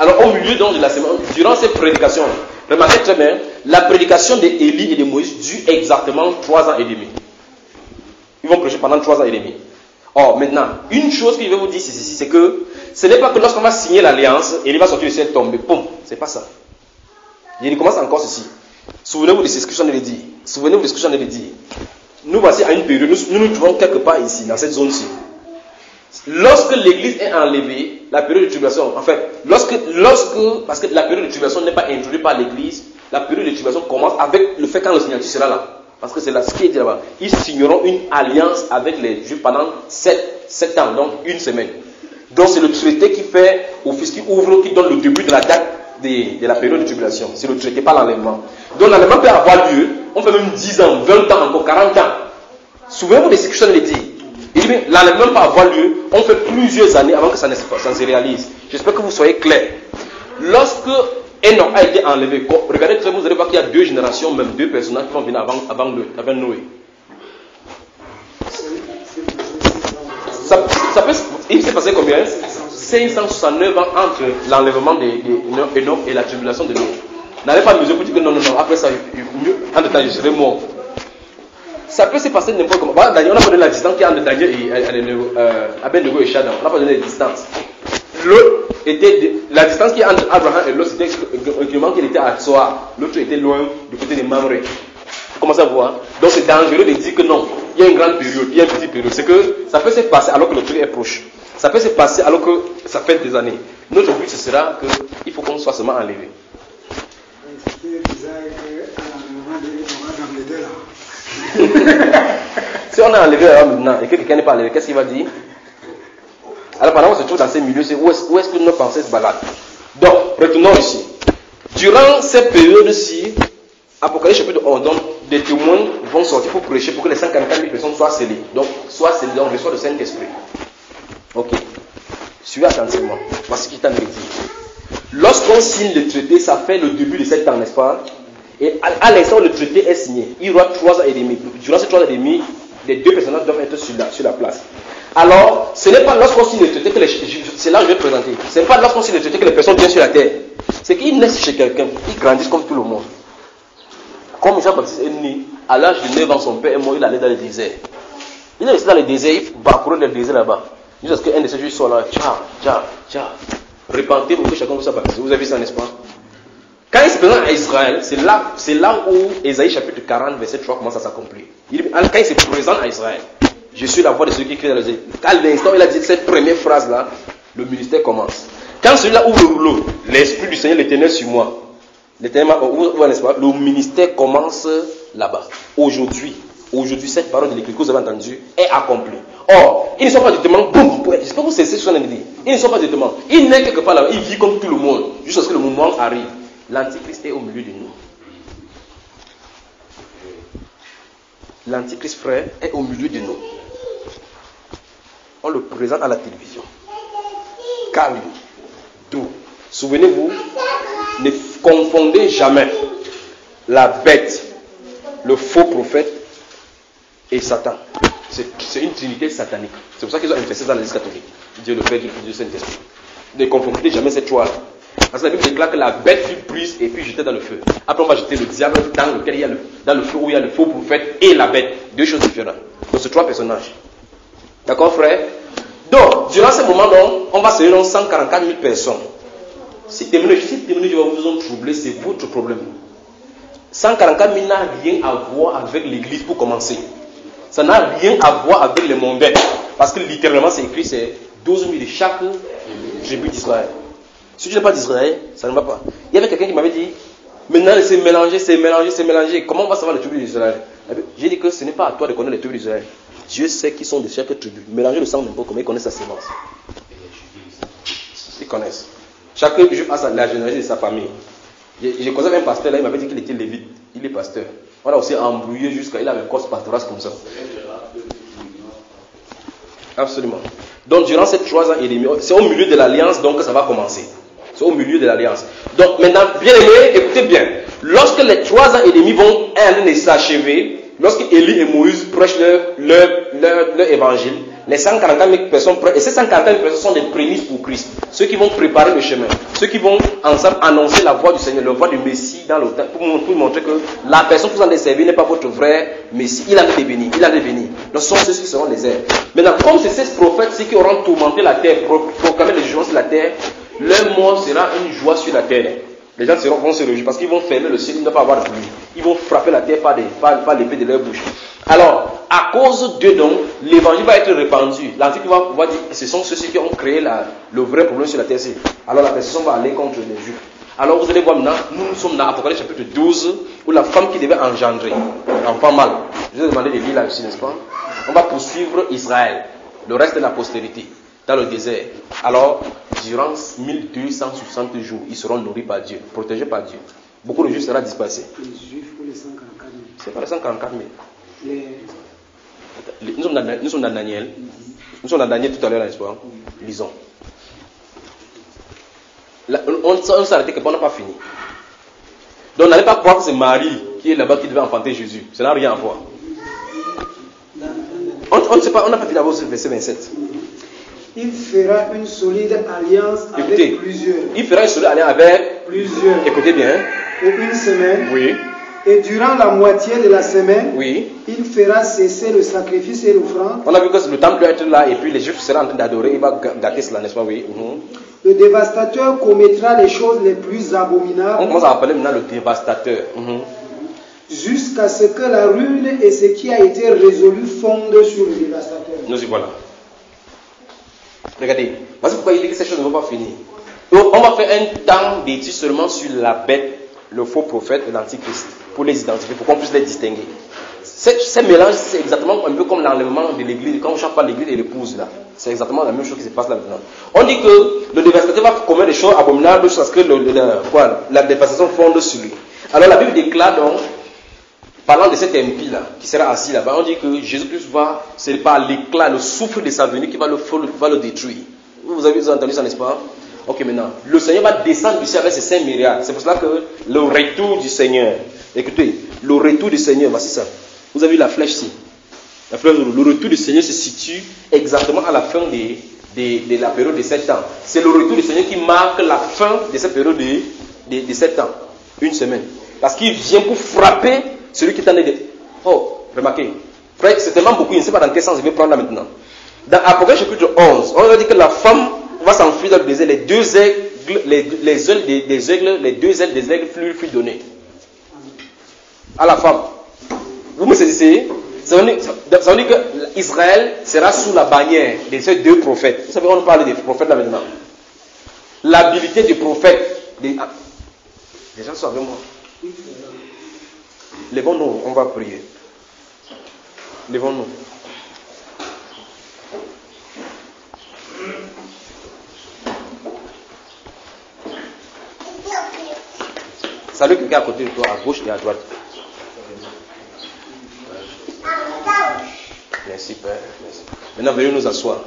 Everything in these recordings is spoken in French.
Alors au milieu donc de la semaine, durant ces prédications, remarquez très bien, la prédication d'Élie et de Moïse dure exactement 3 ans et demi. Ils vont prêcher pendant 3 ans et demi. Or, maintenant, une chose que je vais vous dire ici, c'est que ce n'est pas que lorsqu'on va signer l'alliance, Élie va sortir du ciel tomber. Poum, c'est pas ça. Il commence encore ceci. Souvenez-vous de ce que j'en ai dit. Souvenez-vous de ce que j'en ai dit. Nous voici à une période, nous nous trouvons quelque part ici, dans cette zone-ci. Lorsque l'église est enlevée, la période de tribulation, en fait, parce que la période de tribulation n'est pas introduite par l'église, la période de tribulation commence avec le fait quand le signature sera là. Parce que c'est là ce qui est dit là-bas. Ils signeront une alliance avec les Juifs pendant 7 ans, donc une semaine. Donc c'est le traité qui fait office, qui ouvre, qui donne le début de la date de la période de tribulation. C'est le traité, pas l'enlèvement. Donc l'enlèvement peut avoir lieu, on fait même 10 ans, 20 ans, encore 40 ans. Souvenez-vous de ce que je l'ai dit. Il dit, l'enlèvement peut avoir lieu, on fait plusieurs années avant que ça se réalise. J'espère que vous soyez clairs. Lorsque Enoch a été enlevé, regardez très bien, vous allez voir qu'il y a 2 générations, même 2 personnages qui vont venir avant Noé. Il s'est passé combien? 569 ans entre l'enlèvement d'Enoch et la tribulation de Noé. N'allez pas mesurer pour dire que non, après ça, en détail, je serai mort. Ça peut se passer n'importe comment. Voilà, Daniel, on a pas donné la distance qui est entre Daniel et Abednego et Shadrach. On n'a pas donné la distance. La distance qui est entre Abraham et l'autre, c'était également qu'il était à Tsoar. L'autre était loin du côté de Mamré. Vous commencez à voir. Donc c'est dangereux de dire que non, il y a une grande période, il y a une petite période. C'est que ça peut se passer alors que le truc est proche. Ça peut se passer alors que ça fait des années. Notre but, ce sera qu'il faut qu'on soit seulement enlevé. Si on est enlevé là maintenant et que quelqu'un n'est pas enlevé, qu'est-ce qu'il va dire? Alors pendant qu'on se trouve dans ces milieux, c'est où est-ce que nos pensées se baladent? Donc, retournons ici. Durant cette période-ci, Apocalypse chapitre 11, donc des témoins vont sortir pour prêcher pour que les 144 000 personnes soient scellées. Donc, soient scellées, donc reçoivent le Saint-Esprit. Ok. Suivez attentivement. Voici ce qu'il t'a dit. Lorsqu'on signe le traité, ça fait le début de 7 ans, n'est-ce pas? Et à l'instant où le traité est signé, il y aura 3 ans et demi. Durant ces 3 ans et demi, les 2 personnages doivent être sur la place. Alors, ce n'est pas lorsqu'on signe le traité que c'est là que je vais te présenter. Ce n'est pas lorsqu'on signe le traité que les personnes viennent sur la terre. C'est qu'ils naissent chez quelqu'un, ils grandissent comme tout le monde. Comme Jean-Baptiste est né, à l'âge de 9 ans, son père est mort, il allait dans le désert. Il est resté dans le désert, il parcourait le désert là-bas. Jusqu'à ce qu'un de ces jours soit là, tcha. Repentez-vous que chacun vous soit baptisé. Vous avez vu ça, n'est-ce pas? Quand il se présente à Israël, c'est là où Ésaïe chapitre 40, verset 3 commence à s'accomplir. Quand il se présente à Israël, je suis la voix de celui qui crie dans les airs. À l'instant où il a dit cette première phrase-là, le ministère commence. Quand celui-là ouvre le rouleau, l'Esprit du Seigneur l'Éternel sur moi, l'Éternel n'est-ce pas? Le ministère commence là-bas. Aujourd'hui, cette parole de l'Écriture que vous avez entendue est accomplie. Or, ils ne sont pas directement, boum, j'espère que vous cessez ce qu'on a dit. Ils ne sont pas directement. Il naît quelque part là-bas, il vit comme tout le monde, jusqu'à ce que le moment arrive. L'Antichrist est au milieu de nous. L'Antichrist, frère, est au milieu de nous. On le présente à la télévision. Calme, doux. Souvenez-vous, ne confondez jamais la bête, le faux prophète et Satan. C'est une trinité satanique. C'est pour ça qu'ils ont infesté dans l'Église catholique. Dieu le Père, Dieu le Fils, Dieu le Saint-Esprit. Ne confondez jamais ces trois-là. Parce que la Bible déclare que la bête fut prise et puis jetée dans le feu. Après, on va jeter le diable dans lequel il y a dans le feu où il y a le faux prophète et la bête. 2 choses différentes. Donc, c'est 3 personnages. D'accord, frère? Donc, durant ce moment, on va se réunir 144 000 personnes. Si témoignage va vous troubler, c'est votre problème. 144 000 n'a rien à voir avec l'église pour commencer. Ça n'a rien à voir avec les mondains. Parce que littéralement, c'est écrit, c'est 12 000 de chaque tribu d'Israël. Si tu n'es pas d'Israël, ça ne va pas. Il y avait quelqu'un qui m'avait dit, maintenant c'est mélangé. Comment on va savoir les tribus d'Israël? J'ai dit que ce n'est pas à toi de connaître les tribus d'Israël. Dieu sait qui sont de chaque tribu. Mélanger le sang n'importe comment, ils connaissent sa sémence. Ils connaissent. Chaque juif a la généalogie de sa famille. J'ai causé avec un pasteur là, il m'avait dit qu'il était lévite. Il est pasteur. On a aussi embrouillé jusqu'à il avait un corps pastoral comme ça. Absolument. Donc durant ces 3 ans et demi, c'est au milieu de l'alliance donc que ça va commencer. C'est au milieu de l'alliance. Donc maintenant, bien aimé, écoutez bien. Lorsque les 3 ans et demi vont s'achever, lorsque Élie et Moïse prêchent leur évangile, les 144 000 personnes, et ces 144 000 personnes sont des prémices pour Christ. Ceux qui vont préparer le chemin, ceux qui vont ensemble annoncer la voix du Seigneur, la voix du Messie dans le temps, pour montrer que la personne que vous allez servir n'est pas votre vrai Messie. Il allait venir, il allait venir. Donc ce sont ceux qui seront les airs. Maintenant, comme c'est ces prophètes qui auront tourmenté la terre, proclamé les jugements sur la terre, leur mort sera une joie sur la terre. Les gens vont se réjouir parce qu'ils vont fermer le ciel, ils ne vont pas avoir de pluie. Ils vont frapper la terre par l'épée de leur bouche. Alors, à cause d'eux donc, l'évangile va être répandu. L'Antique va pouvoir dire, ce sont ceux qui ont créé le vrai problème sur la terre. Alors la personne va aller contre les Juifs. Alors vous allez voir maintenant, nous sommes dans Apocalypse chapitre 12, où la femme qui devait engendrer, l'enfant mâle, je vous ai demandé de lire là aussi, n'est-ce pas? On va poursuivre Israël, le reste de la postérité, dans le désert. Alors, durant 1260 jours, ils seront nourris par Dieu, protégés par Dieu. Beaucoup de Juifs seront dispersés. Les Juifs ou les 144 000? C'est pas les 144 000. Nous sommes dans Daniel. Nous sommes dans Daniel tout à l'heure, n'est-ce pas? Lisons. Là, on s'est arrêté que on n'a pas fini. Donc n'allez pas croire que c'est Marie qui est là-bas qui devait enfanter Jésus. Ça n'a rien à voir. On ne sait pas, on n'a pas fini d'abord ce verset 27. Il fera une solide alliance avec plusieurs. Il fera une solide alliance avec plusieurs. Écoutez bien. Pour une semaine. Oui. Et durant la moitié de la semaine, oui, il fera cesser le sacrifice et l'offrande. On a vu que le temple doit être là et puis les Juifs seront en train d'adorer. Il va gâter cela, n'est-ce pas? Oui. Le dévastateur commettra les choses les plus abominables. On commence à appeler maintenant le dévastateur. Jusqu'à ce que la ruine et ce qui a été résolu fondent sur le dévastateur. Nous y voilà. Regardez, voici pourquoi il dit que ces choses ne vont pas finir. Donc, on va faire un temps d'étude seulement sur la bête, le faux prophète et l'antichrist, pour les identifier, pour qu'on puisse les distinguer. Ces mélanges, c'est exactement un peu comme l'enlèvement de l'église, quand on chante pas l'église et l'épouse là. C'est exactement la même chose qui se passe là maintenant. On dit que le dévastateur va commettre des choses abominables jusqu'à ce que la dévastation fonde sur lui. Alors la Bible déclare donc, parlant de cet impie là, qui sera assis là-bas, on dit que Jésus-Christ c'est par l'éclat, le souffle de sa venue qui va le détruire. Vous avez entendu ça, n'est-ce pas? Ok, maintenant, le Seigneur va descendre du ciel avec ses 5 myriades. C'est pour cela que le retour du Seigneur, écoutez, le retour du Seigneur, voici ça. Vous avez vu la flèche ici. La flèche, le retour du Seigneur se situe exactement à la fin de la période de 7 ans. C'est le retour du Seigneur qui marque la fin de cette période de 7 ans. Une semaine. Parce qu'il vient pour frapper celui qui est en train de... Oh, remarquez. Frère, c'est tellement beaucoup, je ne sais pas dans quel sens je vais prendre là maintenant. Dans Apocalypse chapitre 11, on va dire que la femme va s'enfuir dans le désert. Les deux ailes des aigles furent données à la femme. Vous me saisissez? Ça veut dire que Israël sera sous la bannière de ces deux prophètes. Vous savez, on parle des prophètes là maintenant. L'habilité des prophètes. Les gens sont avec moi. Lèvons-nous, on va prier. Lèvons-nous. Salut quelqu'un à côté de toi, à gauche et à droite. Merci Père. Merci. Maintenant, veuillez nous asseoir.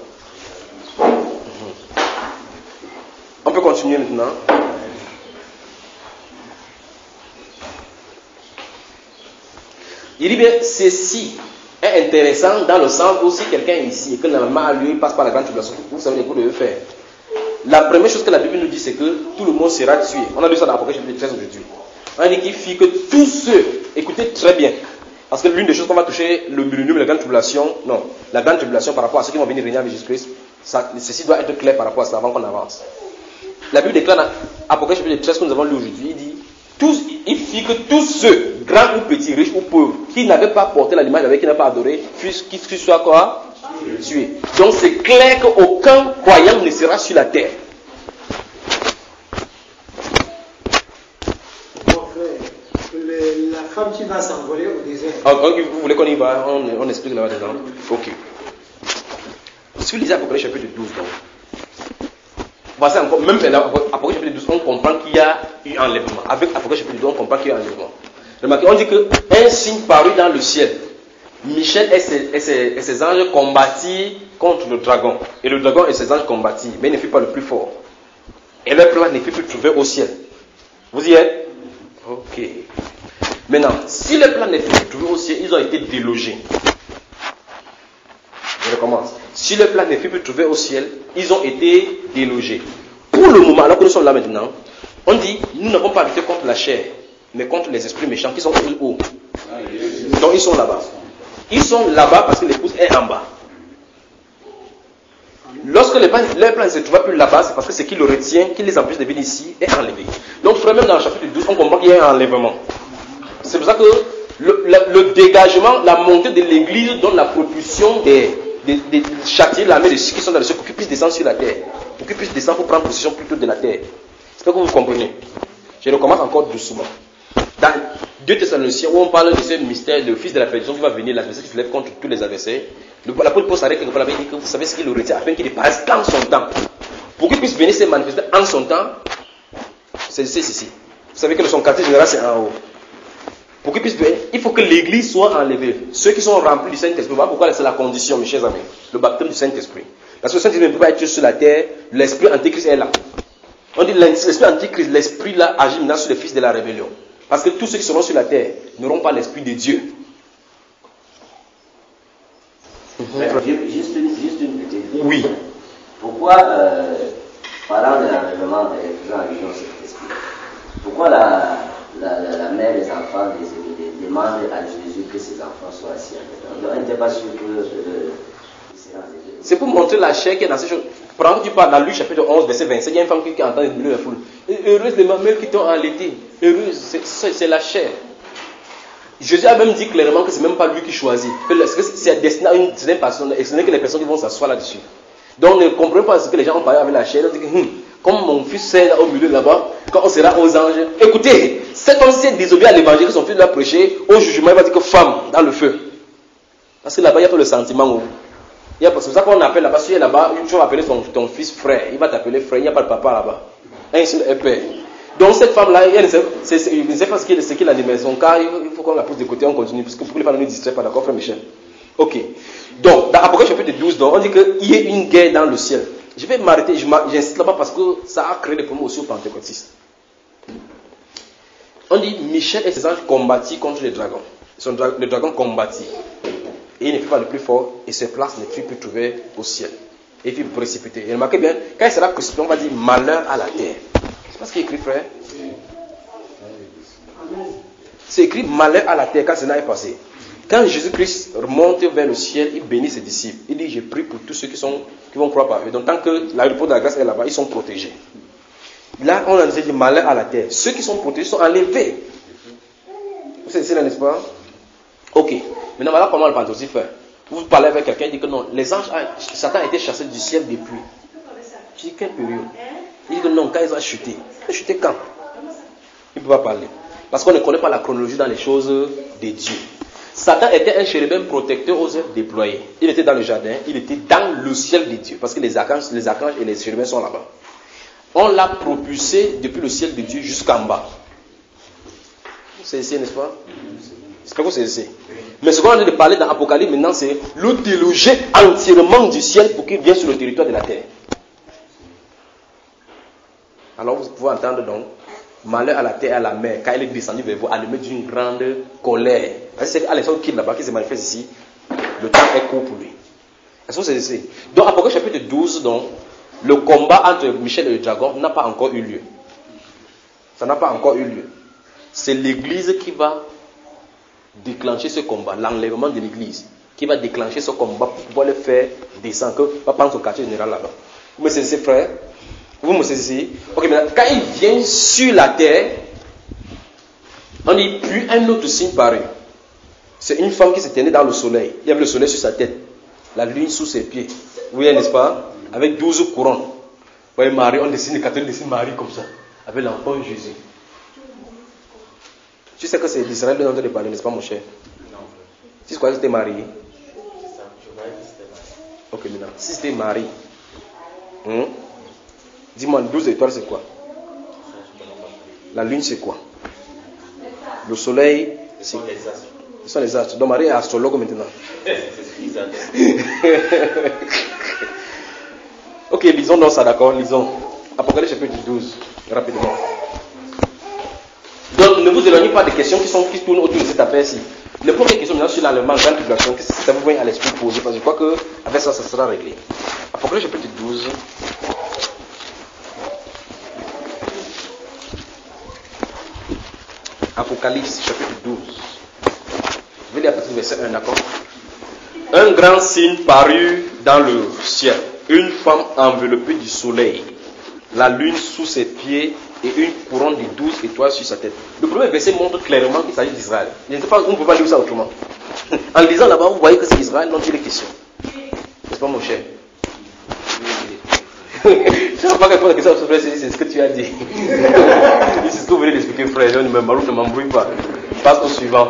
On peut continuer maintenant. Il dit bien, ceci est intéressant dans le sens où si quelqu'un est ici et que normalement lui passe par la grande tribulation, vous savez ce que vous devez faire. La première chose que la Bible nous dit, c'est que tout le monde sera tué. On a lu ça dans Apocalypse chapitre 13 aujourd'hui. On a dit qu'il fit que tous ceux, écoutez très bien, parce que l'une des choses qu'on va toucher, le millénium, la grande tribulation, non, la grande tribulation par rapport à ceux qui vont venir régner avec Jésus-Christ, ceci doit être clair par rapport à cela avant qu'on avance. La Bible déclare dans Apocalypse chapitre 13 que nous avons lu aujourd'hui, il dit, il fit que tous ceux, grands ou petits, riches ou pauvres, qui n'avaient pas porté l'aliment, qui n'avaient pas adoré, qu'ils soient quoi? Tués. Donc c'est clair qu'aucun croyant ne sera sur la terre. La femme qui va s'envoler au désert. Vous voulez qu'on y va? On explique là-bas dedans. Ok. Si vous lisez Apocalypse chapitre 12, donc, voici encore, même Apocalypse chapitre 12, on comprend qu'il y a eu enlèvement. Avec Apocalypse chapitre 12, on comprend qu'il y a eu enlèvement. Remarquez, on dit qu'un signe parut dans le ciel. Michel et ses anges combattirent contre le dragon. Et le dragon et ses anges combattirent, mais il ne fut pas le plus fort. Et leur plan ne fut plus trouvé au ciel. Vous y êtes? Ok. Maintenant, si le plan ne fut plus trouvé au ciel, ils ont été délogés. Je recommence. si leur place ne fut plus trouvée au ciel, ils ont été délogés. Pour le moment, alors que nous sommes là maintenant, on dit, nous n'avons pas lutté contre la chair, mais contre les esprits méchants qui sont où? Donc ils sont là-bas. Ils sont là-bas parce que l'épouse est en bas. Lorsque leur plan ne se trouve plus là-bas, c'est parce que ce qui le retient, qui les empêche de venir ici, est enlevé. Donc, frère, même dans le chapitre 12, on comprend qu'il y a un enlèvement. C'est pour ça que le dégagement, la montée de l'église donne la propulsion de châtier l'armée de ceux qui sont dans le ciel pour qu'ils puissent descendre sur la terre. Pour qu'ils puissent descendre pour prendre possession plutôt de la terre. J'espère que vous comprenez. Je recommence encore doucement. Dans 2 Thessaloniciens, où on parle de ce mystère, le fils de la perdition qui va venir, l'adversaire qui se lève contre tous les adversaires. L'apôtre Paul s'arrête quelque part là-bas et dit que vous savez ce qu'il le retient afin qu'il dépasse dans son temps. Pour qu'il puisse venir se manifester en son temps, c'est ici. Vous savez que son quartier général c'est en haut. Pour qu'il puisse venir, il faut que l'église soit enlevée. Ceux qui sont remplis du Saint-Esprit, voilà pourquoi c'est la condition, mes chers amis. Le baptême du Saint-Esprit. Parce que le Saint-Esprit ne peut pas être sur la terre, l'esprit antichrist est là. On dit l'esprit antichrist, l'esprit là agit maintenant sur les fils de la rébellion. Parce que tous ceux qui seront sur la terre n'auront pas l'esprit de Dieu. Juste une petite. Oui. Pourquoi, parlant de l'enlèvement et faisant allusion à cet esprit, pourquoi la mère des enfants demande à Jésus que ses enfants soient assis avec elle? On n'était pas sûr que c'est pour montrer la chair qui est dans ces choses. Par exemple, tu parles dans Luc chapitre 11, verset 27, il y a une femme qui entend le milieu de la foule. Heureuse les mamelles qui t'ont allaité. Heureuse, c'est la chair. Jésus a même dit clairement que ce n'est même pas lui qui choisit. Que c'est destiné à une certaine personne, et ce n'est que les personnes qui vont s'asseoir là-dessus. Donc ne comprenez pas ce que les gens ont parlé avec la chair. Ils disent, comme mon fils est au milieu là-bas, quand on sera aux anges. Écoutez, cet homme s'est désobéi à l'évangile que son fils lui a prêché, au jugement il va dire que femme dans le feu. Parce que là-bas il y a pas le sentiment. C'est pour ça qu'on appelle là-bas, si tu es là-bas, tu vas appeler ton fils frère. Il va t'appeler frère, il n'y a pas de papa là-bas. Un seul est père. Donc cette femme-là, elle ne sait pas ce qu'il a dit, mais son cas, il faut qu'on la pousse de côté, on continue, parce que pour ne pas nous distraire, pas d'accord, frère Michel? Ok. Donc, dans Apocalypse chapitre 12, donc, on dit qu'il y a une guerre dans le ciel. Je vais m'arrêter, j'insiste là-bas parce que ça a créé des problèmes aussi aux pentecôtistes. On dit Michel et ses anges combattirent contre les dragons. Le dragon combattit. Et il ne fut pas le plus fort, et ses places ne furent plus trouvées au ciel. Et il fut précipité. Et remarquez bien, quand il sera précipité, on va dire malheur à la terre. C'est pas ce qui est écrit, frère. C'est écrit malheur à la terre quand cela est passé. Quand Jésus-Christ remonte vers le ciel, il bénit ses disciples. Il dit, je prie pour tous ceux qui vont croire par eux. Donc tant que l'aéroport de la grâce est là-bas, ils sont protégés. Là, on a dit malheur à la terre. Ceux qui sont protégés sont enlevés. Vous savez, n'est-ce pas? Ok. Maintenant, voilà comment le pentecôtiste fait. Vous parlez avec quelqu'un, il dit que non, les anges, Satan a été chassé du ciel depuis. Je dis, quelle période? Il dit que non, quand ils ont chuté. Ils ont chuté quand? Il ne peut pas parler. Parce qu'on ne connaît pas la chronologie dans les choses de Dieu. Satan était un chérubin protecteur aux œuvres déployées. Il était dans le jardin, il était dans le ciel de Dieu. Parce que les archanges et les chérubins sont là-bas. On l'a propulsé depuis le ciel de Dieu jusqu'en bas. C'est ici, n'est-ce pas? C'est pas que c'est ici. Mais ce qu'on a de parler dans l'Apocalypse maintenant, c'est le déloger entièrement du ciel pour qu'il vienne sur le territoire de la terre. Alors vous pouvez entendre donc, malheur à la terre et à la mer, quand elle est descendue vers vous, allumée d'une grande colère. Parce que c'est Alexandre qui est là-bas, qui se manifeste ici, le temps est court pour lui. Est-ce que c'est ici? Donc, Apocalypse chapitre 12, donc, le combat entre Michel et le dragon n'a pas encore eu lieu. Ça n'a pas encore eu lieu. C'est l'église qui va déclencher ce combat, l'enlèvement de l'église, qui va déclencher ce combat pour pouvoir le faire descendre, que va prendre son quartier général là-bas. Vous me saisissez, frère? Vous me saisissez? Ok, maintenant, quand il vient sur la terre, on dit, puis un autre signe parut. C'est une femme qui se tenait dans le soleil. Il y avait le soleil sur sa tête, la lune sous ses pieds. Vous voyez, n'est-ce pas? Avec 12 couronnes. Vous voyez, Marie, on dessine, les catholiques dessinent Marie comme ça, avec l'enfant Jésus. Tu sais que c'est d'Israël dont on de parler, n'est-ce pas, mon cher? Non. Tu crois que c'était Marie? Ok, maintenant. Si c'était Marie, dis-moi, 12 étoiles, c'est quoi? La lune, c'est quoi? Le soleil, c'est les astres. Ce sont les astres. Donc Marie est astrologue maintenant. Ok, lisons donc ça, d'accord? Lisons. Apocalypse chapitre 12, rapidement. Donc ne vous éloignez pas des questions qui tournent autour de cette affaire-ci. Les premières questions maintenant sur l'enlèvement, grande tribulation, qu'est-ce que ça vous vient à l'esprit poser? Parce que je crois qu'avec ça, ça sera réglé. Apocalypse chapitre 12. Apocalypse chapitre 12. Je vais lire à partir du verset 1, d'accord? Un grand signe parut dans le ciel. Une femme enveloppée du soleil, la lune sous ses pieds et une couronne de 12 étoiles sur sa tête. Le premier verset montre clairement qu'il s'agit d'Israël. Je ne sais pas, on ne peut pas lire ça autrement. En lisant là-bas, vous voyez que c'est Israël dont il est question. N'est-ce pas, mon cher? Je ne sais pas répondre à la question, frère, c'est ce que tu as dit. C'est ce que vous venez d'expliquer, frère. Je ne m'embrouille pas. Passe au suivant.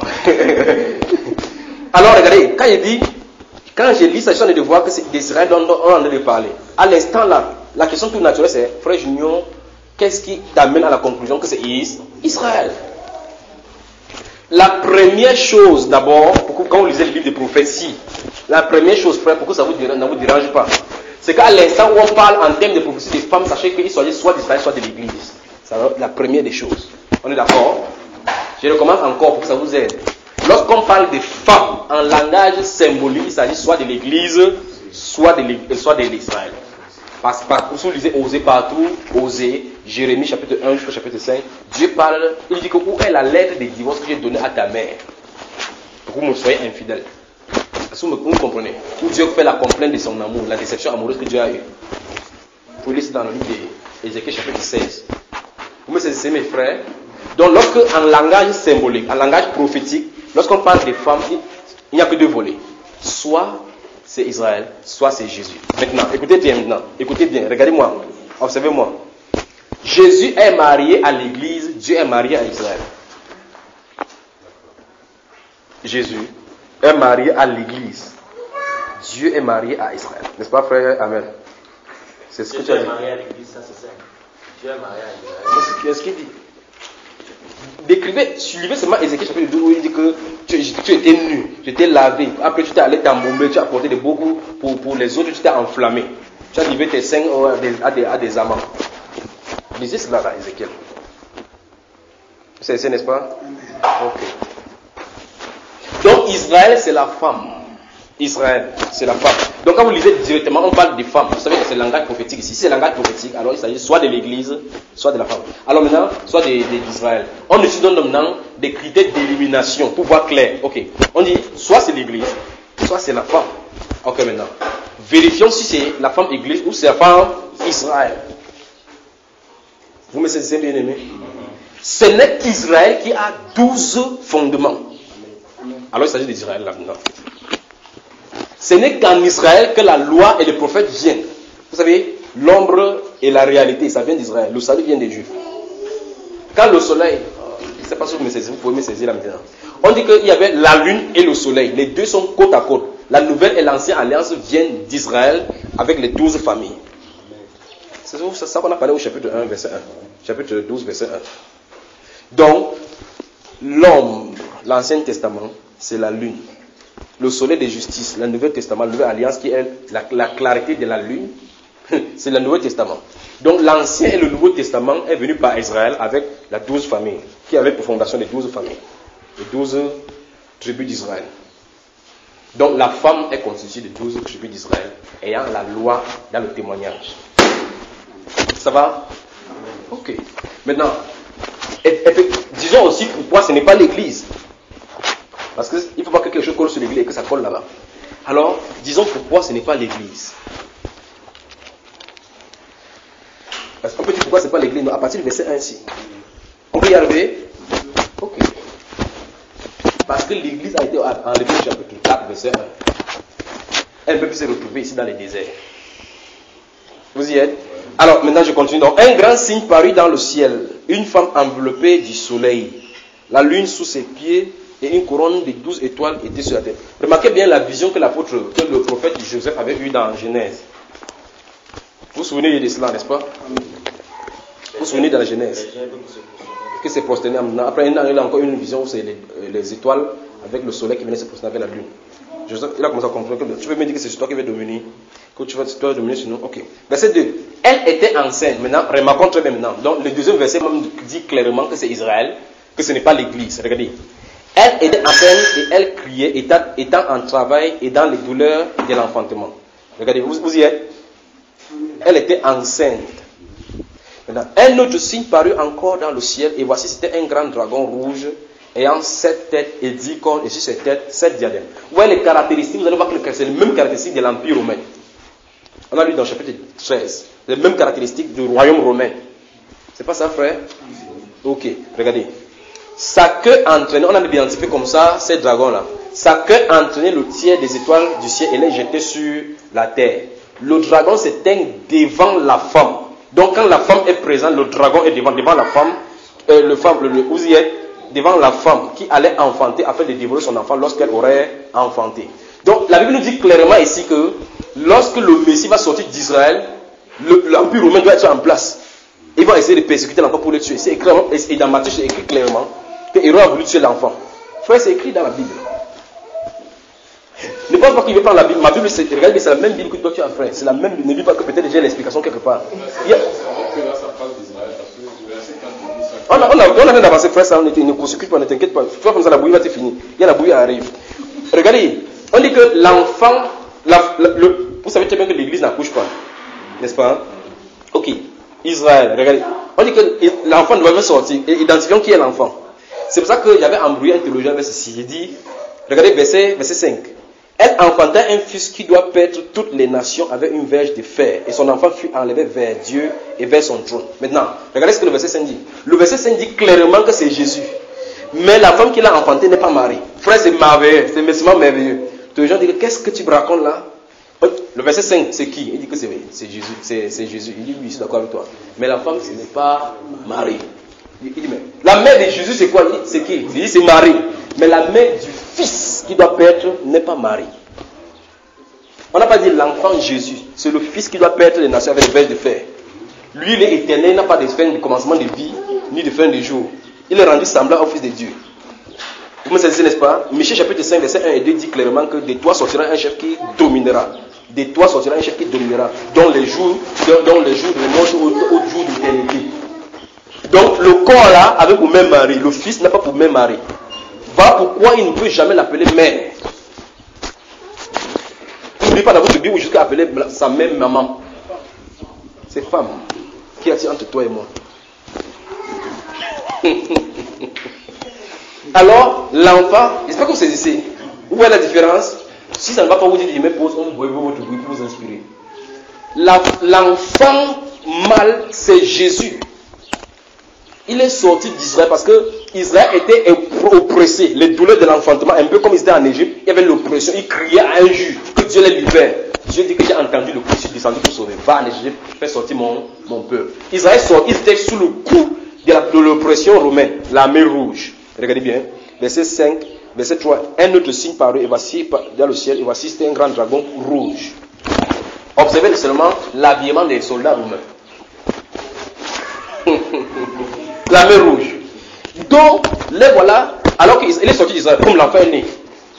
Alors, regardez, quand je lis ça, je suis en train de voir que c'est d'Israël dont on est en train de parler. À l'instant là, la question toute naturelle c'est, frère Junior, qu'est-ce qui t'amène à la conclusion que c'est Israël? La première chose d'abord, quand vous lisez le livre des prophéties, la première chose, frère, pourquoi ça ne vous dérange pas, c'est qu'à l'instant où on parle en termes de prophéties des femmes, sachez qu'il s'agit soit d'Israël, soit de l'Église. C'est la première des choses. On est d'accord? Je recommence encore pour que ça vous aide. Lorsqu'on parle des femmes en langage symbolique, il s'agit soit de l'Église, soit de l'Israël. Parce que si vous lisez Osée partout, Osée, Jérémie chapitre 1 jusqu'au chapitre 5, Dieu parle, il dit que où est la lettre de divorce que j'ai donnée à ta mère pour que vous me soyez infidèle. Est-ce que vous comprenez? Où Dieu fait la complainte de son amour, la déception amoureuse que Dieu a eue. Vous pouvez lire dans le livre d'Ézéchiel chapitre 16. Vous me saisissez mes frères? Donc lorsque en langage symbolique, en langage prophétique, lorsqu'on parle des femmes, il n'y a que deux volets. Soit c'est Israël, soit c'est Jésus. Maintenant, écoutez bien maintenant. Écoutez bien, regardez-moi. Observez-moi. Jésus est marié à l'Église, Dieu est marié à Israël. Jésus est marié à l'Église, Dieu est marié à Israël. N'est-ce pas, frère? Amen. C'est ce que tu as dit. Dieu est marié à l'Église, ça c'est simple. Dieu est marié à Israël. Qu'est-ce qu'il dit? Décrivez, suivez seulement Ézéchiel chapitre 12 où il dit que tu étais nu, tu étais lavé, après tu t'es allé t'embaumer, tu as apporté des beaucoup pour les autres, tu t'es enflammé. Tu as livré tes seins à des amants. Lisez cela là, Ézéchiel. C'est n'est-ce pas? Ok. Donc Israël c'est la femme. Israël c'est la femme. Donc quand vous lisez directement, on parle des femmes. Vous savez que c'est le langage prophétique ici. Si c'est le langage prophétique, alors il s'agit soit de l'Église, soit de la femme. Alors maintenant, soit d'Israël. On nous donne maintenant des critères d'élimination pour voir clair. Ok. On dit soit c'est l'Église, soit c'est la femme. Ok maintenant. Vérifions si c'est la femme Église ou c'est la femme Israël. Vous me saisissez bien aimé? Ce n'est qu'Israël qui a 12 fondements. Alors il s'agit d'Israël là maintenant. Ce n'est qu'en Israël que la loi et les prophètes viennent. Vous savez, l'ombre et la réalité, ça vient d'Israël. Le salut vient des Juifs. Quand le soleil, je ne sais pas si vous me saisissez, vous pouvez me saisir là maintenant. On dit qu'il y avait la lune et le soleil. Les deux sont côte à côte. La nouvelle et l'ancienne alliance viennent d'Israël avec les 12 familles. C'est ça qu'on a parlé au chapitre 1, verset 1. Chapitre 12, verset 1. Donc, l'ombre, l'Ancien Testament, c'est la lune. Le soleil de justice, le Nouveau Testament, la Nouvelle Alliance qui est la clarté de la lune, c'est le Nouveau Testament. Donc l'Ancien et le Nouveau Testament est venu par Israël avec la 12 familles, qui avait pour fondation les 12 familles, les 12 tribus d'Israël. Donc la femme est constituée de 12 tribus d'Israël, ayant la loi dans le témoignage. Ça va? Ok. Maintenant, disons aussi pourquoi ce n'est pas l'Église. Parce qu'il ne faut pas que quelque chose colle sur l'église et que ça colle là-bas. Alors, disons pourquoi ce n'est pas l'église. Parce qu'on peut dire pourquoi ce n'est pas l'église, à partir du verset 1 ici. On peut y arriver? Ok. Parce que l'église a été enlevée au chapitre 4, verset 1. Elle ne peut plus se retrouver ici dans les déserts. Vous y êtes? Alors, maintenant je continue. Donc, un grand signe parut dans le ciel. Une femme enveloppée du soleil. La lune sous ses pieds. Et une couronne de 12 étoiles était sur la tête. Remarquez bien la vision que le prophète Joseph avait eue dans Genèse. Vous vous souvenez de cela, n'est-ce pas? Vous vous souvenez de la Genèse? Que c'est prosterné. Après, il a encore une vision où c'est les étoiles avec le soleil qui venait se prosterner avec la lune. Joseph, il a commencé à comprendre que tu peux me dire que c'est toi qui vas dominer, que tu vas dominer sur nous. Ok. Verset 2. Elle était enceinte. Maintenant, remarquons très bien maintenant. Donc, le deuxième verset même dit clairement que c'est Israël, que ce n'est pas l'église. Regardez. Elle était enceinte et elle criait, étant en travail et dans les douleurs de l'enfantement. Regardez, vous y êtes. Elle était enceinte. Maintenant, un autre signe parut encore dans le ciel, et voici c'était un grand dragon rouge, ayant 7 têtes et 10 cornes, et sur ses têtes 7 diadèmes. Vous voyez les caractéristiques, vous allez voir que c'est les mêmes caractéristiques de l'Empire romain. On a lu dans le chapitre 13, les mêmes caractéristiques du royaume romain. C'est pas ça, frère? Ok, regardez. Sa queue entraînait, on a identifié comme ça ces dragons-là. Sa queue entraînait le tiers des étoiles du ciel et les jetait sur la terre. Le dragon s'éteint devant la femme. Donc quand la femme est présente, le dragon est devant la femme. Vous y êtes devant la femme qui allait enfanter afin de dévorer son enfant lorsqu'elle aurait enfanté. Donc la Bible nous dit clairement ici que lorsque le Messie va sortir d'Israël, l'Empire romain doit être en place. Ils vont essayer de persécuter l'enfant pour le tuer. C'est écrit, et dans Matthieu, c'est écrit clairement que Hérode a voulu tuer l'enfant. Frère, c'est écrit dans la Bible. Ne pense pas qu'il veut prendre la Bible. Ma Bible, c'est la même Bible que toi tu as, frère. C'est la même. Ne dis pas que peut-être j'ai l'explication quelque part. On a rien d'avancé, frère, ça, on ne consécute pas, ne t'inquiète pas. Tu vois comme ça, la bouillie va te finir. La bouillie arrive. Regardez, on dit que l'enfant, vous savez très bien que l'église n'accouche pas. N'est-ce pas? Ok. Israël, regardez. On dit que l'enfant doit sortir. Et identifions qui est l'enfant. C'est pour ça qu'il y avait embrouillé un théologien verset 6. Il dit, regardez verset 5. Elle enfanta un fils qui doit paître toutes les nations avec une verge de fer. Et son enfant fut enlevé vers Dieu et vers son trône. Maintenant, regardez ce que le verset 5 dit. Le verset 5 dit clairement que c'est Jésus. Mais la femme qu'il a enfantée n'est pas Marie. Frère, c'est merveilleux. C'est merveilleux. Tous les gens disent, qu'est-ce que tu me racontes là? Le verset 5, c'est qui? Il dit que c'est Jésus. C'est Jésus. Il dit, oui, je suis d'accord avec toi. Mais la femme, ce n'est pas Marie. Il dit, mais la mère de Jésus, c'est quoi? C'est qui? Il dit, c'est Marie. Mais la mère du fils qui doit paître n'est pas Marie. On n'a pas dit l'enfant Jésus. C'est le fils qui doit paître les nations avec les verges de fer. Lui, il est éternel. Il n'a pas de fin de commencement de vie, ni de fin de jour. Il est rendu semblant au Fils de Dieu. Vous me saisissez, n'est-ce pas? Michée chapitre 5, verset 1 et 2 dit clairement que de toi sortira un chef qui dominera. De toi sortira un chef qui dominera. Dans les jours de mort au jour d'éternité. Donc le corps là, avec pour même mari, le fils n'a pas pour même mari. Voilà pourquoi il ne peut jamais l'appeler mère. N'oubliez pas dans votre Bible jusqu'à appeler sa mère maman. C'est femme. Qui a-t-il entre toi et moi? Alors, l'enfant, j'espère que vous saisissez. Où est la différence? Si ça ne va pas vous dire, mais pose, on vous votre bruit pour vous inspirer. L'enfant mâle, c'est Jésus. Il est sorti d'Israël parce que Israël était oppressé. Les douleurs de l'enfantement, un peu comme ils étaient en Égypte, il y avait l'oppression. Il criait à un juge que Dieu les libère. Dieu dit que j'ai entendu le cri, je suis descendu pour sauver. Va en Égypte, fais sortir mon peuple. Israël sort, il était sous le coup de l'oppression romaine, la mer rouge. Regardez bien, verset 5, verset 3. Un autre signe parut, et voici dans le ciel, et voici c'était un grand dragon rouge. Observez seulement l'habillement des soldats romains. La mer rouge. Donc, les voilà, alors qu'il est sorti d'Israël, comme l'enfant est né.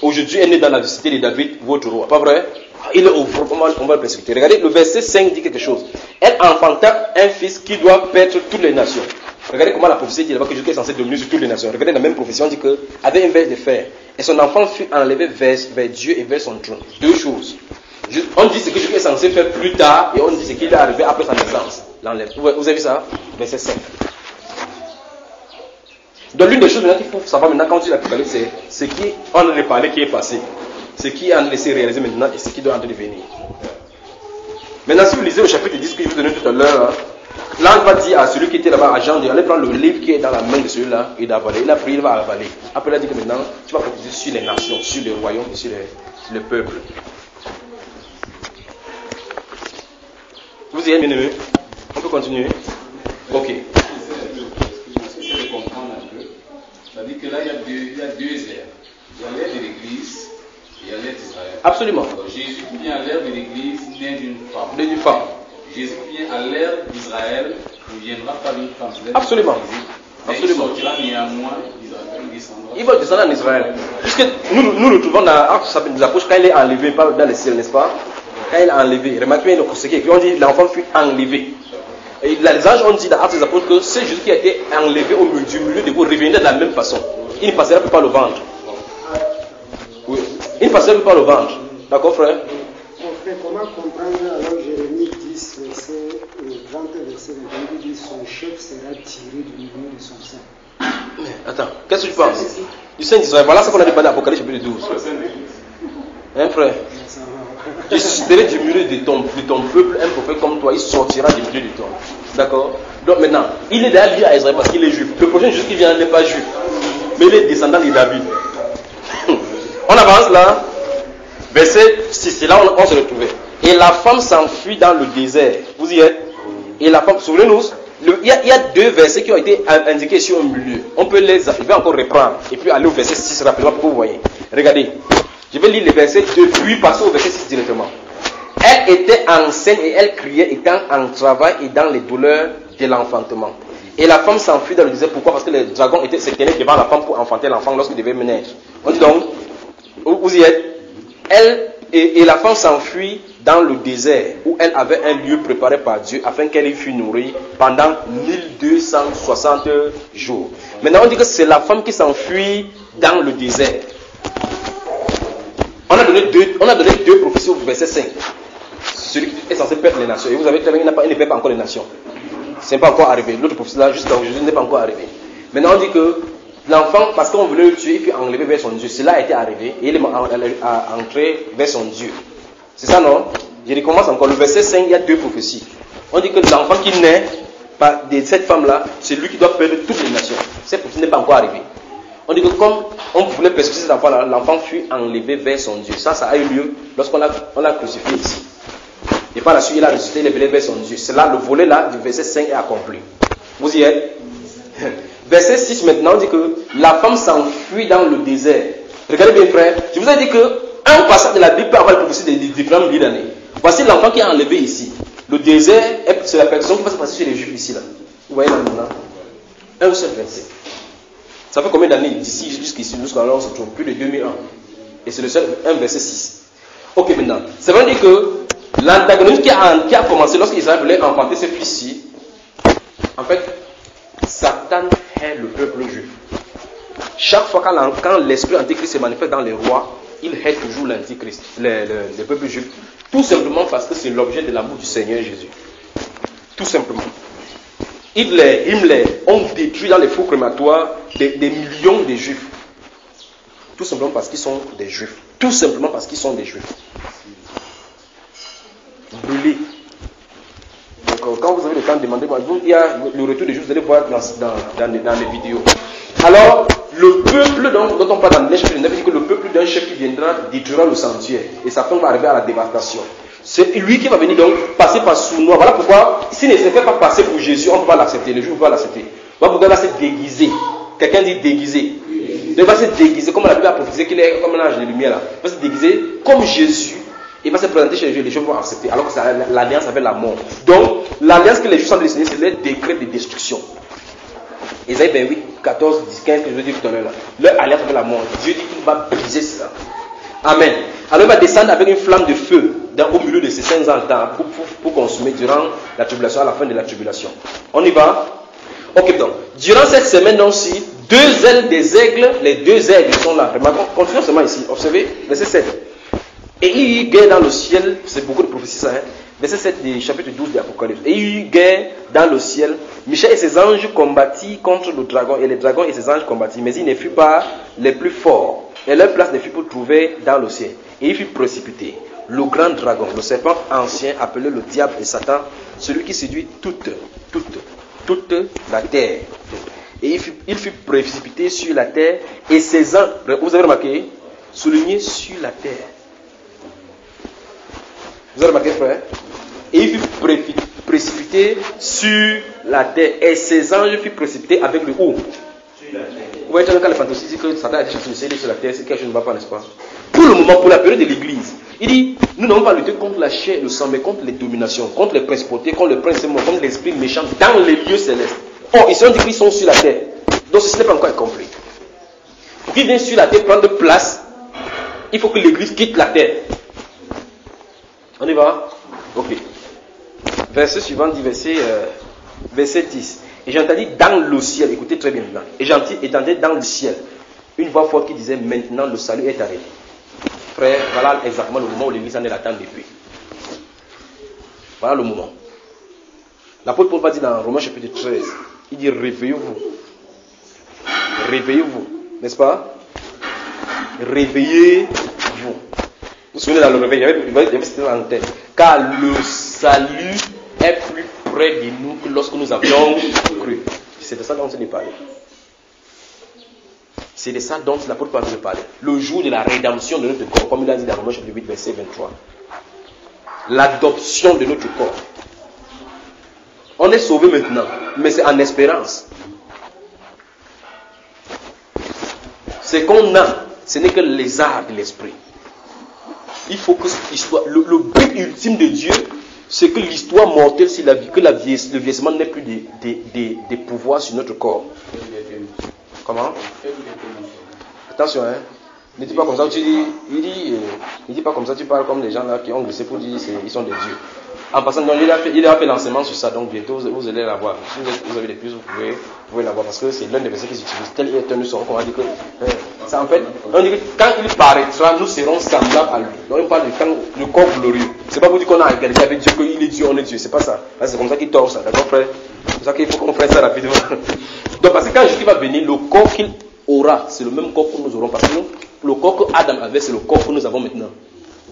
Aujourd'hui, il est né dans la cité de David, votre roi. Pas vrai? Il est on va le persécuter. Regardez, le verset 5 dit quelque chose. Elle enfanta un fils qui doit paître toutes les nations. Regardez comment la prophétie dit là-bas que Jésus est censé dominer sur toutes les nations. Regardez la même prophétie, on dit que avec une verge de fer. Et son enfant fut enlevé vers Dieu et vers son trône. Deux choses. On dit ce que Jésus est censé faire plus tard et on dit ce qui est arrivé après sa naissance. L'enlève. Vous avez vu ça? Verset 5. Donc l'une des choses maintenant qu'il faut savoir maintenant quand tu l'Apocalypse, c'est ce qui on en a parlé qui est passé. Ce qui est en laissé réaliser maintenant et ce qui doit en devenir. Maintenant si vous lisez au chapitre 10 que je vous donnais tout à l'heure, là on va dire à celui qui était là-bas à Jean, allez prendre le livre qui est dans la main de celui-là et d'avaler. Il a pris, il va avaler. Après il a dit que maintenant tu vas prophétiser sur les nations, sur les royaumes et sur les peuples. Vous y êtes bien aimé? On peut continuer? Ok. C'est-à-dire que là, il y a deux ères. Il y a l'ère de l'Église et il y a l'ère d'Israël. Absolument. Donc, Jésus qui vient à l'ère de l'Église naît d'une femme. D'une femme. Jésus qui vient à l'ère d'Israël ne viendra pas d'une femme. Absolument. Mais Absolument. il sortira néanmoins d'Israël. Il va descendre en Israël. Puisque nous le trouvons dans Actes des Apôtres quand il est enlevé, pas dans le ciel, n'est-ce pas? Quand il est enlevé. Remarquez bien le crucifix. Puis on dit l'enfant fut enlevé. Et les anges ont dit dans Actes des Apôtres que c'est Jésus qui a été enlevé au milieu de vous revenir de la même façon. Il ne passera plus par le ventre. Oui. Il ne passera plus par le ventre. D'accord, frère? Comment comprendre alors Jérémie 10, verset 20, verset 22, dit son chef sera tiré du milieu de son sein. Attends, qu'est-ce que tu penses? Du sein d'Israël. Voilà ce qu'on a dit dans l'Apocalypse chapitre 12. Hein, frère? Tu susciteras du milieu de ton peuple un prophète comme toi, il sortira du milieu de toi. D'accord? Donc maintenant, il est d'ailleurs lié à Israël parce qu'il est juif. Le prochain juif qui vient n'est pas juif, mais il est descendant de David. On avance là. Verset 6, c'est là où on se retrouvait. Et la femme s'enfuit dans le désert. Vous y êtes? Et la femme, souvenez-nous, il y a deux versets qui ont été indiqués sur un milieu. On peut les, je vais encore reprendre et puis aller au verset 6 rapidement pour que vous voyez. Regardez, je vais lire les versets 2 puis passer au verset 6 directement. Elle était enceinte et elle criait étant en travail et dans les douleurs de l'enfantement. Et la femme s'enfuit dans le désert. Pourquoi? Parce que les dragons se tenaient devant la femme pour enfanter l'enfant lorsqu'il devait naître. On dit donc, vous y êtes? Elle et la femme s'enfuit dans le désert où elle avait un lieu préparé par Dieu afin qu'elle y fût nourrie pendant 1260 jours. Maintenant on dit que c'est la femme qui s'enfuit dans le désert. On a donné deux prophéties au verset 5. Celui qui est censé perdre les nations. Et vous avez tellement il ne perd pas encore les nations. Ce n'est pas encore arrivé. L'autre prophétie là, jusqu'à aujourd'hui, n'est pas encore arrivé. Maintenant on dit que l'enfant, parce qu'on voulait le tuer, il fut enlevé vers son Dieu. Cela a été arrivé et il est entré vers son Dieu. C'est ça, non? Je recommence encore. Le verset 5, il y a deux prophéties. On dit que l'enfant qui naît de cette femme-là, c'est lui qui doit perdre toutes les nations. Cette prophétie n'est pas encore arrivée. On dit que comme on voulait persécuter cet enfant-là, l'enfant fut enlevé vers son Dieu. Ça a eu lieu lorsqu'on l'a crucifié ici. Et par la suite, il a ressuscité, il est venu vers son Dieu. C'est là, le volet là du verset 5 est accompli. Vous y êtes? Verset 6 maintenant, on dit que la femme s'enfuit dans le désert. Regardez bien frère, je vous ai dit que un passage de la Bible peut avoir la prophétie des différents milliers d'années. Voici l'enfant qui est enlevé ici. Le désert, c'est la personne qui va se passer chez les Juifs ici là. Vous voyez là maintenant? Un seul verset. Ça fait combien d'années d'ici jusqu'ici, jusqu'à là on se trouve? Plus de 2000 ans. Et c'est le seul, un verset 6. Ok maintenant, ça veut dire que l'antagonisme qui a commencé lorsqu'Israël voulait enfanter ce fils-ci, en fait, Satan est le peuple juif. Chaque fois quand l'esprit antichrist se manifeste dans les rois, il hait toujours l'antichrist, le peuple juif. Tout simplement parce que c'est l'objet de l'amour du Seigneur Jésus. Tout simplement. Himmler ont détruit dans les fours crématoires des millions de juifs. Tout simplement parce qu'ils sont des juifs. Tout simplement parce qu'ils sont des juifs. Brûlés. Donc, quand vous avez le temps de demander, il y a le retour des juifs, vous allez voir dans les vidéos. Alors, le peuple dont on parle dans le chapitre 9, il dit que le peuple d'un chef qui viendra détruira le sanctuaire. Et sa fin va arriver à la dévastation. C'est lui qui va venir donc passer par sournois. Voilà pourquoi, s'il ne se fait pas passer pour Jésus, on ne peut pas l'accepter. Les Juifs ne vont pas l'accepter. Voilà pourquoi il va se déguiser. Quelqu'un dit déguiser. Il va se déguiser, comme la Bible a prophétisé qu'il est comme un ange de lumière là. Il va se déguiser comme Jésus. Il va se présenter chez les Juifs, les Juifs vont accepter. Alors que c'est l'alliance avec la mort. Donc, l'alliance que les Juifs sont destinés, c'est le décret de destruction. Ésaïe 28, 14, 10, 15, que je vous ai dit tout à l'heure là. Leur alliance avec la mort. Dieu dit qu'il va briser cela. Amen. Alors il va descendre avec une flamme de feu au milieu de ces 5 ans pour consumer durant la tribulation, à la fin de la tribulation. On y va? Ok, donc, durant cette semaine aussi, 2 ailes des aigles, les 2 aigles sont là. Remarquons, continuons seulement ici. Observez, verset 7. Et il y eut guerre dans le ciel, c'est beaucoup de prophéties ça, hein? Verset 7 du chapitre 12 de l'Apocalypse. Et il y eut guerre dans le ciel. Michel et ses anges combattirent contre le dragon, et les dragons et ses anges combattirent, mais ils ne furent pas les plus forts. Et leur place ne fut pour trouver dans le ciel. Et il fut précipité. Le grand dragon, le serpent ancien, appelé le diable et Satan, celui qui séduit toute la terre. Et il fut précipité sur la terre, et ses anges, vous avez remarqué, souligné sur la terre. Vous avez remarqué, frère? Et il fut précipité sur la terre, et ses anges furent précipités avec le haut. Vous voyez, quand les fantaisies disent que Satan a été chassé sur la terre, c'est quelque chose qui ne va pas, n'est-ce pas? Pour le moment, pour la période de l'église, il dit, nous n'avons pas lutté contre la chair et le sang, mais contre les dominations, contre les principautés, contre le prince, contre l'esprit méchant dans les lieux célestes. Or, ils ont dit qu'ils sont sur la terre. Donc, ce n'est pas encore compris. Pour qu'ils viennent sur la terre prendre place, il faut que l'église quitte la terre. On y va? Ok. Verset suivant dit, verset 10. Et j'entendis dans le ciel, écoutez très bien maintenant, et j'entendais dans le ciel une voix forte qui disait maintenant le salut est arrivé. Frère, voilà exactement le moment où l'église en est l'attente depuis. Voilà le moment. L'apôtre Paul va dire dans Romains chapitre 13, il dit réveillez-vous. Réveillez-vous, n'est-ce pas? Réveillez-vous. Vous vous souvenez dans le réveil, il y avait cette en tête. Car le salut est plus près de nous que lorsque nous avions cru. C'est de ça dont il est parlé. C'est de ça dont l'apôtre Paul veut parler. Le jour de la rédemption de notre corps, comme il a dit dans Romains chapitre 8, verset 23. L'adoption de notre corps. On est sauvé maintenant, mais c'est en espérance. Ce qu'on a, ce n'est que les arts de l'esprit. Il faut que cette histoire, le but ultime de Dieu, c'est que l'histoire mortelle, c'est la vie, que le vieillissement n'ait plus des pouvoirs sur notre corps. Comment? Attention, hein. Ne dis pas comme ça, tu dis, il dit pas comme ça, tu parles comme les gens là qui ont glissé pour dire ils sont des dieux. En passant, donc, il a fait l'enseignement sur ça, donc bientôt vous allez la voir. Si vous avez des puces, vous pouvez la voir parce que c'est l'un des versets qu'ils utilisent. Tel est un son, on dit que ça en fait, on dit que quand il paraîtra, nous serons semblables à lui. Donc il parle de quand le corps glorieux. C'est pas pour dire qu'on a égalité avec Dieu, qu'il est Dieu, on est Dieu. C'est pas ça. Là, c'est comme ça qu'il tord ça, d'accord frère? C'est pour ça qu'il faut qu'on fasse ça rapidement. Donc parce que quand Jésus va venir, le corps qu'il aura, c'est le même corps que nous aurons. Parce que le corps que Adam avait, c'est le corps que nous avons maintenant.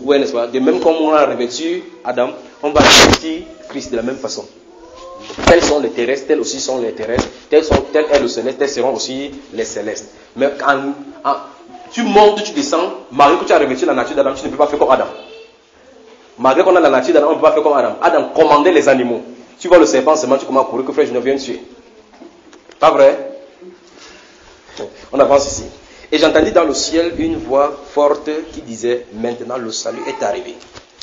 Oui, n'est-ce pas? De même comme on a revêtu Adam, on va revêtir Christ de la même façon. Tels sont les terrestres, tels aussi sont les terrestres, tels est le céleste, tels seront aussi les célestes. Mais quand tu montes, tu descends, malgré que tu as revêtu la nature d'Adam, tu ne peux pas faire comme Adam. Malgré qu'on a la nature d'Adam, on ne peut pas faire comme Adam. Adam commandait les animaux. Tu vois le serpent seulement, tu commences à courir, que frère, je ne viens tuer. Pas vrai? On avance ici. Et j'entendis dans le ciel une voix forte qui disait, maintenant le salut est arrivé.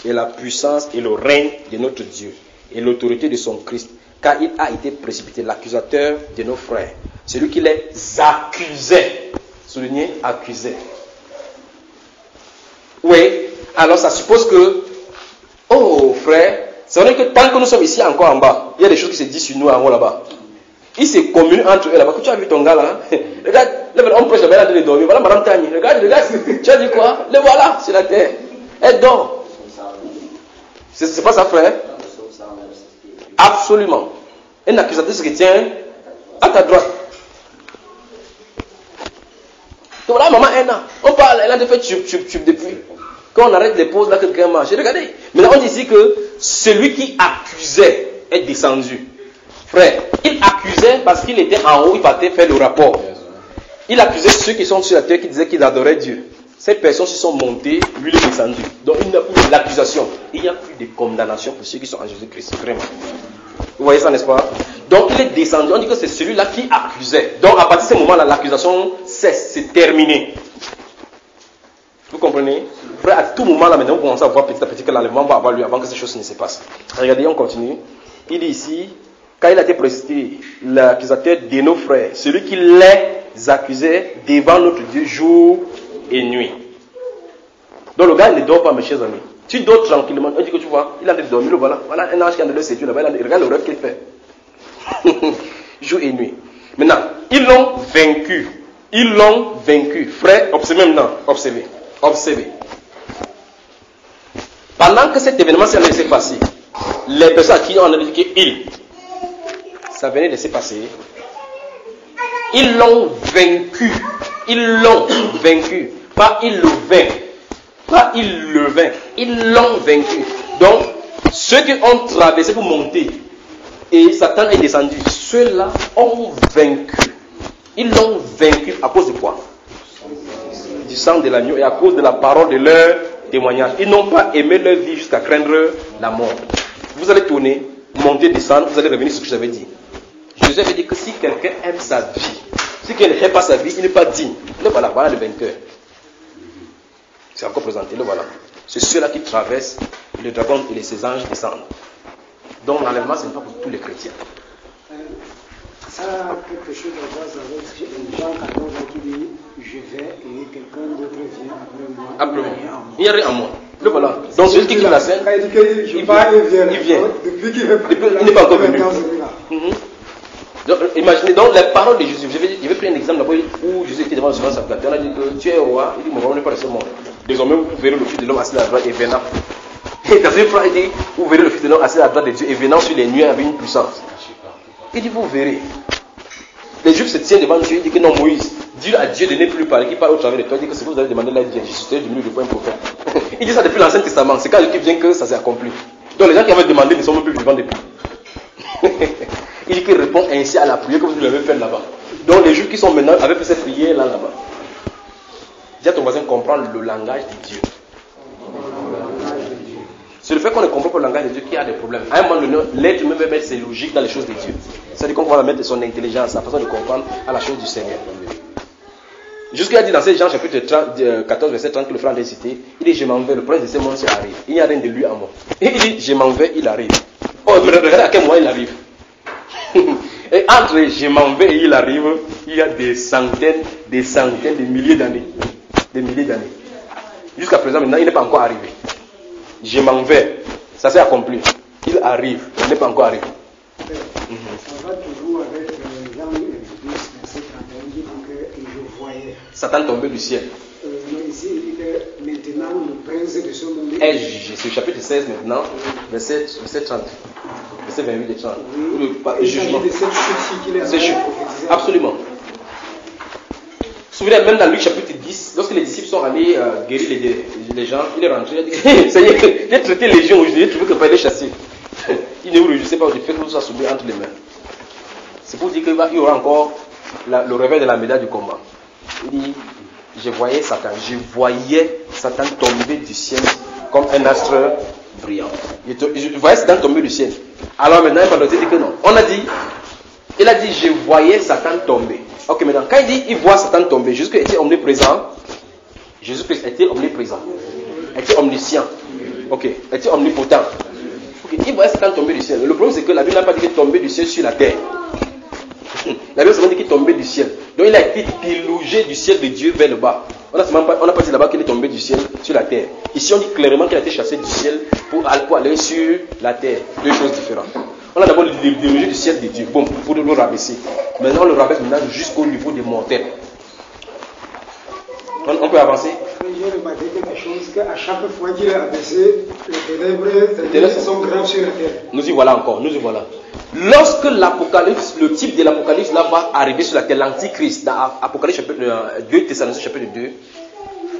Et la puissance et le règne de notre Dieu. Et l'autorité de son Christ. Car il a été précipité, l'accusateur de nos frères. Celui qui les accusait. Soulignez, accusait. Oui, alors ça suppose que, oh frère, c'est vrai que tant que nous sommes ici encore en bas, il y a des choses qui se disent sur nous en haut là-bas. Ils se communent entre eux là-bas. Tu as vu ton gars là, hein? Regarde, on prêche la de dormir. Voilà Madame Tani. Regarde, tu as dit quoi? Le voilà sur la terre. Elle dort. C'est pas ça, frère? Absolument. Un accusatrice qui tient à ta droite. Donc voilà, maman Anna. On parle, elle a fait chup depuis. Quand on arrête les pauses, là, quelqu'un marche. Regardez. Maintenant, on dit ici que celui qui accusait est descendu. Frère, il accusait parce qu'il était en haut, il partait faire le rapport. Il accusait ceux qui sont sur la terre qui disaient qu'ils adoraient Dieu. Ces personnes se sont montées, lui il est descendu. Donc il n'y a plus l'accusation. Il n'y a plus de condamnation pour ceux qui sont en Jésus-Christ. Vraiment. Vous voyez ça, n'est-ce pas? Donc il est descendu. On dit que c'est celui-là qui accusait. Donc à partir de ce moment-là, l'accusation cesse, c'est terminé. Vous comprenez? Frère, à tout moment là, maintenant, vous commencez à voir petit à petit que l'enlèvement va avoir lieu avant que ces choses ne se passent. Regardez, on continue. Il dit ici, quand il a été précipité, l'accusateur de nos frères, celui qui les accusait devant notre Dieu jour et nuit. Donc le gars il ne dort pas, mes chers amis. Tu dors tranquillement, on dit que tu vois, il a de dormir, voilà. Voilà un ange qui a de le séduire là-bas, regarde le rêve qu'il fait. Jour et nuit. Maintenant, ils l'ont vaincu. Ils l'ont vaincu. Frère, observez maintenant, observez. Pendant que cet événement s'est laissé passer, les personnes à qui on a dit qu'ils, ça venait de se passer. Ils l'ont vaincu. Ils l'ont vaincu. Pas ils le vainquent. Pas ils le vainquent. Ils l'ont vaincu. Donc, ceux qui ont traversé pour monter, et Satan est descendu, ceux-là ont vaincu. Ils l'ont vaincu à cause de quoi? Du sang de l'agneau et à cause de la parole de leur témoignage. Ils n'ont pas aimé leur vie jusqu'à craindre la mort. Vous allez tourner, monter, descendre, vous allez revenir sur ce que j'avais dit. Jésus avait dit que si quelqu'un aime sa vie, si quelqu'un n'aime pas sa vie, il n'est pas digne. Le voilà, voilà le vainqueur. C'est encore présenté, le voilà. C'est ceux-là qui traversent, et le dragon et ses anges descendent. Donc l'enlèvement, ce n'est pas pour tous les chrétiens. Ça a quelque chose à voir avec Jean 14 qui dit je vais et quelqu'un d'autre vient après moi. Il n'y a rien en moi. Le voilà. Donc celui qui quitte la scène, il vient. Depuis qu'il n'est pas encore venu. Donc, imaginez donc les paroles de Jésus. Je vais prendre un exemple où Jésus était devant le sacrificateur. tu es roi. Il dit, mon roi n'est pas de ce monde. Désormais, vous verrez le Fils de l'homme assis à la droite et venant. Et dans une phrase, il dit, vous verrez le Fils de l'homme assis à la droite de Dieu et venant sur les nuées avec une puissance. Il dit, vous verrez. Les Juifs se tiennent devant Dieu, il dit que non, Moïse, dis à Dieu de ne plus parler, qu'il parle au travers de toi, il dit que si vous avez demandé l'aide de Jésus, c'est devenu le point prophète. Il dit ça depuis l'Ancien Testament, c'est quand il vient que ça s'est accompli. Donc les gens qui avaient demandé ne sont même plus vivants depuis. Il dit qu'il répond ainsi à la prière que vous lui avez faite là-bas. Donc les Juifs qui sont maintenant avec cette prière là-bas. Dis à ton voisin, comprendre le langage de Dieu. C'est le fait qu'on ne comprend pas le langage de Dieu qui a des problèmes. À un moment donné, l'être humain va mettre ses logiques dans les choses de Dieu. C'est-à-dire qu'on va mettre son intelligence, sa façon de comprendre à la chose du Seigneur. Jusqu'à dit dans ces Jean chapitre 14, verset 30 que le frère a cité, il dit je m'en vais, le prince de ces mondes arrive. Il n'y a rien de lui à moi. Et il dit je m'en vais, il arrive. Oh, mais regardez à quel moment il arrive. Et entre je m'en vais et il arrive, il y a des centaines, de milliers d'années. Des milliers d'années. Jusqu'à présent, maintenant, il n'est pas encore arrivé. Je m'en vais, ça s'est accompli. Il arrive, il n'est pas encore arrivé. Ça va toujours avec Jean 10, verset 31, il dit que je voyais. Satan tombé du ciel. Mais ici, il dit que maintenant le prince de ce monde est jugé. C'est le chapitre 16 maintenant, verset 30. Verset 28 et 30. Oui, il s'agit de cette chute-ci qu'il est en train de prophétiser. Absolument. Vous vous souvenez, même dans Luc chapitre 10, lorsque les disciples sont allés guérir les gens, il est rentré, il a dit, ça y est, j'ai traité les gens aujourd'hui, j'ai trouvé que fallait les chasser. Il ne vous réjouissez pas du fait que vous soyez soumis entre les mains. C'est pour dire qu'il y aura encore le réveil de la médaille du combat. Il dit, je voyais Satan tomber du ciel comme un astre brillant. Je voyais Satan tomber du ciel. Alors maintenant, il va dire que non. Il a dit, je voyais Satan tomber. Ok, maintenant, quand il dit, il voit Satan tomber, Jésus-Christ était omniprésent. Jésus-Christ était omniprésent. Était omniscient. Ok, était omnipotent. Ok, il voyait Satan tomber du ciel. Le problème, c'est que la Bible n'a pas dit qu'il tombait du ciel sur la terre. La Bible seulement dit qu'il tombait du ciel. Donc, il a été délogé du ciel de Dieu vers le bas. On n'a pas dit là-bas qu'il est tombé du ciel sur la terre. Ici, on dit clairement qu'il a été chassé du ciel pour aller sur la terre. Deux choses différentes. On a d'abord délogé du ciel de Dieu. Bon, pour le rabaisser. Maintenant, on le rabaisse maintenant jusqu'au niveau des mortels. On peut avancer. J'ai remarqué quelque chose, qu'à chaque fois qu'il a abaissé, les ténèbres sont graves sur la terre. Nous y voilà encore, nous y voilà. Lorsque l'Apocalypse, le type de l'Apocalypse là va arriver sur la terre, l'Antichrist, dans Apocalypse chapitre 2, Thessaloniciens chapitre 2,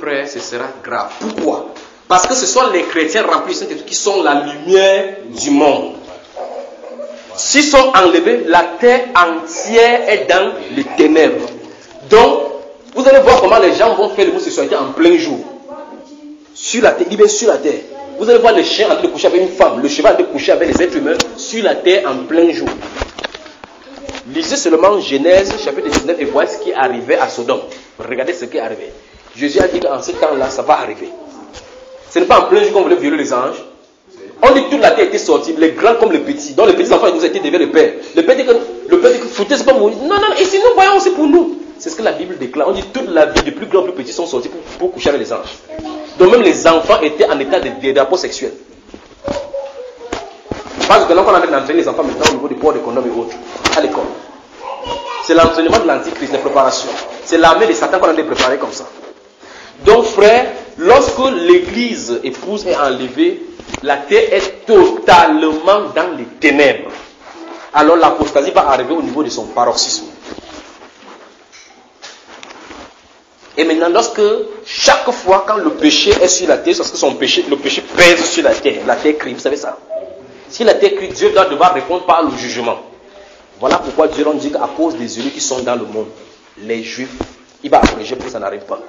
frère, ce sera grave. Pourquoi? Parce que ce sont les chrétiens remplis de Saint-Esprit qui sont la lumière du monde. S'ils sont enlevés, la terre entière est dans les ténèbres. Donc, vous allez voir comment les gens vont faire l'homosexualité en plein jour. Sur la terre, il est sur la terre. Vous allez voir le chien en train de coucher avec une femme, le cheval en train de coucher avec les êtres humains sur la terre en plein jour. Lisez seulement Genèse chapitre 19 et voyez ce qui arrivait à Sodome. Regardez ce qui est arrivé. Jésus a dit qu'en ce temps-là, ça va arriver. Ce n'est pas en plein jour qu'on voulait violer les anges. On dit que toute la terre était sortie, les grands comme les petits. Donc les petits enfants, ils nous étaient devant le Père. Le Père dit que foutez, c'est pas mourir. Non, et si nous voyons, c'est pour nous. C'est ce que la Bible déclare. On dit que toute la vie, des plus grands, plus petits, sont sortis pour coucher avec les anges. Donc même les enfants étaient en état de rapport sexuel. Parce que là, on a entraîné les enfants maintenant au niveau du port de condoms et autres, à l'école. C'est l'entraînement de l'Antichrist, les préparations. C'est l'armée de Satan qu'on a préparé comme ça. Donc frère, lorsque l'église épouse est enlevée, la terre est totalement dans les ténèbres. Alors l'apostasie va arriver au niveau de son paroxysme. Et maintenant, lorsque chaque fois quand le péché est sur la terre, parce que le péché pèse sur la terre crie, vous savez ça? Si la terre crie, Dieu doit devoir répondre par le jugement. Voilà pourquoi Dieu nous dit qu'à cause des élus qui sont dans le monde, les Juifs, il va abréger pour que ça n'arrive pas.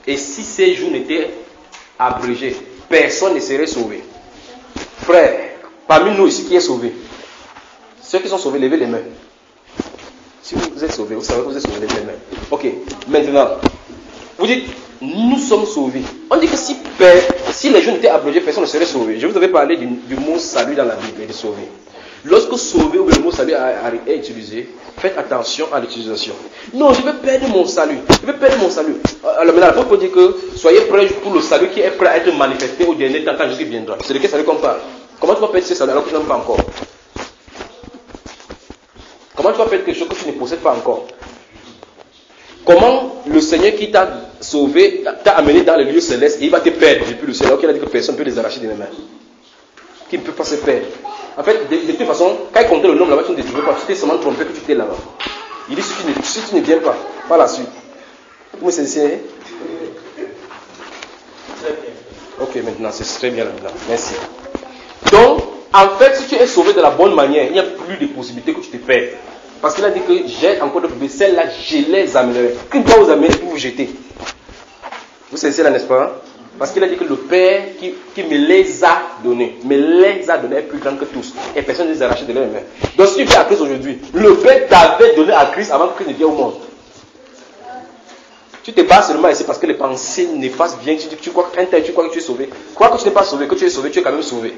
Et si ces jours n'étaient abrégés, personne ne serait sauvé. Frère, parmi nous ici, qui est sauvé? Ceux qui sont sauvés, levez les mains. Si vous êtes sauvés, vous savez que vous êtes sauvés, levez les mains. Ok, maintenant, vous dites, nous sommes sauvés. On dit que si les jours n'étaient abrégés, personne ne serait sauvé. Je vous avais parlé du mot salut dans la Bible et de sauver. Lorsque sauver ou le mot salut est utilisé, faites attention à l'utilisation. Non, je vais perdre mon salut. Alors maintenant, l'apôtre dit que soyez prêts pour le salut qui est prêt à être manifesté au dernier temps quand Jésus viendra. C'est de quel salut qu'on parle? Comment tu vas perdre ce salut alors que tu n'aimes pas encore? Comment tu vas perdre quelque chose que tu ne possèdes pas encore? Comment le Seigneur qui t'a sauvé, t'a amené dans les lieux célestes et il va te perdre depuis le ciel, alors qu'il a dit que personne ne peut les arracher de mes mains. Qu'il ne peut pas se perdre. En fait, de toute façon, quand il comptait le nombre là-bas, tu ne te trouvais pas, tu t'es seulement trompé que tu étais là-bas. Il dit si tu ne viens pas, par la suite. Vous me saisissez? Ok, maintenant, c'est très bien là-dedans. Merci. Donc, en fait, si tu es sauvé de la bonne manière, il n'y a plus de possibilité que tu te perdes. Parce qu'il a dit que j'ai encore d'autres bébés, celles-là, je les amènerai. Qui ne va vous amener pour vous jeter? Vous saisissez là, n'est-ce pas? Parce qu'il a dit que le Père qui me les a donnés, est plus grand que tous. Et personne ne les a arrachés de leurs mains. Donc si tu viens à Christ aujourd'hui, le Père t'avait donné à Christ avant que Christ ne vienne au monde. Tu te bats seulement ici parce que les pensées néfastes viennent. Tu crois que tu es sauvé. Crois que tu n'es pas sauvé, que tu es sauvé, tu es quand même sauvé.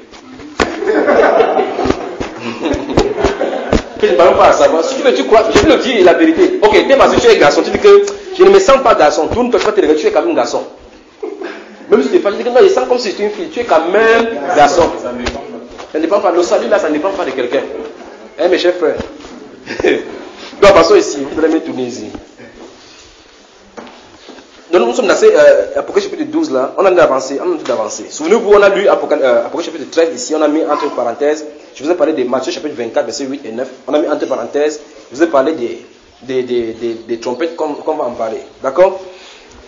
Je ne parle pas à savoir. Si tu veux, tu crois, je veux le dire la vérité. Ok, t'es parce que tu es garçon, tu dis que je ne me sens pas garçon. Tourne-toi, tu es quand même garçon. Même si tu es femme, tu dis que non, je sens comme si tu es une fille, tu es quand même garçon. Ça ne dépend pas. Le salut là, ça ne dépend pas de quelqu'un. Hein, mes chers frères. Donc, passons ici. Vous allez me tourner ici. Donc, nous sommes dans Apocalypse chapitre 12 là. On a d'avancer. Souvenez-vous, on a lu Apocalypse chapitre 13 ici. On a mis entre parenthèses. Je vous ai parlé de Matthieu chapitre 24, versets 8 et 9. On a mis entre parenthèses. Je vous ai parlé des trompettes qu'on va en parler. D'accord?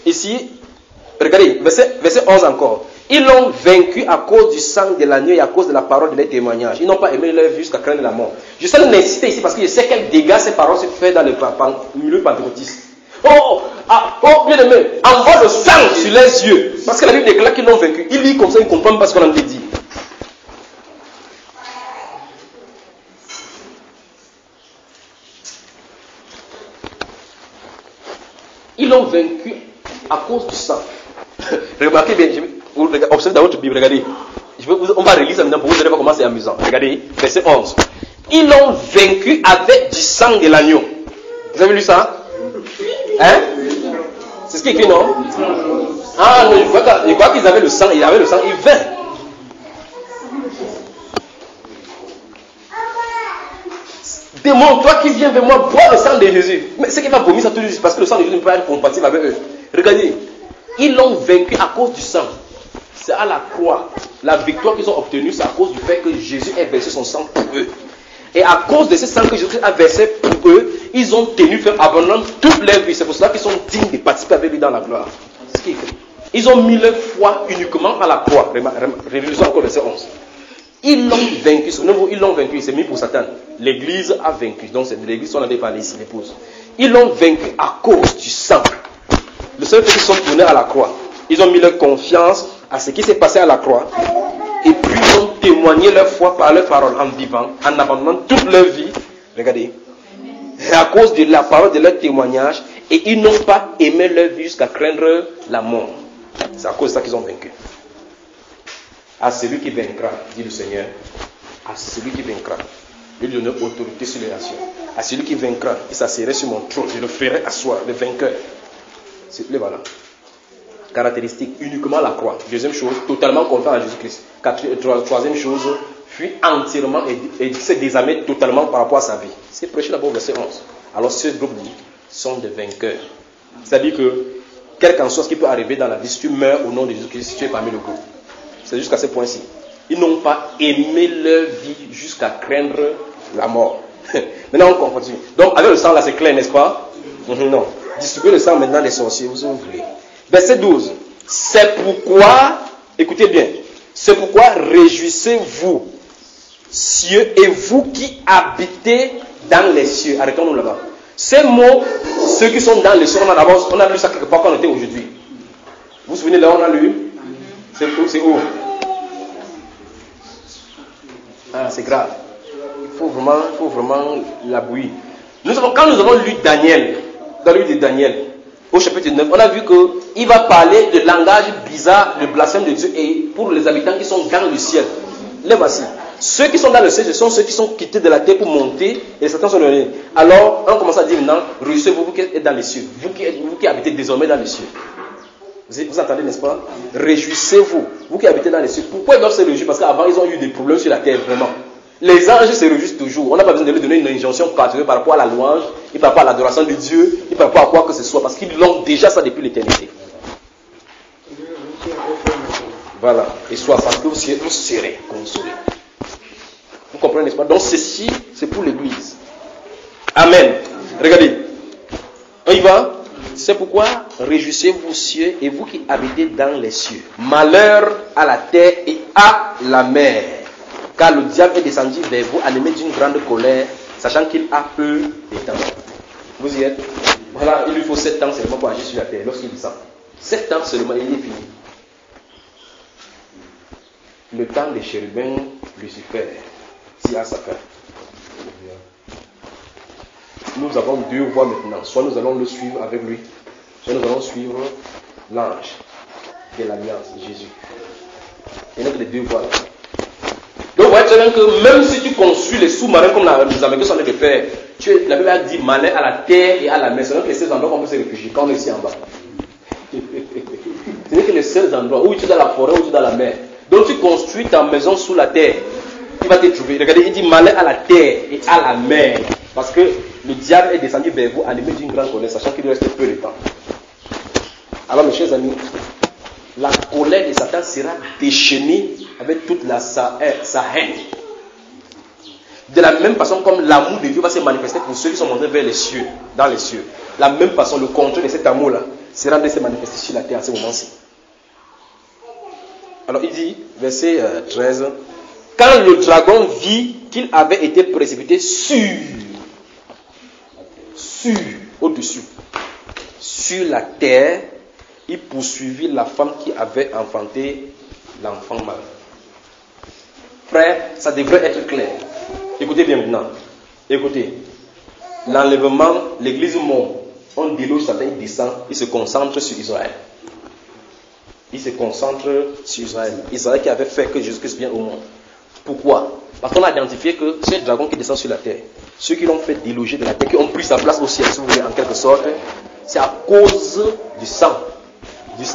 Ici, regardez, verset 11 encore. Ils l'ont vaincu à cause du sang de l'agneau et à cause de la parole de leurs témoignages. Ils n'ont pas aimé leur vie jusqu'à craindre la mort. Je sais l'inciter ici parce que je sais quel dégâts ces paroles se font dans le milieu pentecôtiste. Bien aimé, envoie le sang sur les yeux. Parce que la Bible déclare qu'ils l'ont vaincu. Ils lisent comme ça, ils ne comprennent pas ce qu'on a dit. Ils l'ont vaincu à cause du sang. Remarquez bien, observez dans votre Bible, regardez. On va relire ça maintenant pour vous allez voir comment c'est amusant. Regardez, verset 11. Ils l'ont vaincu avec du sang de l'agneau. Vous avez lu ça? Hein? C'est ce qui est écrit, non? Ah non, je crois qu'ils avaient le sang, ils vinrent. Démon, toi qui viens vers moi, bois le sang de Jésus. Mais ce qui va vomir ça tout de suite, parce que le sang de Jésus ne peut pas être compatible avec eux. Regardez, ils l'ont vaincu à cause du sang. C'est à la croix. La victoire qu'ils ont obtenue, c'est à cause du fait que Jésus ait versé son sang pour eux. Et à cause de ce sang que Jésus a versé pour eux, ils ont tenu ferme, abandonnant toute leur vie. C'est pour cela qu'ils sont dignes de participer avec lui dans la gloire. Ce qui est écrit. Ils ont mis leur foi uniquement à la croix. Révisons encore verset 11. Ils l'ont vaincu. Souvenez-vous, ils l'ont vaincu. C'est mis pour Satan. L'église a vaincu. Donc c'est de l'église qu'on avait parlé ici, l'épouse. Ils l'ont vaincu à cause du sang. Le seul fait qu'ils sont tournés à la croix. Ils ont mis leur confiance à ce qui s'est passé à la croix. Et puis ils ont témoigné leur foi par leur parole en vivant, en abandonnant toute leur vie. Regardez. Et à cause de la parole de leur témoignage, et ils n'ont pas aimé leur vie jusqu'à craindre la mort. C'est à cause de ça qu'ils ont vaincu. À celui qui vaincra, dit le Seigneur, à celui qui vaincra, je lui donnerai autorité sur les nations. À celui qui vaincra, il s'assiera sur mon trône, je le ferai asseoir, le vainqueur. C'est voilà. Caractéristique, uniquement la croix. Deuxième chose, totalement confiant à Jésus-Christ. Troisième chose, fut entièrement et s'est désarmé totalement par rapport à sa vie. C'est prêché d'abord au verset 11. Alors ce groupe sont des vainqueurs. C'est-à-dire que, quel qu'en soit ce qui peut arriver dans la vie, si tu meurs au nom de Jésus-Christ, tu es parmi le groupe. C'est jusqu'à ce point-ci. Ils n'ont pas aimé leur vie jusqu'à craindre la mort. Maintenant on continue. Donc avec le sang là c'est clair, n'est-ce pas? Non. Distribuez le sang maintenant des sorciers, vous voulez. Verset 12. C'est pourquoi, écoutez bien, c'est pourquoi réjouissez-vous, cieux, et vous qui habitez dans les cieux. Arrêtons-nous là-bas. Ces mots, ceux qui sont dans les cieux, on a lu ça quelque part quand on était aujourd'hui. Vous vous souvenez là, on a lu? C'est où? Ah, c'est grave. Il faut vraiment la bouillir. Quand nous avons lu Daniel, dans le livre de Daniel, au chapitre 9, on a vu qu'il va parler de langage bizarre, le blasphème de Dieu, et pour les habitants qui sont dans le ciel. Les voici. Ceux qui sont dans le ciel, ce sont ceux qui sont quittés de la terre pour monter, et certains sont donnés. Alors, on commence à dire maintenant, réjouissez-vous, vous qui êtes dans les cieux, vous qui habitez désormais dans les cieux. Vous entendez, n'est-ce pas? Réjouissez-vous, vous qui habitez dans les cieux. Pourquoi ils doivent se réjouir? Parce qu'avant, ils ont eu des problèmes sur la terre, vraiment. Les anges se réjouissent toujours. On n'a pas besoin de leur donner une injonction particulière par rapport à la louange, et par rapport à l'adoration de Dieu, et par par rapport à quoi que ce soit, parce qu'ils l'ont déjà ça depuis l'éternité. Voilà, et soit parce que vous serez consolés. Vous comprenez, n'est-ce pas? Donc ceci, c'est pour l'Église. Amen. Regardez, on y va. C'est pourquoi réjouissez-vous cieux et vous qui habitez dans les cieux. Malheur à la terre et à la mer. Car le diable est descendu vers vous animé d'une grande colère, sachant qu'il a peu de temps. Vous y êtes? Voilà, il lui faut 7 ans seulement pour agir sur la terre lorsqu'il descend. 7 ans seulement, il est fini. Le temps des chérubins, Lucifer, si à sa fin. Nous avons 2 voies maintenant. Soit nous allons le suivre avec lui, soit nous allons suivre l'ange de l'alliance, Jésus. Il n'y a que les 2 voies là. Donc vous voyez très bien que même si tu construis les sous-marins comme les Américains sont en train de faire, la Bible a dit malheur à la terre et à la mer. C'est donc les seuls endroits où on peut se réfugier quand on est ici en bas. Ce n'est que les seuls endroits où tu es dans la forêt, où tu es dans la mer. Donc tu construis ta maison sous la terre. Il va te trouver. Regardez, il dit malheur à la terre et à la mer. Parce que le diable est descendu vers vous animé d'une grande colère, sachant qu'il lui reste peu de temps. Alors mes chers amis, la colère de Satan sera déchaînée avec toute sa haine. De la même façon comme l'amour de Dieu va se manifester pour ceux qui sont montés vers les cieux, dans les cieux. De la même façon, le contraire de cet amour-là sera de se manifester sur la terre à ce moment-ci. Alors il dit, verset 13, quand le dragon vit qu'il avait été précipité au-dessus, sur la terre, il poursuivit la femme qui avait enfanté l'enfant mâle. Frère, ça devrait être clair. Écoutez bien maintenant. Écoutez. L'enlèvement, l'église monte. On déloge Satan, il descend, il se concentre sur Israël. Il se concentre sur Israël. Israël qui avait fait que Jésus-Christ vienne au monde. Pourquoi? Parce qu'on a identifié que ce dragon qui descend sur la terre, ceux qui l'ont fait déloger de la terre, qui ont pris sa place au ciel, si vous voulez, en quelque sorte, c'est à cause du sang.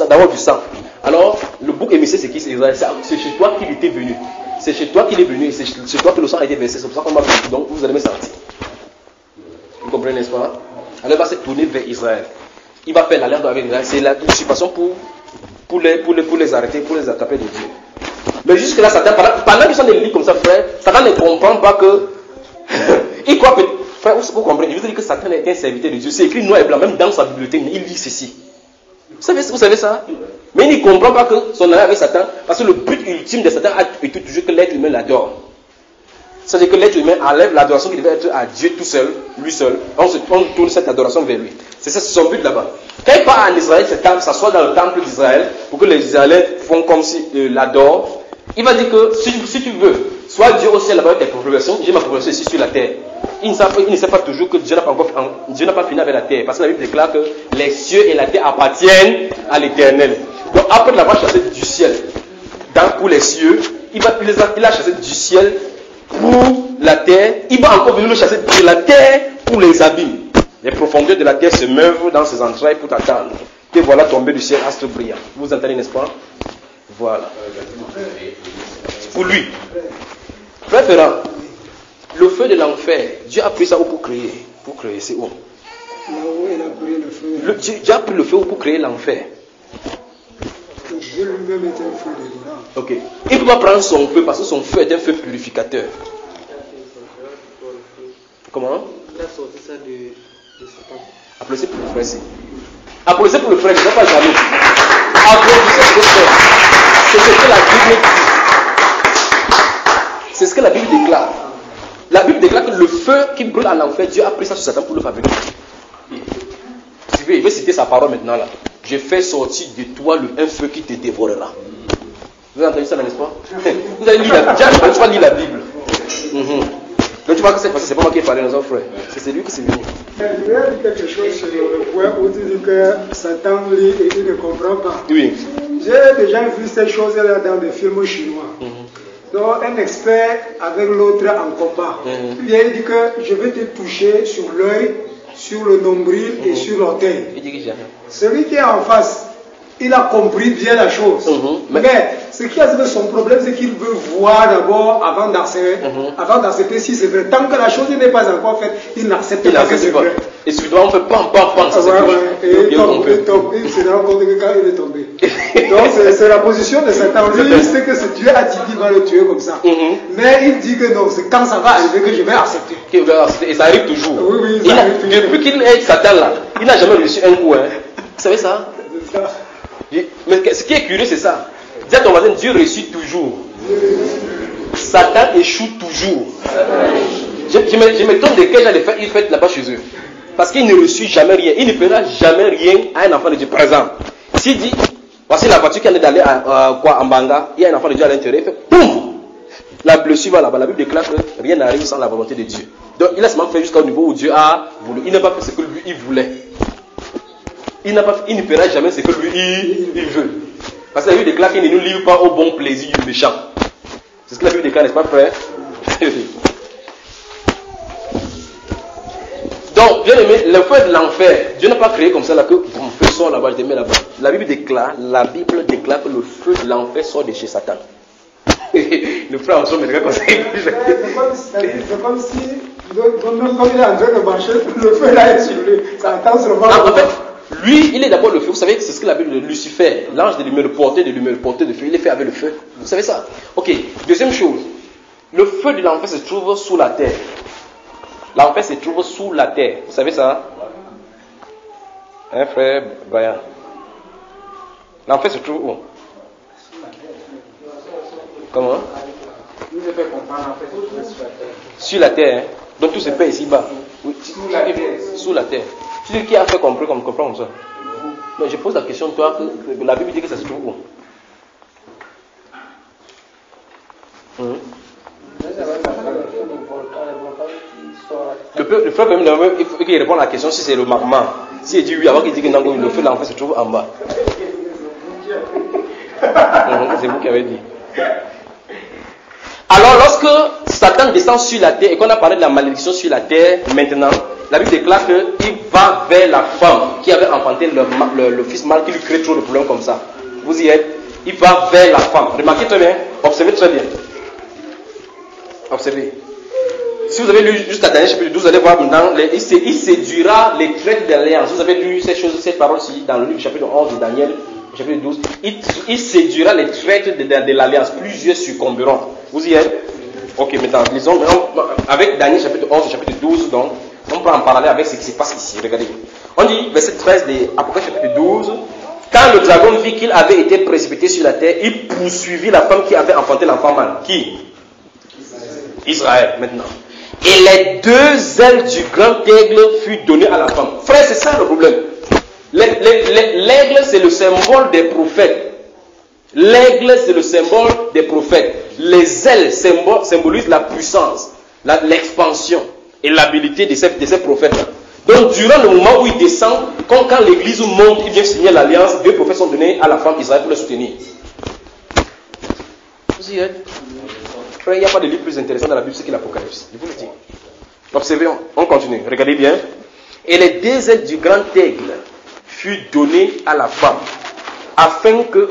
D'abord du sang. Alors, le bouc émissé, c'est qui? C'est Israël. C'est chez toi qu'il était venu. C'est chez toi qu'il est venu et c'est chez toi que le sang a été versé. C'est pour ça qu'on m'a dit. Donc, vous allez me sentir. Vous comprenez, n'est-ce pas? Alors, il va se tourner vers Israël. Il va faire l'alliance avec Israël. C'est la usurpation pour les arrêter, pour les attraper de Dieu. Mais jusque-là, Satan, pendant qu'ils sont des lits comme ça, frère, Satan ne comprend pas que. Il croit que. Frère, vous comprenez? Je vous ai dit que Satan est un serviteur de Dieu. C'est écrit noir et blanc, même dans sa bibliothèque, il lit ceci. Vous savez ça? Mais il ne comprend pas que son alliance avec Satan, parce que le but ultime de Satan a été toujours que l'être humain l'adore. C'est-à-dire que l'être humain enlève l'adoration qui devait être à Dieu tout seul, lui seul. On tourne cette adoration vers lui. C'est ça, c'est son but là-bas. Quand il part en Israël, s'assoit dans le temple d'Israël, pour que les Israéliens font comme s'ils l'adorent, il va dire que si tu veux, soit Dieu au ciel là-bas avec tes progressions, j'ai ma progression ici sur la terre. Il ne sait pas toujours que Dieu n'a pas fini avec la terre. Parce que la Bible déclare que les cieux et la terre appartiennent à l'Éternel. Donc après l'avoir chassé du ciel pour les cieux, il a chassé du ciel pour la terre. Il va encore venir le chasser de la terre pour les abîmes. Les profondeurs de la terre se meuvent dans ses entrailles pour t'attendre. Te voilà tomber du ciel astre brillant. Vous entendez, n'est-ce pas? Voilà. Pour lui. Frère Ferrand, le feu de l'enfer, Dieu a pris ça où pour créer? Pour créer, c'est où? Là où il a pris le feu. Dieu a pris le feu pour créer l'enfer. Dieu lui-même est un feu dévorant. Ok. Il ne peut pas prendre son feu parce que son feu est un feu purificateur. Comment? Il a sorti ça de Satan. Applaudissez pour le frère ici. Applaudissez pour le frère, je ne sais pas jaloux. Applaudissez pour le frère. C'est ce que la Bible dit. C'est ce que la Bible déclare. La Bible déclare que le feu qui brûle en enfer, Dieu a pris ça sur Satan pour le fabriquer. Il veut citer sa parole maintenant là. Je fais sortir de toi un feu qui te dévorera. Vous avez entendu ça, n'est-ce pas? Vous allez lire la Bible. Tu vas lire la Bible. Donc tu vois que cette fois-ci, c'est pas moi qui ai parlé, nos frères. C'est lui qui s'est venu. Je vais dire quelque chose sur le point où tu dis que Satan lit et il ne comprend pas. Oui. J'ai déjà vu ces choses-là dans des films chinois. Donc un expert avec l'autre en combat. Il vient dire que je vais te toucher sur l'œil, sur le nombril et sur l'orteil. Celui qui est en face, il a compris bien la chose. Mais ce qui a son problème, c'est qu'il veut voir d'abord avant d'accepter si c'est vrai. Tant que la chose n'est pas encore faite, il n'accepte pas que c'est vrai. Et subitement, on fait pam, pam, pam. Et il se rend compte que quand il est tombé. Donc, c'est la position de Satan. Lui, il sait que c'est Dieu a dit qu'il va le tuer comme ça. Mais il dit que non, c'est quand ça va arriver que je vais accepter. Et ça arrive toujours. Oui, ça arrive toujours. Depuis qu'il est Satan là, il n'a jamais reçu un coup. Hein. Vous savez ça? C'est ça. Mais ce qui est curieux, c'est ça. Dis à ton voisin, Dieu réussit toujours. Satan échoue toujours. Je m'étonne de quel genre de fête il fait là-bas chez eux. Parce qu'il ne reçut jamais rien. Il ne fera jamais rien à un enfant de Dieu. Par exemple, s'il dit, voici la voiture qui est d'aller en Banga, il y a un enfant de Dieu à l'intérieur, il fait boum. La blessure va là-bas. La Bible déclare que rien n'arrive sans la volonté de Dieu. Donc il a seulement fait jusqu'au niveau où Dieu a voulu. Il n'a pas fait ce que lui il voulait. Il ne fera jamais ce que lui il veut. Parce que la Bible déclare qu'il ne nous livre pas au bon plaisir du méchant. C'est ce que la Bible déclare, n'est-ce pas, frère? Donc, bien aimé, le feu de l'enfer, Dieu n'a pas créé comme ça là que le feu sort là-bas, je te mets là-bas. La Bible déclare que le feu de l'enfer sort de chez Satan. Le frère en somme me regarde comme ça. C'est comme si, comme il est en train de marcher, le feu là est sur lui. Ça attend seulement. En fait, lui, il est d'abord le feu. Vous savez que c'est ce que la Bible de Lucifer, l'ange de lumière, le porteur de feu, il est fait avec le feu. Vous savez ça? Ok, deuxième chose. Le feu de l'enfer se trouve sous la terre. L'enfer se trouve sous la terre. Vous savez ça? Hein, frère Brian? L'enfer se trouve où? Comment? Sur la terre. Hein? Donc tout se fait ici-bas. Oui. Sous la terre. Tu dis qui a fait comprendre comme ça? Mais je pose la question, toi, que la Bible dit que ça se trouve où? Le frère, il faut qu'il réponde à la question si c'est le magma. S'il dit oui, avant qu'il dit que le feu de l'enfer se trouve en bas. C'est vous qui avez dit. Alors, lorsque Satan descend sur la terre et qu'on a parlé de la malédiction sur la terre, maintenant, la Bible déclare qu'il va vers la femme qui avait enfanté le fils mâle qui lui crée trop de problèmes comme ça. Vous y êtes? Il va vers la femme. Remarquez très bien, observez très bien. Observez. Si vous avez lu jusqu'à Daniel chapitre 12, vous allez voir maintenant, il séduira les traites d'alliance. Vous avez lu cette parole-ci dans le livre chapitre 11 de Daniel, chapitre 12. Il séduira les traites de l'alliance. Plusieurs succomberont. Vous y êtes? Ok, maintenant, lisons avec Daniel chapitre 11 et chapitre 12, donc, on peut en parler avec ce qui se passe ici. Regardez. On dit, verset 13 de Apocalypse chapitre 12, quand le dragon vit qu'il avait été précipité sur la terre, il poursuivit la femme qui avait enfanté l'enfant mâle. Qui? Israël, maintenant. Et les deux ailes du grand aigle furent données à la femme. Frère, c'est ça le problème. L'aigle, c'est le symbole des prophètes. L'aigle, c'est le symbole des prophètes. Les ailes symbolisent la puissance, l'expansion et l'habilité de ces prophètes-là. Donc, durant le moment où il descend, quand l'église monte, il vient signer l'alliance, deux prophètes sont donnés à la femme Israël pour le soutenir. Vous y êtes? Frère, il n'y a pas de livre plus intéressant dans la Bible que l'Apocalypse. Je vous le dis. Observez, on continue. Regardez bien. Et les deux ailes du grand aigle furent données à la femme, afin que...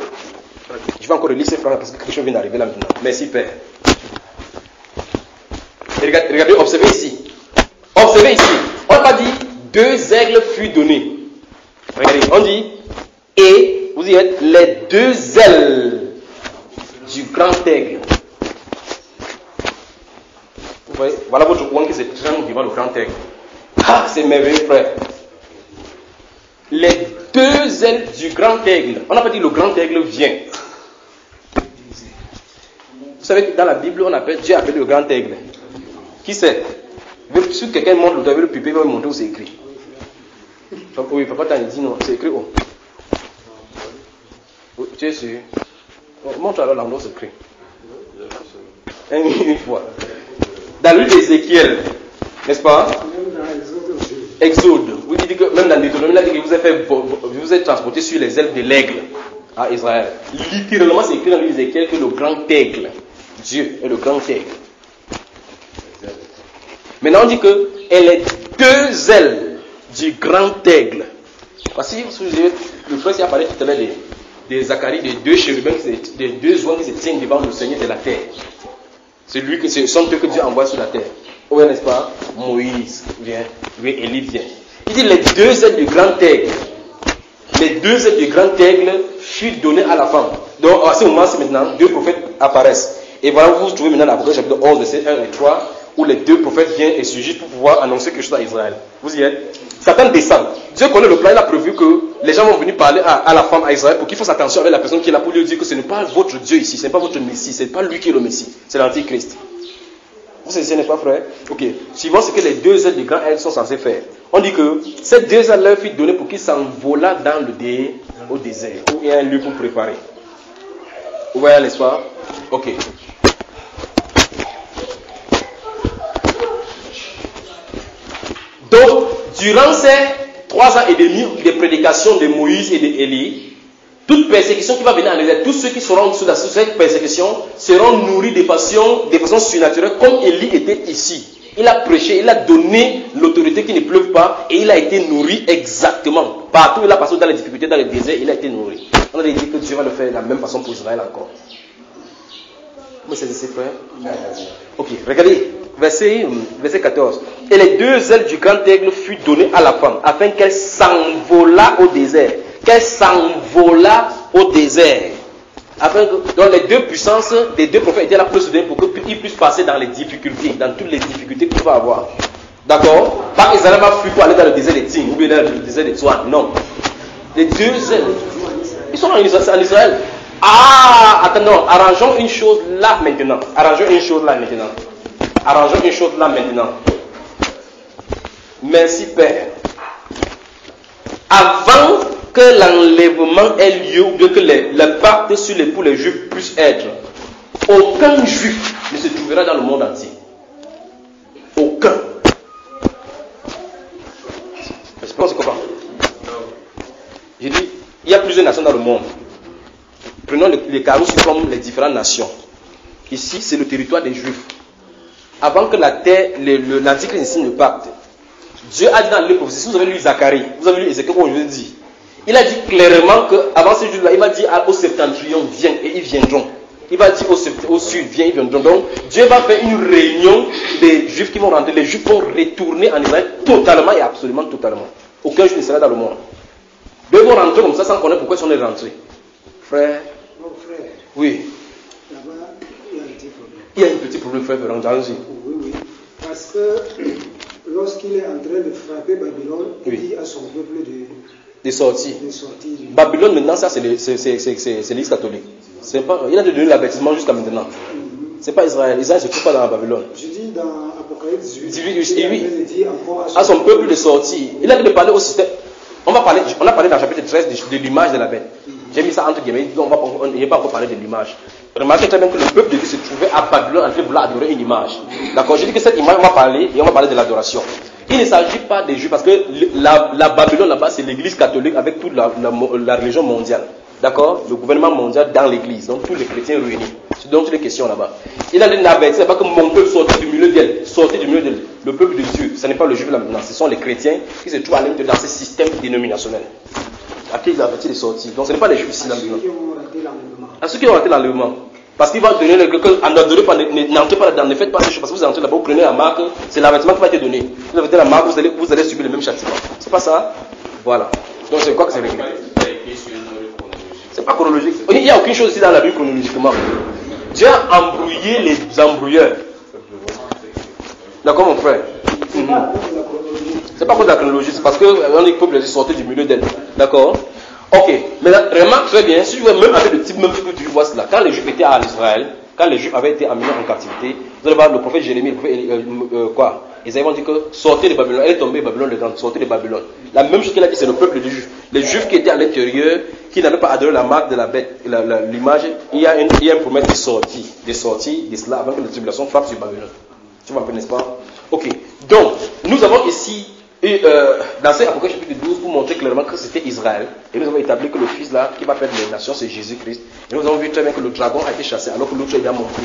Je vais encore relire ces phrases parce que quelque chose vient d'arriver là maintenant. Merci, Père. Et regardez, observez ici. Observez ici. On n'a pas dit deux aigles furent donnés. Regardez, on dit et, vous y êtes, les deux ailes du grand aigle. Vous voyez, voilà votre coin qui se traîne devant le grand aigle. Ah, c'est merveilleux, frère. Les deux ailes du grand aigle. On n'a pas dit le grand aigle vient. Vous savez que dans la Bible, Dieu appelle le grand aigle. Qui c'est? Si quelqu'un montre le pupille, il va montrer où c'est écrit. Donc, oui, papa t'en dit non, c'est écrit où? Tu es sûr? Montre alors l'endroit où c'est écrit. Une fois. Dans le livre d'Ézéchiel, n'est-ce pas? Exode. Vous dites que même dans Deutéronome, il a dit que vous êtes transporté sur les ailes de l'aigle à Israël. Littéralement, c'est écrit dans le livre d'Ézéchiel que le grand aigle, Dieu est le grand aigle. Maintenant, on dit que les deux ailes du grand aigle. Voici, le frère qui apparaît tout à l'heure des Zacharie, des deux chérubins, des deux oies qui se tiennent devant le Seigneur de la terre. C'est lui que ce sont eux que Dieu envoie sur la terre. Oui, n'est-ce pas? Moïse vient, lui Élie vient. Il dit les 2 ailes du grand aigle. Les 2 ailes du grand aigle furent données à la femme. Donc à ce moment-ci maintenant, 2 prophètes apparaissent. Et voilà, vous trouvez maintenant l'Apocalypse chapitre 11, verset 1 et 3, où les 2 prophètes viennent et surgissent pour pouvoir annoncer quelque chose à Israël. Vous y êtes? Satan descend. Dieu connaît le plan, il a prévu que les gens vont venir parler à la femme, à Israël, pour qu'il fasse attention avec la personne qui est là pour lui dire que ce n'est pas votre Dieu ici, ce n'est pas votre Messie, ce n'est pas lui qui est le Messie, c'est l'Antichrist. Vous savez, n'est pas frère? Ok. Suivant ce que les 2 ailes du grand aigle sont censés faire. On dit que ces 2 ailes leur furent données pour qu'ils s'envolent dans au désert, où il y a un lieu pour préparer. Vous voyez, n'est-ce pas? Ok. Donc, durant ces 3 ans et demi des prédications de Moïse et d'Élie, toute persécution qui va venir en Israël, tous ceux qui seront sous cette persécution seront nourris de façon surnaturelle, comme Élie était ici. Il a prêché, il a donné l'autorité qui ne pleuve pas, et il a été nourri exactement. Partout où il a passé dans les difficultés, dans les déserts, il a été nourri. On a dit que Dieu va le faire de la même façon pour Israël encore. Vous saisissez, frère? Ok, regardez, verset 14. Et les 2 ailes du grand aigle furent données à la femme, afin qu'elle s'envolât au désert. Qu'elle s'envolât au désert. Afin que, donc les 2 puissances des 2 prophètes étaient là pour se donner pour qu'ils puissent passer dans les difficultés, dans toutes les difficultés qu'il va avoir. D'accord? Pas qu'Israël va fuir pour aller dans le désert des Ting ou bien dans le désert des Tsoan. Non. Les 2 ailes, ils sont en Israël. Ah, attendons, arrangeons une chose là maintenant. Merci Père. Avant que l'enlèvement ait lieu, ou bien que le pacte sur les pour les Juifs puisse être, aucun Juif ne se trouvera dans le monde entier. Aucun. Je pense que comment? J'ai dit, il y a plusieurs nations dans le monde. Prenons les carreaux comme les différentes nations. Ici, c'est le territoire des Juifs. Avant que la terre, l'Antichrist signe le pacte, Dieu a dit dans les prophéties, si vous avez lu Zacharie, vous avez lu Ézéchiel, comme je vous ai dit, il a dit clairement qu'avant ce jour-là, il va dire au septentrion, viens, et ils viendront. Il va dire au sud, viens, ils viendront. Donc, Dieu va faire une réunion des Juifs qui vont rentrer. Les Juifs vont retourner en Israël totalement et absolument totalement. Aucun Juif ne sera dans le monde. Deux vont rentrer comme ça sans connaître pourquoi ils sont rentrés. Frère. Frère. Oui. Là-bas, il y a un petit problème. Il y a un petit problème, frère Ferrand. Oui. Parce que lorsqu'il est en train de frapper Babylone, il dit à son peuple de sortir. De Babylone, maintenant, ça, c'est l'Église catholique. Il a donné l'avertissement jusqu'à maintenant. C'est pas Israël. Israël ne se trouve pas dans la Babylone. Je dis dans Apocalypse 8. Il dit à son peuple de sortir. Il a dit de parler au système. On a parlé dans le chapitre 13 de l'image de la bête. J'ai mis ça entre guillemets, on n'a pas encore parlé de l'image. Remarquez très bien que le peuple de Dieu se trouvait à Babylone en train de vouloir adorer une image. D'accord? J'ai dit que cette image, on va parler de l'adoration. Il ne s'agit pas des Juifs parce que la Babylone là-bas, c'est l'église catholique avec toute la religion mondiale. D'accord? Le gouvernement mondial dans l'église, donc tous les chrétiens réunis. C'est donc toutes les questions là-bas. Il a dit averti, c'est pas que mon peuple sortit du milieu d'elle. Sortez du milieu d'elle. Le peuple de Dieu, ce n'est pas le Juif là maintenant, ce sont les chrétiens qui se trouvent à l'intérieur dans ce système dénominationnel. À qui il a averti de sortir. Donc ce n'est pas les Juifs ici là maintenant. À ceux qui ont raté l'enlèvement. Parce qu'il va donner le n'entrez pas là-dedans, ne faites pas ces choses. Parce que vous entrez là-bas, vous prenez la marque, c'est l'avertissement qui va être donné. Vous avez la marque, vous allez subir le même châtiment. C'est pas ça? Voilà. Donc c'est quoi que c'est réglé? C'est pas chronologique. Il n'y a aucune chose ici dans la Bible chronologiquement. Dieu a embrouillé les embrouilleurs. D'accord mon frère? C'est pas cause de la chronologie, c'est parce que on dit qu'il faut sortir du milieu d'elle. D'accord? Ok, mais remarque très bien, si je veux même avec le type même que tu vois cela, quand les Juifs étaient à Israël, quand les Juifs avaient été amenés en captivité, vous allez voir le prophète Jérémie, le prophète Isaïe vont dire que sortez de Babylone, elle est tombée Babylone le grand, sortez de Babylone. La même chose qu'il a dit, c'est le peuple des Juifs. Les Juifs qui étaient à l'intérieur, qui n'avaient pas adoré la marque de la bête, l'image, il y a une promesse de sortie de cela avant que la tribulation frappe sur Babylone. Tu m'en n'est-ce pas? Ok, donc nous avons ici dans cet Apocalypse chapitre 12 pour montrer clairement que c'était Israël. Et nous avons établi que le fils là qui va faire les nations c'est Jésus-Christ. Et nous avons vu très bien que le dragon a été chassé alors que l'autre il a monté.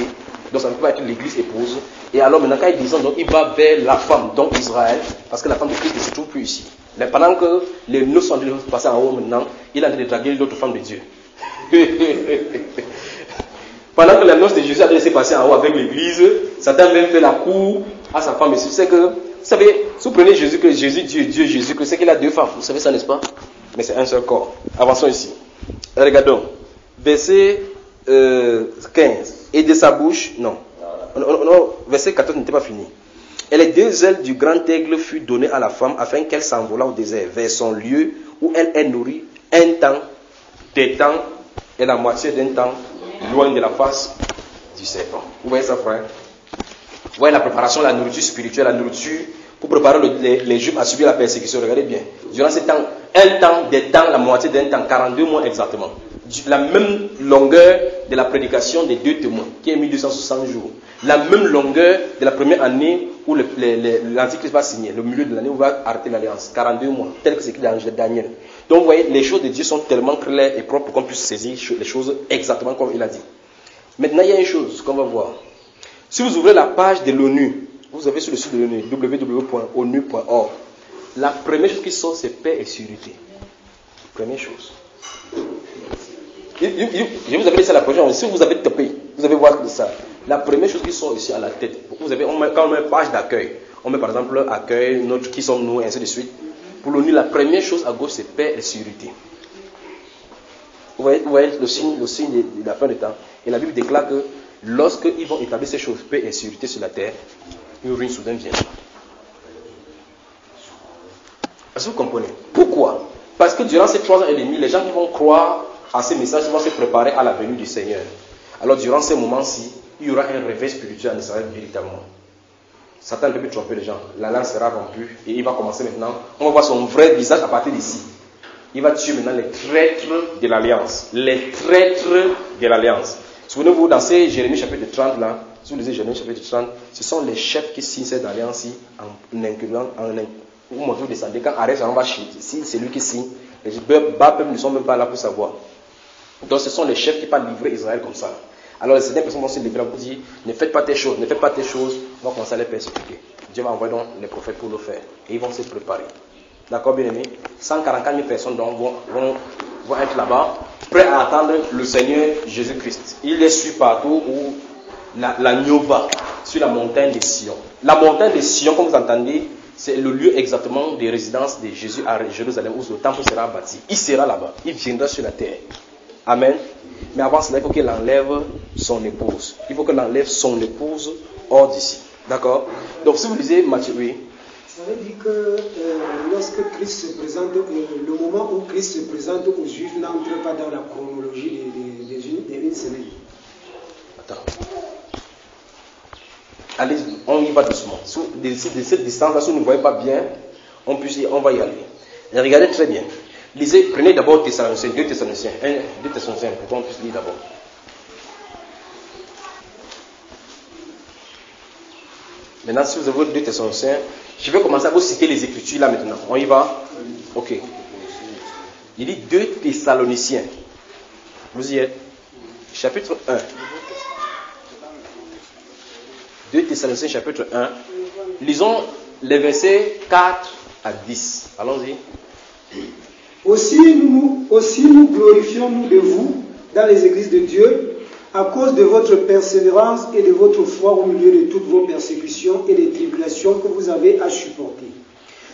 Donc ça ne peut pas être l'église épouse. Et alors maintenant quand il descend, donc, il va vers la femme, donc Israël, parce que la femme de Christ ne se trouve plus ici. Mais pendant que les noces sont passées en haut maintenant, il a en train de draguer l'autre femme de Dieu. Pendant que la noce de Jésus a laissé passer en haut avec l'église, Satan même fait la cour à sa femme. Et c'est que savez, si vous prenez Jésus, que Jésus, Dieu, Jésus, que c'est qu'il a deux femmes. Vous savez ça, n'est-ce pas? Mais c'est un seul corps. Avançons ici. Regardons. Verset 15. Et de sa bouche, non, verset 14 n'était pas fini. Et les deux ailes du grand aigle furent données à la femme afin qu'elle s'envolât au désert, vers son lieu où elle est nourrie un temps, des temps et la moitié d'un temps, loin de la face du serpent. Vous voyez ça, frère? Vous voyez la préparation, la nourriture spirituelle, la nourriture pour préparer les Juifs à subir la persécution. Regardez bien. Durant ce temps, un temps, des temps, la moitié d'un temps, 42 mois exactement. La même longueur de la prédication des deux témoins, qui est 1260 jours. La même longueur de la première année où l'Antichrist va signer, le milieu de l'année où va arrêter l'alliance. 42 mois, tel que c'est écrit dans Daniel. Donc vous voyez, les choses de Dieu sont tellement claires et propres qu'on puisse saisir les choses exactement comme il a dit. Maintenant, il y a une chose qu'on va voir. Si vous ouvrez la page de l'ONU, vous avez sur le site de l'ONU, www.onu.org, la première chose qui sort, c'est paix et sécurité. Première chose. Je vous avais dit ça la prochaine fois. Si vous avez tapé, vous allez voir ça. La première chose qui sort ici à la tête, quand on met page d'accueil, on met par exemple accueil, notre qui sommes-nous, et ainsi de suite. Pour l'ONU, la première chose à gauche, c'est paix et sécurité. Vous voyez le signe de la fin du temps. Et la Bible déclare que lorsqu'ils vont établir ces choses, paix et sécurité sur la terre, une ruine soudaine viendra. Est-ce que vous comprenez? Pourquoi? Parce que durant ces 3 ans et demi, les gens qui vont croire à ces messages vont se préparer à la venue du Seigneur. Alors durant ces moments-ci, il y aura un réveil spirituel en Israël véritablement. Satan ne peut plus tromper les gens. La langue sera rompue et il va commencer maintenant. On va voir son vrai visage à partir d'ici. Il va tuer maintenant les traîtres de l'alliance. Les traîtres de l'alliance. Souvenez-vous, dans ces Jérémie chapitre 30 là, si vous lisez Jérémie chapitre 30, ce sont les chefs qui signent cette alliance-ci en incluant, vous montez, vous descendez. Quand Arès va chier, si c'est lui qui signe, les bas peuples ne sont même pas là pour savoir. Donc ce sont les chefs qui parlent livrer Israël comme ça. Alors les certaines personnes vont se lever là pour dire, ne faites pas tes choses, ne faites pas tes choses, on va commencer à les persécuter. Dieu va envoyer donc les prophètes pour le faire. Et ils vont se préparer. D'accord, bien aimé? 144 000 personnes donc vont être là-bas, prêts à attendre le Seigneur Jésus-Christ. Il les suit partout où la Nova, sur la montagne de Sion. La montagne de Sion, comme vous entendez, c'est le lieu exactement de résidence de Jésus à Jérusalem où le temple sera bâti. Il sera là-bas. Il viendra sur la terre. Amen. Mais avant cela, il faut qu'il enlève son épouse. Il faut qu'il enlève son épouse hors d'ici. D'accord? Donc si vous lisez Matthieu, oui. Ça veut dire que lorsque Christ se présente, le moment où Christ se présente aux Juifs n'entre pas dans la chronologie d'une semaine. Attends. Allez, on y va doucement. De cette distance-là, si vous ne voyez pas bien, on va y aller. Et regardez très bien. Lisez, prenez d'abord Thessaloniciens, 2 Thessaloniciens, 2 Thessaloniciens, pour qu'on puisse lire d'abord. Maintenant, si vous avez 2 Thessaloniciens, je vais commencer à vous citer les Écritures là maintenant. On y va? Ok. Il dit 2 Thessaloniciens. Vous y êtes? Chapitre 1. 2 Thessaloniciens, chapitre 1. Lisons les versets 4 à 10. Allons-y. Aussi nous glorifions-nous de vous dans les églises de Dieu à cause de votre persévérance et de votre foi au milieu de toutes vos persécutions et des tribulations que vous avez à supporter.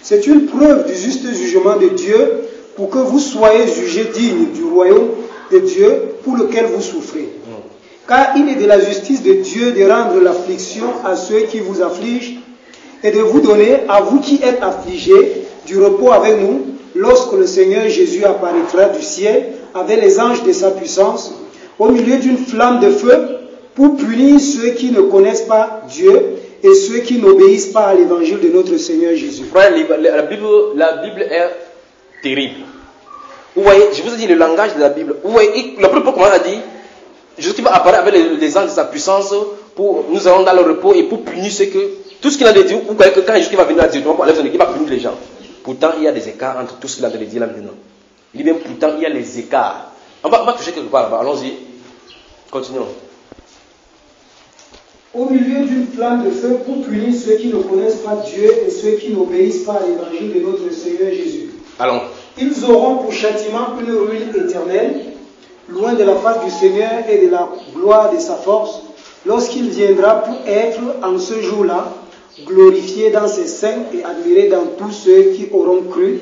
C'est une preuve du juste jugement de Dieu pour que vous soyez jugés dignes du royaume de Dieu pour lequel vous souffrez. Car il est de la justice de Dieu de rendre l'affliction à ceux qui vous affligent et de vous donner, à vous qui êtes affligés, du repos avec nous, lorsque le Seigneur Jésus apparaîtra du ciel avec les anges de sa puissance, au milieu d'une flamme de feu, pour punir ceux qui ne connaissent pas Dieu et ceux qui n'obéissent pas à l'évangile de notre Seigneur Jésus. Frère, la Bible est terrible. Vous voyez, je vous ai dit le langage de la Bible. Vous voyez, le premier comment on a dit, Jésus qui va apparaître avec les anges de sa puissance, pour nous allons dans le repos et pour punir ceux que, tout ce qu'il a dit, vous voyez que quand Jésus va venir à Dieu, il va punir les gens. Pourtant, il y a des écarts entre tout ce qu'il a dit là maintenant. Il dit même pourtant, il y a les écarts. On va toucher quelque part là-bas. Allons-y. Continuons. Au milieu d'une flamme de feu pour punir ceux qui ne connaissent pas Dieu et ceux qui n'obéissent pas à l'évangile de notre Seigneur Jésus. Allons. Ils auront pour châtiment une ruine éternelle, loin de la face du Seigneur et de la gloire de sa force, lorsqu'il viendra pour être en ce jour-là glorifié dans ses saints et admiré dans tous ceux qui auront cru,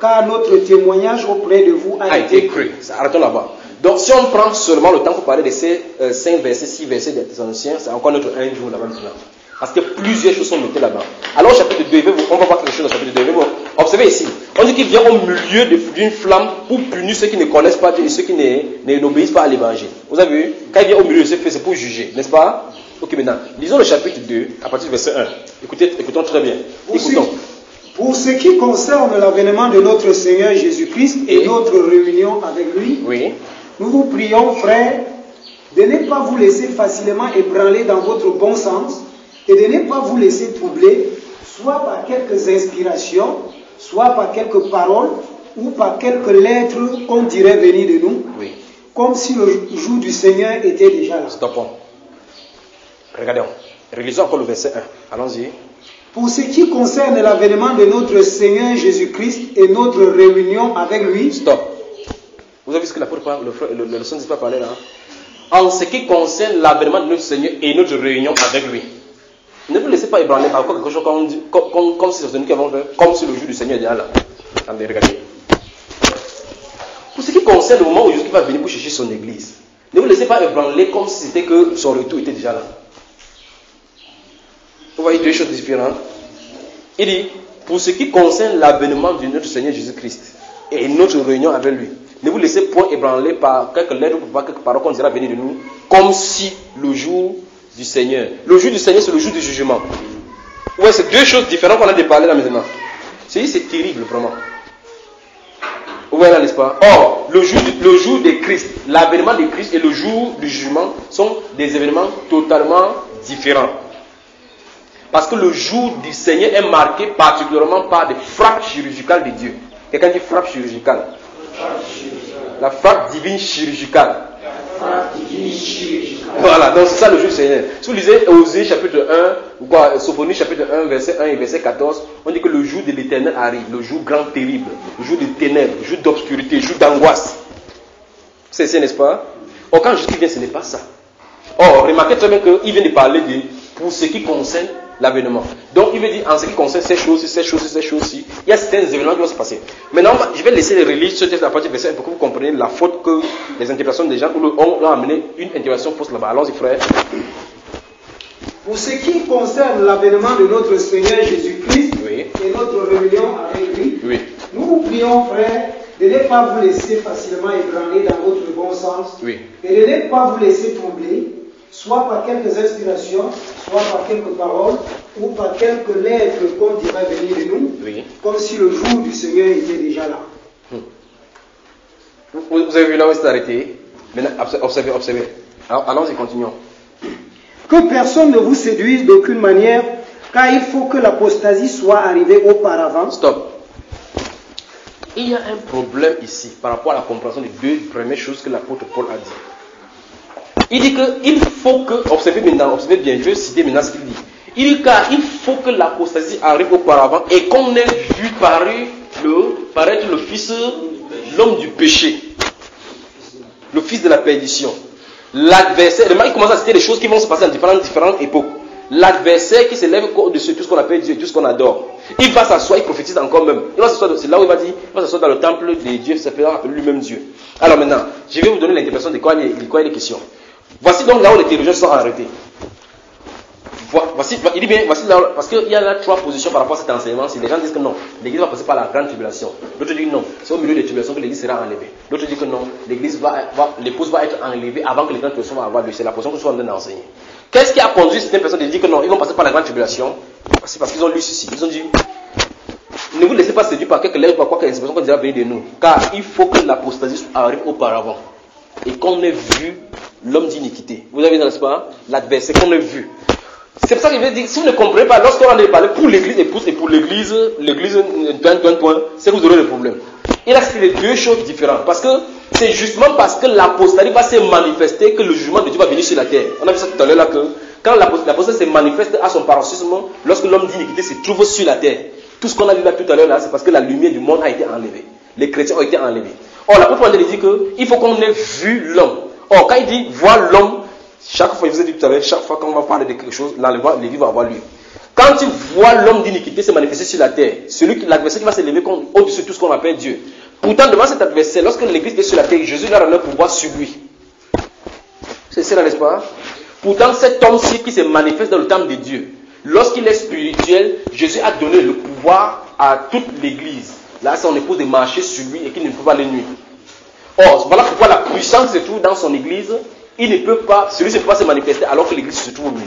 car notre témoignage auprès de vous a été cru. Arrêtons là-bas. Donc si on prend seulement le temps pour parler de ces 5 versets, 6 versets des Thessaloniciens, c'est encore notre un jour là-bas maintenant. Parce que plusieurs choses sont notées là-bas. Alors au chapitre 2, on va voir quelque chose au chapitre 2. Observez ici. On dit qu'il vient au milieu d'une flamme pour punir ceux qui ne connaissent pas Dieu et ceux qui n'obéissent pas à l'évangile. Vous avez vu? Quand il vient au milieu de ce fait, c'est pour juger, n'est-ce pas? Ok, maintenant, lisons le chapitre 2, à partir du verset 1. Écoutons très bien. Pour ce qui concerne l'avènement de notre Seigneur Jésus-Christ et notre réunion avec lui, nous vous prions, frères, de ne pas vous laisser facilement ébranler dans votre bon sens et de ne pas vous laisser troubler, soit par quelques inspirations, soit par quelques paroles, ou par quelques lettres qu'on dirait venir de nous, comme si le jour du Seigneur était déjà là. Stoppons. Regardons. Relisons encore le verset 1. Allons-y. Pour ce qui concerne l'avènement de notre Seigneur Jésus-Christ et notre réunion avec lui. Stop. Vous avez vu ce que le leçon ne dit pas parler là? En ce qui concerne l'avènement de notre Seigneur et notre réunion avec lui. Ne vous laissez pas ébranler par quelque chose comme si c'était nous qui avons fait, comme si le jour du Seigneur est déjà là. Attendez, regardez. Pour ce qui concerne le moment où Jésus va venir pour chercher son église, ne vous laissez pas ébranler comme si c'était que son retour était déjà là. Vous voyez deux choses différentes. Il dit, pour ce qui concerne l'avènement de notre Seigneur Jésus-Christ et notre réunion avec lui, ne vous laissez point ébranler par quelques lettres ou par quelques paroles qu'on dira venir de nous, comme si le jour du Seigneur. Le jour du Seigneur, c'est le jour du jugement. Ouais, c'est deux choses différentes qu'on a de parler là maintenant. C'est terrible, vraiment. Ouais, là, n'est-ce pas? Or, le jour de Christ, l'avènement de Christ et le jour du jugement sont des événements totalement différents. Parce que le jour du Seigneur est marqué particulièrement par des frappes chirurgicales de Dieu. Quelqu'un dit frappe chirurgicale? La frappe divine chirurgicale. Voilà, donc c'est ça le jour du Seigneur. Si vous lisez Osée chapitre 1, ou quoi, Sophonie chapitre 1, verset 1 et verset 14, on dit que le jour de l'Éternel arrive, le jour grand terrible, le jour de ténèbres, le jour d'obscurité, le jour d'angoisse. C'est ça, n'est-ce pas? Or, quand Jésus vient, ce n'est pas ça. Or, remarquez très bien qu'il vient de parler de pour ce qui concerne l'avènement. Donc, il veut dire en ce qui concerne ces choses-ci, il y a certains événements qui vont se passer. Maintenant, je vais laisser les relire ce texte à partir du verset 1 pour que vous compreniez la faute que les interprétations des gens ont amené une interprétation fausse là-bas. Allons-y, frère. Pour ce qui concerne l'avènement de notre Seigneur Jésus-Christ et notre réunion avec lui, nous vous prions, frères, de ne pas vous laisser facilement ébranler dans votre bon sens et de ne pas vous laisser troubler, soit par quelques inspirations, soit par quelques paroles, ou par quelques lettres qu'on dirait venir de nous, comme si le jour du Seigneur était déjà là. Vous avez vu là où c'est arrêté? Maintenant, observez. Alors, allons-y, continuons. Que personne ne vous séduise d'aucune manière, car il faut que l'apostasie soit arrivée auparavant. Stop. Il y a un problème ici par rapport à la compréhension des deux premières choses que l'apôtre Paul a dit. Il dit qu'il faut que, observez bien, je vais citer maintenant ce qu'il dit. Il dit qu'il faut que l'apostasie arrive auparavant et qu'on ait vu paraître le fils, l'homme du péché, le fils de la perdition. L'adversaire, il commence à citer des choses qui vont se passer dans différentes époques. L'adversaire qui s'élève au-dessus de tout ce qu'on appelle Dieu, tout ce qu'on adore. Il va s'asseoir, il prophétise encore même. C'est là où il va dire, il va s'asseoir dans le temple de Dieu, s'appellant lui-même Dieu. Alors maintenant, je vais vous donner l'interprétation de quoi il est question. Voici donc là où les théologiens sont arrêtés. Il dit bien, voici là, parce qu'il y a là trois positions par rapport à cet enseignement. Si les gens disent que non, l'église va passer par la grande tribulation. D'autres disent non, c'est au milieu des tribulations que l'église sera enlevée. D'autres disent que non, l'épouse va être enlevée avant que les grandes tribulations vont avoir lieu. C'est la position que nous sommes en train d'enseigner. Qu'est-ce qui a conduit certaines personnes à dire que non, ils vont passer par la grande tribulation? C'est parce qu'ils ont lu ceci. Ils ont dit, ne vous laissez pas séduire par quelques lettres ou par quelques expressions qu'on dira venir de nous. Car il faut que l'apostasie arrive auparavant. Et qu'on ait vu l'homme d'iniquité. Vous avez, n'est-ce pas, l'adversaire qu'on ait vu. C'est pour ça qu'il veut dire, si vous ne comprenez pas, lorsqu'on en est parlé pour l'église épouse et pour l'église d'un point, c'est que vous aurez des problèmes. Il a cité les deux choses différentes. Parce que c'est justement parce que l'apostasie va se manifester que le jugement de Dieu va venir sur la terre. On a vu ça tout à l'heure là que quand l'apostasie se manifeste à son paroxysme, lorsque l'homme d'iniquité se trouve sur la terre, tout ce qu'on a vu là tout à l'heure là, c'est parce que la lumière du monde a été enlevée. Les chrétiens ont été enlevés. Or, l'apôtre Paul dit qu'il faut qu'on ait vu l'homme. Or, quand il dit voir l'homme, chaque fois, il vous a dit tout à l'heure, chaque fois qu'on va parler de quelque chose, là, les vies vont avoir lieu. Quand tu vois l'homme d'iniquité se manifester sur la terre, l'adversaire qui va s'élever au-dessus de tout ce qu'on appelle Dieu. Pourtant, devant cet adversaire, lorsque l'église est sur la terre, Jésus leur a donné le pouvoir sur lui. C'est ça, n'est-ce pas? Pourtant, cet homme-ci qui se manifeste dans le temple de Dieu, lorsqu'il est spirituel, Jésus a donné le pouvoir à toute l'église. Là, son épouse de marcher sur lui et qu'il ne peut pas les nuire. Or, voilà pourquoi la puissance se trouve dans son église. Celui-ci ne peut pas se manifester alors que l'église se trouve au milieu.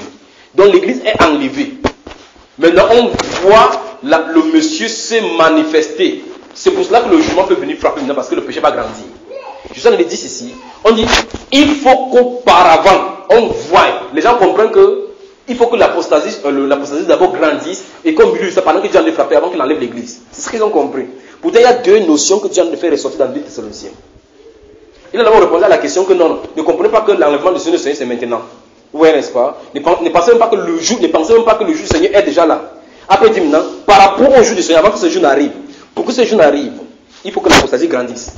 Donc l'église est enlevée. Maintenant, on voit le monsieur se manifester. C'est pour cela que le jugement peut venir frapper maintenant parce que le péché va grandir. Jésus nous dit ceci. On dit, il faut qu'auparavant, on voie. Les gens comprennent que il faut que l'apostasie d'abord grandisse et qu'on brûle ça pendant que Dieu en est frappé avant qu'il enlève l'église. C'est ce qu'ils ont compris. Pourtant, il y a deux notions que Dieu en a fait ressortir dans 2 Thessaloniciens. Il a d'abord répondu à la question que non, ne comprenez pas que l'enlèvement du Seigneur c'est maintenant. Oui, n'est-ce pas? Ne pensez même pas que le jour du Seigneur est déjà là. Après, il dit maintenant, par rapport au jour du Seigneur, avant que ce jour n'arrive, pour que ce jour n'arrive, il faut que l'apostasie grandisse.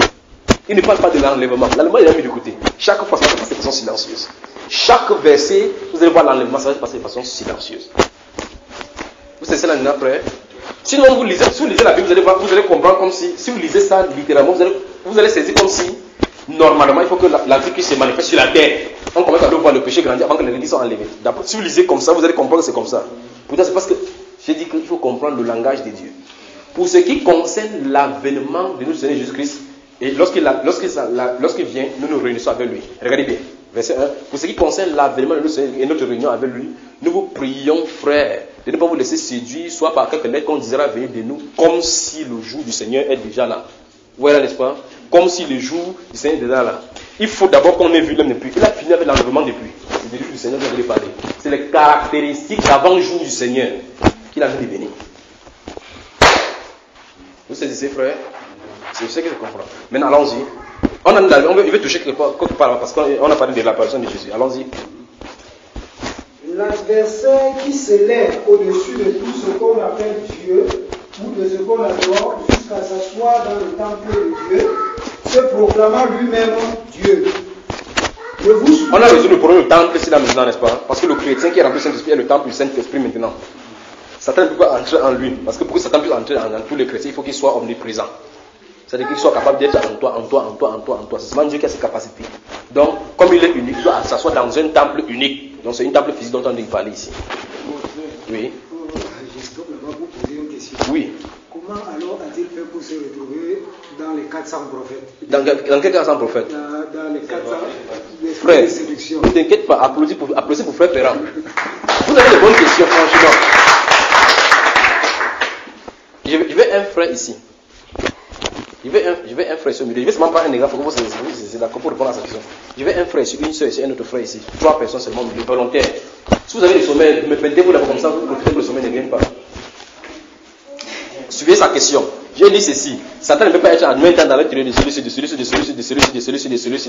Il ne parle pas de l'enlèvement. L'enlèvement, il est mis de côté. Chaque fois, ça va passer de façon silencieuse. Chaque verset, vous allez voir l'enlèvement, ça va passer de façon silencieuse. Vous savez cela après? Sinon, si vous lisez la Bible, vous allez comprendre comme si vous lisez ça littéralement, vous allez saisir comme si, normalement, il faut que l'Antichrist se manifeste sur la terre. On commence à voir le péché grandir avant que les églises soient enlevées. Si vous lisez comme ça, vous allez comprendre que c'est comme ça. Pourtant, c'est parce que j'ai dit qu'il faut comprendre le langage de Dieu. Pour ce qui concerne l'avènement de notre Seigneur Jésus-Christ, et lorsqu'il vient, nous nous réunissons avec lui. Regardez bien, verset 1. Pour ce qui concerne l'avènement de notre Seigneur et notre réunion avec lui, nous vous prions, frères, de ne pas vous laisser séduire, soit par quelques lettres qu'on désira venir de nous, comme si le jour du Seigneur est déjà là. Voilà, n'est-ce pas? Comme si le jour du Seigneur est déjà là. Il faut d'abord qu'on ait vu l'homme depuis. Il a fini avec l'enlèvement depuis. C'est du jour du Seigneur dont je vais parler. C'est les caractéristiques d'avant le jour du Seigneur qu'il a vu venir. Vous saisissez, frère? C'est ce que je comprends. Maintenant, allons-y. Il veut toucher quelque part parce qu'on a parlé de l'apparition de Jésus. Allons-y. L'adversaire qui s'élève au-dessus de tout ce qu'on appelle Dieu ou de ce qu'on adore jusqu'à s'asseoir dans le temple de Dieu, se proclamant lui-même Dieu. On a résolu le problème du temple ici là maintenant, n'est-ce pas? Parce que le chrétien qui est rempli du Saint-Esprit est le temple du Saint-Esprit maintenant. Satan ne peut pas entrer en lui. Parce que pour que Satan puisse entrer en tous les chrétiens, il faut qu'il soit omniprésent. C'est-à-dire qu'il soit capable d'être en toi. C'est seulement Dieu qui a ses capacités. Donc, comme il est unique, il doit s'asseoir dans un temple unique. Donc, c'est un temple physique dont on dit parler ici. Oui. Je stop là-bas pour poser une question. Oui. Comment alors a-t-il fait pour se retrouver dans les 400 prophètes? Dans quel 400 prophètes? Dans les 400 frère, de séduction. Ne t'inquiète pas, applaudis pour frère Ferrand. Vous avez de bonnes questions, franchement. Je veux un frère ici. Je veux un frère ici au milieu. Je vais seulement prendre un exemple pour que c'est d'accord pour répondre à cette question. Je veux un frère ici, une soeur ici, un autre frère ici. 3 personnes seulement, les volontaires. Si vous avez le sommeil, mettez-vous là comme ça, vous profitez que le sommeil ne vienne pas. Suivez sa question. J'ai dit ceci. Satan ne peut pas être en même temps dans l'intérieur de celui-ci,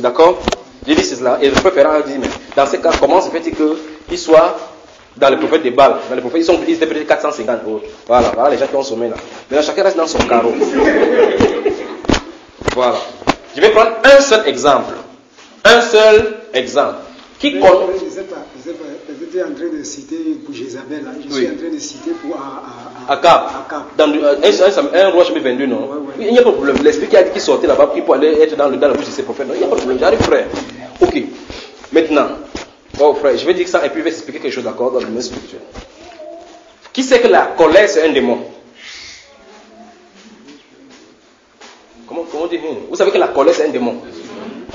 d'accord? J'ai dit cela. Et le frère Ferrand a dit, mais dans ces cas, comment se fait-il qu'il soit dans les prophètes des Baals? Dans les prophètes, ils étaient peut-être 450 autres. Voilà les gens qui ont sommeil là. Maintenant, chacun reste dans son carreau. Voilà. Je vais prendre un seul exemple. Qui compte? Je sais pas. J'étais en train de citer pour Jézabel. Je suis en train de citer pour Akab. Dans un roi chemin 22, non? Ouais. Il n'y a pas de problème. L'esprit qui a dit qu'il sortait là-bas, qu'il pouvait aller être dans la bouche de ses prophètes. Non, il n'y a pas de problème. J'arrive, frère. Ok. Maintenant, frère, je vais dire ça et puis je vais expliquer quelque chose d'accord dans le domaine spirituel. Qui sait que la colère c'est un démon? Comment dire? Vous savez que la colère c'est un démon?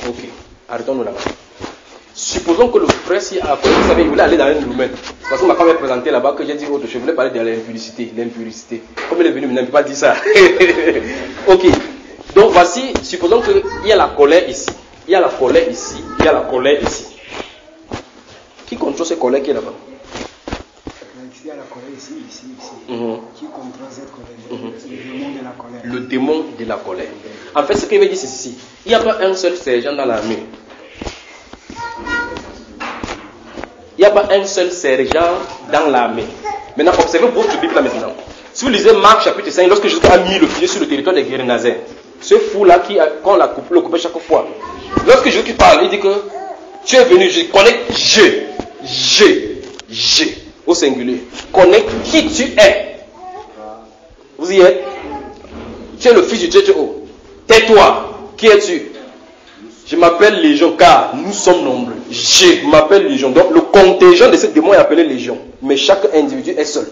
Ok. Arrêtons-nous là-bas. Supposons que le frère, si à vous savez, il voulait aller dans un domaine. Parce que ma femme m'a présenté là-bas que j'ai dit, je voulais parler de l'impurité. Comme il est venu, il ne peut pas dire ça. Ok. Donc voici, supposons qu'il y a la colère ici. Il y a la colère ici. Qui contrôle cette colère qui est là-bas? Il y a la colère ici. Qui contrôle cette colère? Le démon de la colère. Le démon de la colère. En fait, ce qu'il veut dire, c'est ceci. Il n'y a pas un seul sergent dans l'armée. Il n'y a pas un seul sergent dans l'armée. Maintenant, observez votre Bible là maintenant. Si vous lisez Marc chapitre 5, lorsque Jésus a mis le pied sur le territoire des Guérénaziens, ce fou-là qu'on l'a coupé chaque fois, lorsque Jésus parle, il dit que tu es venu, je connais, au singulier. Connais qui tu es. Vous y êtes? Tu es le fils du Dieu très haut. Tais-toi. Qui es-tu? Je m'appelle Légion car nous sommes nombreux. Je m'appelle Légion. Donc le contingent de ce démon est appelé Légion. Mais chaque individu est seul.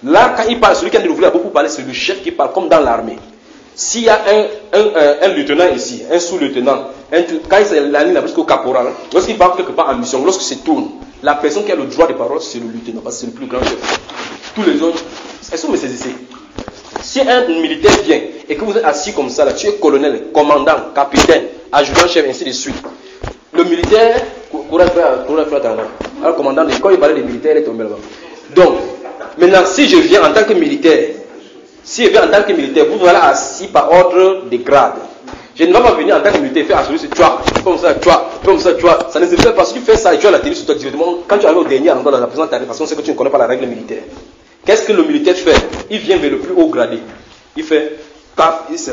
Là, quand il parle, celui qui a beaucoup parlé, c'est le chef qui parle comme dans l'armée. S'il y a un lieutenant ici, un sous-lieutenant, quand il la ligne jusqu'au caporal, lorsqu'il part quelque part en mission, lorsque se tourne, la personne qui a le droit de parole, c'est le lieutenant, parce que c'est le plus grand chef. Tous les autres, est-ce que vous me saisissez? Si un militaire vient et que vous êtes assis comme ça, là, tu es colonel, commandant, capitaine, adjudant-chef, ainsi de suite. Le militaire, alors commandant, quand il parlait des militaires, il est tombé là-bas. Donc, maintenant, si je viens en tant que militaire, vous voilà assis par ordre de grade. Je ne vais pas venir en tant que militaire faire assurer ce toi, comme ça, toi. Ça ne se fait pas. Si tu fais ça et tu as la télé sur toi directement, quand tu arrives au dernier endroit dans la présence de ta réparation, c'est que tu ne connais pas la règle militaire. Qu'est-ce que le militaire fait? Il vient vers le plus haut gradé. Il fait pap, c'est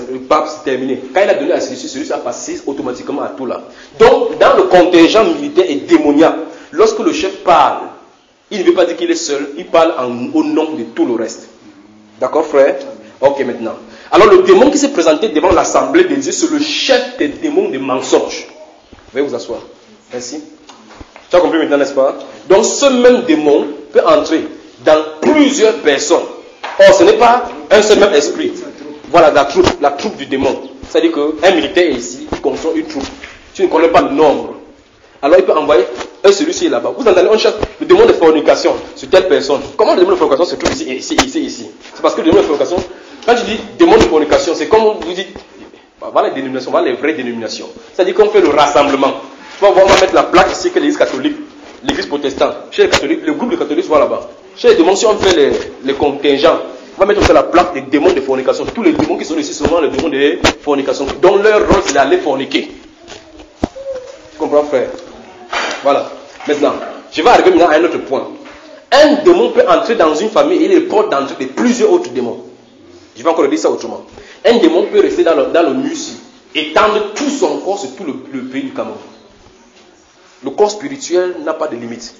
terminé. Quand il a donné à celui-ci a passé automatiquement à tout là. Donc, dans le contingent militaire et démoniaque, lorsque le chef parle, il ne veut pas dire qu'il est seul, il parle au nom de tout le reste. D'accord, frère? Ok, maintenant. Alors, le démon qui s'est présenté devant l'assemblée de Dieu, c'est le chef des démons de mensonges. Veuillez vous asseoir. Merci. Tu as compris maintenant, n'est-ce pas? Donc, ce même démon peut entrer dans plusieurs personnes. Or, ce n'est pas un seul même esprit. Voilà la troupe du démon. C'est-à-dire qu'un militaire est ici, il contrôle une troupe. Tu ne connais pas le nombre. Alors, il peut envoyer celui-ci là-bas. Vous en allez, on cherche le démon de fornication sur telle personne. Comment le démon de fornication se trouve ici? C'est parce que le démon de fornication, quand tu dis démon de fornication, c'est comme vous dites, voilà les dénominations, voilà les vraies dénominations. C'est-à-dire qu'on fait le rassemblement. Tu vas voir, on va mettre la plaque ici que l'église catholique, l'église protestante. Chez les catholiques, le groupe de catholiques va là-bas. Chez les démons, si on fait les contingents, on va mettre sur la plaque des démons de fornication. Tous les démons qui sont ici, seulement les démons de fornication, dont leur rôle c'est d'aller forniquer. Tu comprends, frère? Voilà. Maintenant, je vais arriver maintenant à un autre point. Un démon peut entrer dans une famille et il est porte d'entrée de plusieurs autres démons. Je vais encore dire ça autrement. Un démon peut rester dans le Nussi, étendre tout son corps sur tout le pays du Cameroun. Le corps spirituel n'a pas de limite.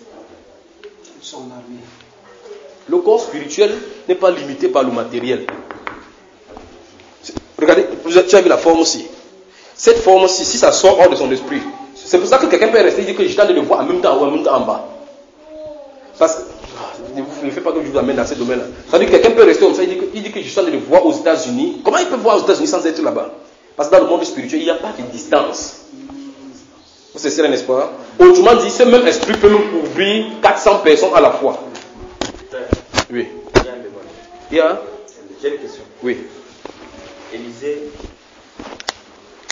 Le corps spirituel n'est pas limité par le matériel. Regardez, tu as vu la forme aussi. Cette forme aussi, si ça sort hors de son esprit, c'est pour ça que quelqu'un peut rester et dire que je t'en ai de voir en même temps ou en même temps en bas. Parce que, ne fais pas que je vous amène dans ce domaine-là. C'est-à-dire que quelqu'un peut rester comme ça, il dit que je suis en train de le voir aux États-Unis. Comment il peut voir aux États-Unis sans être là-bas? Parce que dans le monde spirituel, il n'y a pas de distance. Vous savez, n'est-ce pas? Autrement dit, ce même esprit peut même couvrir 400 personnes à la fois. Oui. J'ai une question. Oui. Élisée,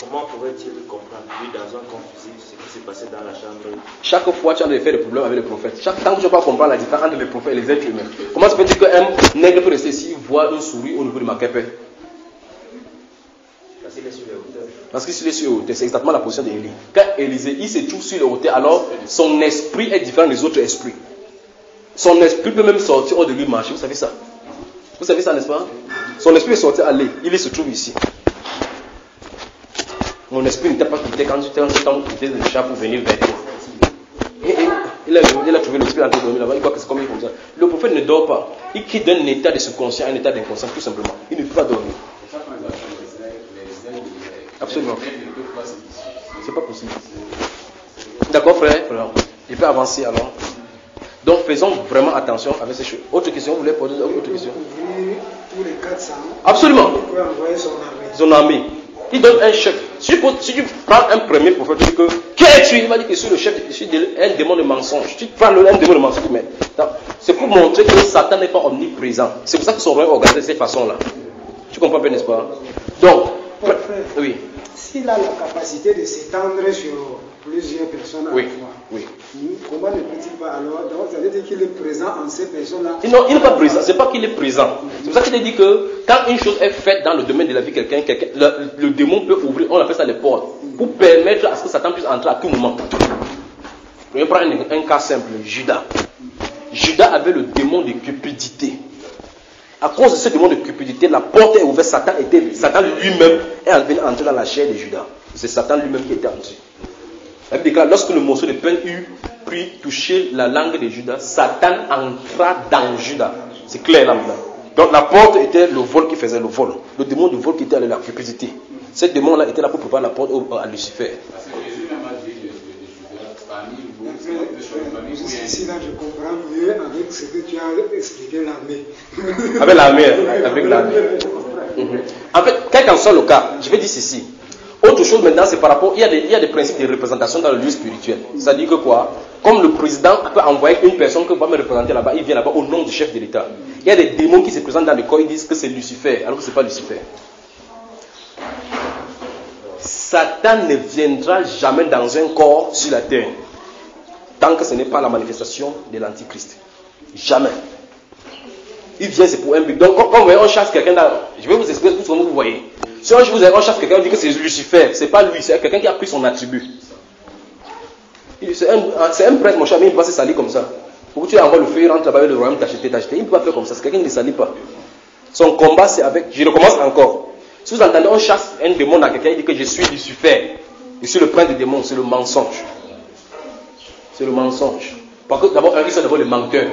comment pourrait-il comprendre, lui, dans un confusif, ce qui s'est passé dans la chambre? Chaque fois, tu as des problèmes avec les prophètes. Chaque temps que tu ne peux pas comprendre la différence entre les prophètes et les êtres humains. Comment ça peut dire qu'un nègre peut rester ici, voir une souris au niveau de ma kepe? Parce qu'il est sur les hauteurs. Parce qu'il est sur les hauteurs, c'est exactement la position d'Élie. Quand Élisée, il se trouve sur les hauteurs, alors son esprit est différent des autres esprits. Son esprit peut même sortir hors de lui marcher, vous savez ça? Vous savez ça, n'est-ce pas? Son esprit est sorti aller, il se trouve ici. Mon esprit n'était pas quitté quand j'étais quitté le chat pour venir vers toi. Il a trouvé l'esprit en train de dormir là-bas, il croit que c'est comme ça. Le prophète ne dort pas. Il quitte d'un état de subconscient à un état d'inconscient, tout simplement. Il ne peut pas dormir. Absolument. C'est pas possible. D'accord, frère? Il peut avancer alors. Donc faisons vraiment attention avec ces choses. Autre question, vous voulez poser autre question? Tous les 400. Absolument. Il peut envoyer son armée. Son armée. Il donne un chef. Si tu prends un premier prophète, tu dis que qui es-tu? Il va dire que je suis le chef, je suis un démon de mensonge. Tu prends un démon de mensonge, mais c'est pour montrer que Satan n'est pas omniprésent. C'est pour ça qu'ils sont vraiment organisés de cette façon-là. Tu comprends bien, n'est-ce pas? Donc, frère, oui. S'il a la capacité de s'étendre sur plusieurs personnes à la fois, oui. Comment ne peut-il pas alors? Donc, ça veut dire qu'il est présent en ces personnes-là. Non, il n'est pas présent. C'est pas qu'il est présent. C'est pour ça qu'il a dit que quand une chose est faite dans le domaine de la vie de quelqu'un, le démon peut ouvrir, on appelle ça les portes, pour permettre à ce que Satan puisse entrer à tout moment. Je vais prendre un cas simple. Judas. Judas avait le démon de cupidité. À cause de ce démon de cupidité, la porte est ouverte. Satan lui-même est venu entrer dans la chair de Judas. C'est Satan lui-même qui était entré. La Bible déclare, lorsque le morceau de pain eut pu toucher la langue de Judas, Satan entra dans Judas. C'est clair là maintenant. Donc la porte était le vol qui faisait le vol. Le démon du vol qui était à la cupidité. Ce démon-là était là pour préparer la porte à Lucifer. Parce que Jésus même a dit de Judas, parmi vous, Ici, là, je comprends mieux avec ce que tu as expliqué l'armée. Avec l'armée, avec l'armée. En fait, quel qu'en soit le cas, je vais dire ceci. Autre chose maintenant, c'est par rapport, il y a des principes de représentation dans le lieu spirituel. C'est-à-dire que quoi? Comme le président peut envoyer une personne qui va me représenter là-bas, il vient là-bas au nom du chef de l'État. Il y a des démons qui se présentent dans le corps, ils disent que c'est Lucifer, alors que ce n'est pas Lucifer. Satan ne viendra jamais dans un corps sur la terre, tant que ce n'est pas la manifestation de l'Antichrist. Jamais. Il vient, c'est pour un but. Donc, quand vous voyez, on chasse quelqu'un là, je vais vous expliquer tout ce que vous voyez. Si on chasse quelqu'un, on dit que c'est Lucifer, c'est pas lui, c'est quelqu'un qui a pris son attribut. C'est un prêtre, mon cher, mais il ne peut pas se salir comme ça. Pourquoi tu envoies le feu, il rentre là-bas, le royaume t'acheter, il ne peut pas faire comme ça, c'est quelqu'un qui ne salit pas. Son combat, c'est avec, je recommence encore. Si vous entendez, on chasse un démon à quelqu'un, il dit que je suis Lucifer, je suis le prince des démons, c'est le mensonge. C'est le mensonge. Parce que d'abord, ils sont d'abord les menteurs.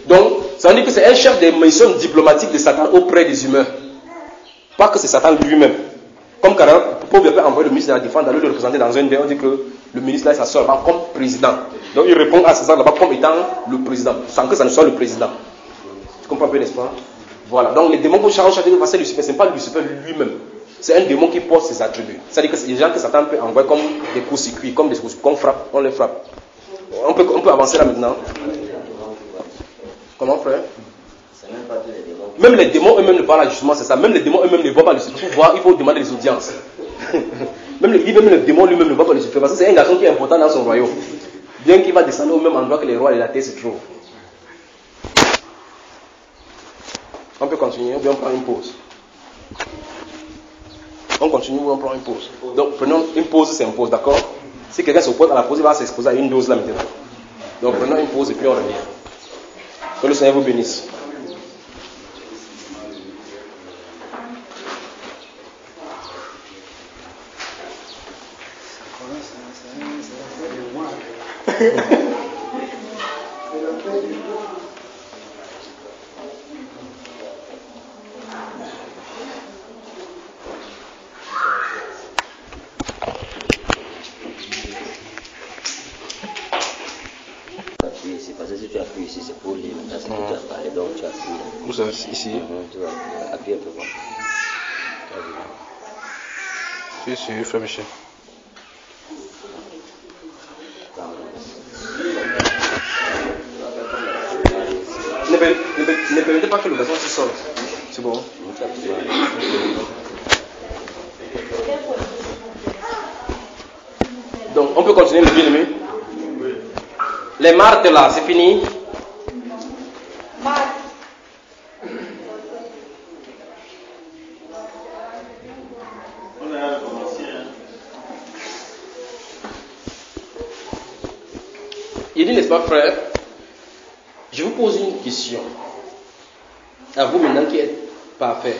Donc, ça veut dire que c'est un chef de mission diplomatique de Satan auprès des humains. Pas que c'est Satan lui-même. Comme Carole, Paul peut envoyer le ministre de la Défense d'aller le représenter dans un débat, on dit que le ministre là s'assoit là-bas comme président. Donc il répond à César là-bas comme étant le président, sans que ça ne soit le président. Tu comprends un peu, n'est-ce pas? Voilà. Donc les démons qu'on cherche à dire que c'est Lucifer, ce n'est pas Lucifer lui-même. C'est un démon qui porte ses attributs. C'est-à-dire que c'est des gens que Satan peut envoyer comme des coups-circuits, comme des coups qu'on frappe, on les frappe. On peut avancer là maintenant. Comment, frère? Même les démons eux-mêmes ne parlent pas justement, c'est ça. Même les démons eux-mêmes ne voient pas Lucifer. Il faut voir, il faut demander des audiences. même le démon lui-même ne voit pas Lucifer. Parce que c'est un garçon qui est important dans son royaume. Bien qu'il va descendre au même endroit que les rois et la terre se trouvent. On peut continuer ou bien on prend une pause? On continue ou on prend une pause? Donc prenons une pause, c'est une pause, d'accord? Si quelqu'un s'oppose à la pause, il va s'exposer à une dose là maintenant. Donc prenons une pause et puis on revient. Que le Seigneur vous bénisse. C'est parce que si tu appuies ici, c'est pour lire. Maintenant, c'est que tu as parlé, donc tu appuies. Où ça, ici? Tu vas appuyer un peu voir. Si, frère Michel. Ne permettez pas que le garçon se sorte. C'est bon. Donc, on peut continuer le bien-aimé. Les martes là, c'est fini. Il dit, n'est-ce pas, frère? Je vous pose une question. À vous maintenant qui êtes parfait.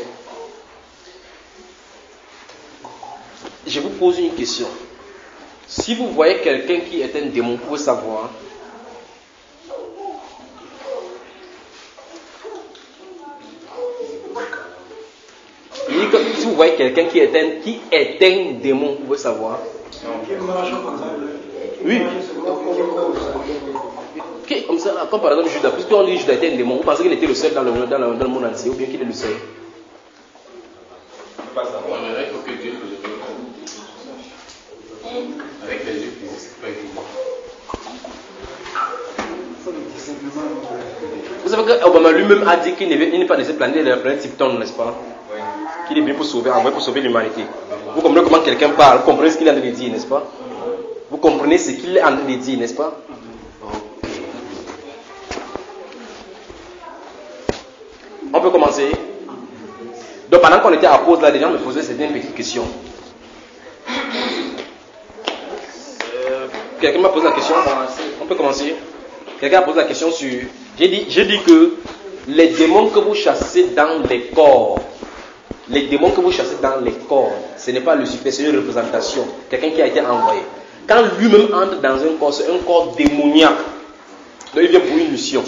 Je vous pose une question. Si vous voyez quelqu'un qui est un démon, vous pouvez savoir. Il dit que si vous voyez quelqu'un qui est un démon, vous pouvez savoir. Oui. Okay, comme ça, comme par exemple Judas, puisqu'on dit que Judas était un démon, vous pensez qu'il était le seul dans le monde entier, ou bien qu'il est le seul? On aimerait que Dieu le révèle. Avec les yeux physiques, c'est pas évident. Vous savez qu'Obama lui-même a dit qu'il n'est pas de cette planète, de la planète Tipton, n'est-ce pas? Oui. Qu'il est venu pour sauver l'humanité. Vous comprenez comment quelqu'un parle, vous comprenez ce qu'il est en train de dire, n'est-ce pas? Vous comprenez ce qu'il est en train de dire, n'est-ce pas? On peut commencer. Donc pendant qu'on était à pause là, les gens me posaient certaines petites questions. Quelqu'un m'a posé la question. On peut commencer. Quelqu'un a posé la question sur. J'ai dit que les démons que vous chassez dans les corps, ce n'est pas Lucifer, c'est une représentation. Quelqu'un qui a été envoyé. quand lui-même entre dans un corps, c'est un corps démoniaque. Donc il vient pour une mission.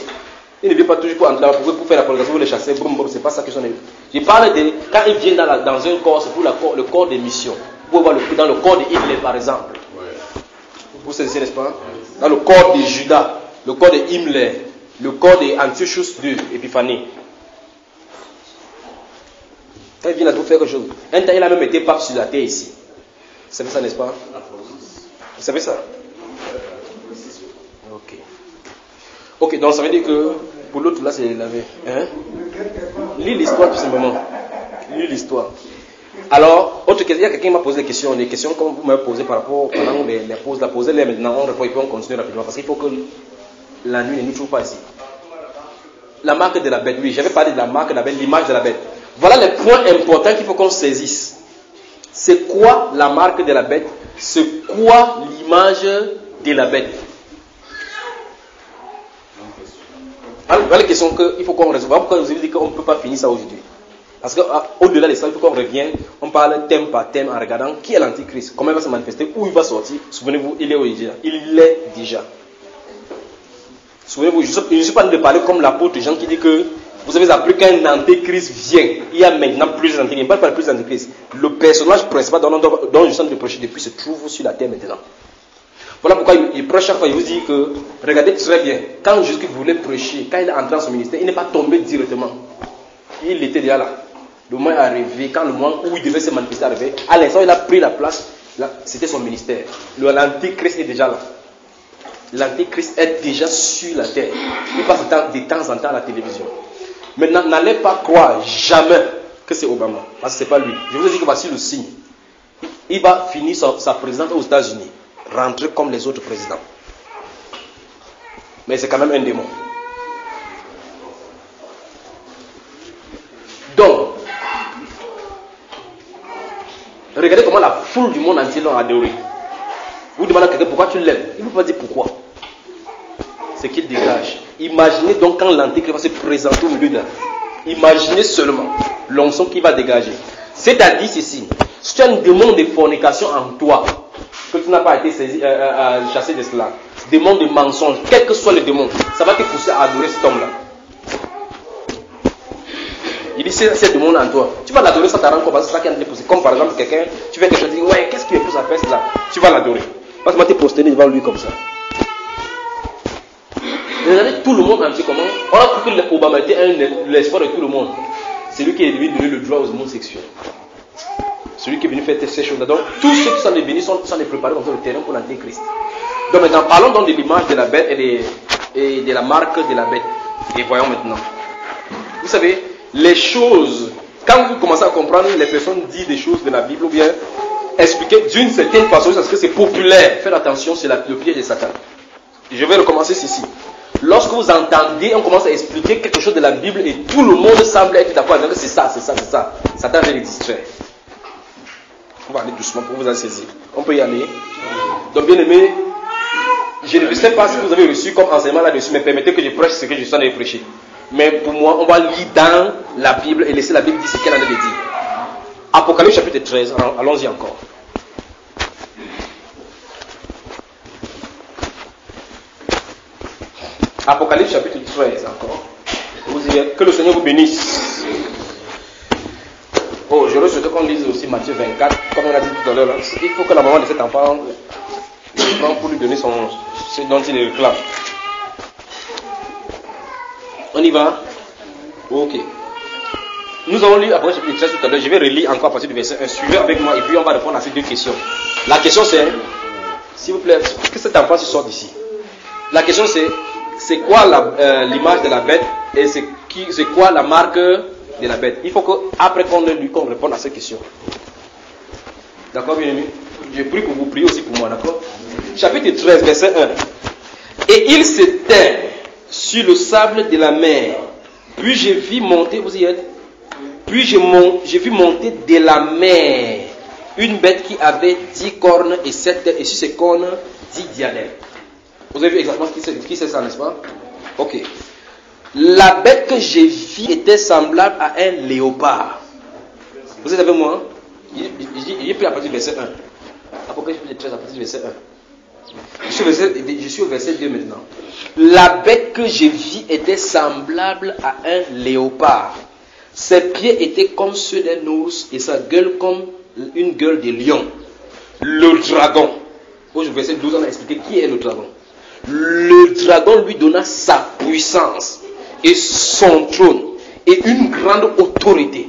Il ne vient pas toujours pour entrer là, pour faire la prédication, pour les chasser, c'est pas ça que j'en ai. Je parle de quand il vient dans un corps, c'est pour le corps des missions. Vous pouvez voir dans le corps de Hitler par exemple. Vous saisissez, n'est-ce pas? Dans le corps de Judas, le corps de Himmler, le corps d'Antiochus II, Épiphanie. Quand il vient là pour faire quelque chose. Un temps, il a même été pape sur la terre ici. Vous savez ça, n'est-ce pas? Vous savez ça? Ok. Ok, donc ça veut dire que pour l'autre là, c'est lavé. Hein? Lis l'histoire tout simplement. Lis l'histoire. Alors, autre question, il y a quelqu'un qui m'a posé des questions que vous m'avez posées par rapport pendant les pauses, la posez-les maintenant, on répond et puis on continue rapidement parce qu'il faut que la nuit ne nous trouve pas ici. La marque de la bête, oui, j'avais parlé de la marque de la bête, l'image de la bête. Voilà les points importants qu'il faut qu'on saisisse. C'est quoi la marque de la bête? C'est quoi l'image de la bête? Alors, voilà les questions qu'il faut qu'on résolve. Pourquoi je vous ai dit qu'on ne peut pas finir ça aujourd'hui? Parce qu'au-delà de ça, il faut qu'on revienne, on parle thème par thème en regardant qui est l'antichrist, comment il va se manifester, où il va sortir. Souvenez-vous, il est où déjà? Il l'est déjà. Souvenez-vous, je ne suis pas en train de parler comme l'apôtre Jean qui dit que vous avez appris qu'un antéchrist vient. Il y a maintenant plusieurs antéchrists. Il ne parle pas de plusieurs antéchrists. Le personnage principal dont je suis en train de prêcher depuis se trouve sur la terre maintenant. Voilà pourquoi il prêche chaque fois. Il vous dit que, regardez très bien, quand Jésus voulait prêcher, quand il est entré dans son ministère, il n'est pas tombé directement. Il était déjà là. Le moment est arrivé, quand le moment où il devait se manifester est arrivé, à l'instant il a pris la place, là, c'était son ministère. L'antéchrist est déjà là. L'antéchrist est déjà sur la terre. Il passe de temps en temps à la télévision. Maintenant, n'allez pas croire jamais que c'est Obama. Parce que ce n'est pas lui. Je vous ai dit que voici le signe. Il va finir sa présidence aux États-Unis. Rentrer comme les autres présidents. Mais c'est quand même un démon. Donc, regardez comment la foule du monde entier l'ont adoré. Vous demandez à quelqu'un pourquoi tu l'aimes. Il ne peut pas dire pourquoi. C'est qu'il dégage. Imaginez donc quand l'antéchrist va se présenter au milieu de là. Imaginez seulement l'onction qu'il va dégager. C'est-à-dire ceci. Si tu as un démon de fornication en toi, que tu n'as pas été chassé de cela, démon de mensonge, quel que soit le démon, ça va te pousser à adorer cet homme-là. Il dit c'est ce démon en toi. Tu vas l'adorer, ça t'arrange comme ça, c'est ça qui est en train de pousser. Comme par exemple quelqu'un, tu fais quelque chose, tu dis ouais, qu'est-ce qui me pousse à faire cela? Tu vas l'adorer. Parce que tu vas te poster devant lui comme ça. Regardez tout le monde entier comment. On a cru que Obama était l'espoir de tout le monde. C'est lui qui est venu donner le droit aux homosexuels. Celui qui est venu faire ces choses-là. Donc, tous ceux qui sont venus sont préparés comme ça le terrain pour l'antéchrist. Donc maintenant, parlons donc de l'image de la bête et de la marque de la bête. Et voyons maintenant. Vous savez, les choses, quand vous commencez à comprendre, les personnes disent des choses de la Bible ou bien expliquer d'une certaine façon parce que c'est populaire. Faites attention, c'est le piège de Satan. Je vais recommencer ceci. Lorsque vous entendez, on commence à expliquer quelque chose de la Bible et tout le monde semble être d'accord avec c'est ça, c'est ça, c'est ça. Satan vient les distraire. On va aller doucement pour vous en saisir. On peut y aller. Donc, bien aimé, je ne sais pas si vous avez reçu comme enseignement là-dessus, mais permettez que je prêche ce que je suis en train de prêcher. Mais pour moi, on va lire dans la Bible et laisser la Bible dire ce qu'elle en a dit. Apocalypse chapitre 13, allons-y encore. Apocalypse chapitre 13 encore. Vous dites que le Seigneur vous bénisse. Oh, j'aurais souhaité qu'on lise aussi Matthieu 24, comme on a dit tout à l'heure. Il faut que la maman de cet enfant le prenne pour lui donner ce dont il réclame. On y va? Ok. Nous avons lu Apocalypse chapitre 13 tout à l'heure. Je vais relire encore à partir du verset 1. Suivez avec moi et puis on va répondre à ces deux questions. La question c'est, s'il vous plaît, que cet enfant se sorte d'ici. La question c'est quoi l'image de la bête et c'est quoi la marque de la bête. Il faut qu'après qu'on ait lu, qu'on réponde à ces questions. D'accord, bien aimé? Je prie pour vous prier aussi pour moi, d'accord? Chapitre 13, verset 1. Et il s'éteint sur le sable de la mer. Puis j'ai vu monter, vous y êtes? Puis j'ai vu monter de la mer une bête qui avait 10 cornes et 7 têtes, et sur ces cornes 10 diadèmes. Vous avez vu exactement qui c'est ça, n'est-ce pas? Ok. La bête que j'ai vue était semblable à un léopard. Vous êtes avec moi? Il est pris à partir du verset 1. Apocalypse 13 à partir du verset Je suis au verset 2 maintenant. La bête que je vis était semblable à un léopard. Ses pieds étaient comme ceux d'un ours et sa gueule comme une gueule de lion. Le dragon. Au verset 12, on a expliqué qui est le dragon. Le dragon lui donna sa puissance et son trône et une grande autorité.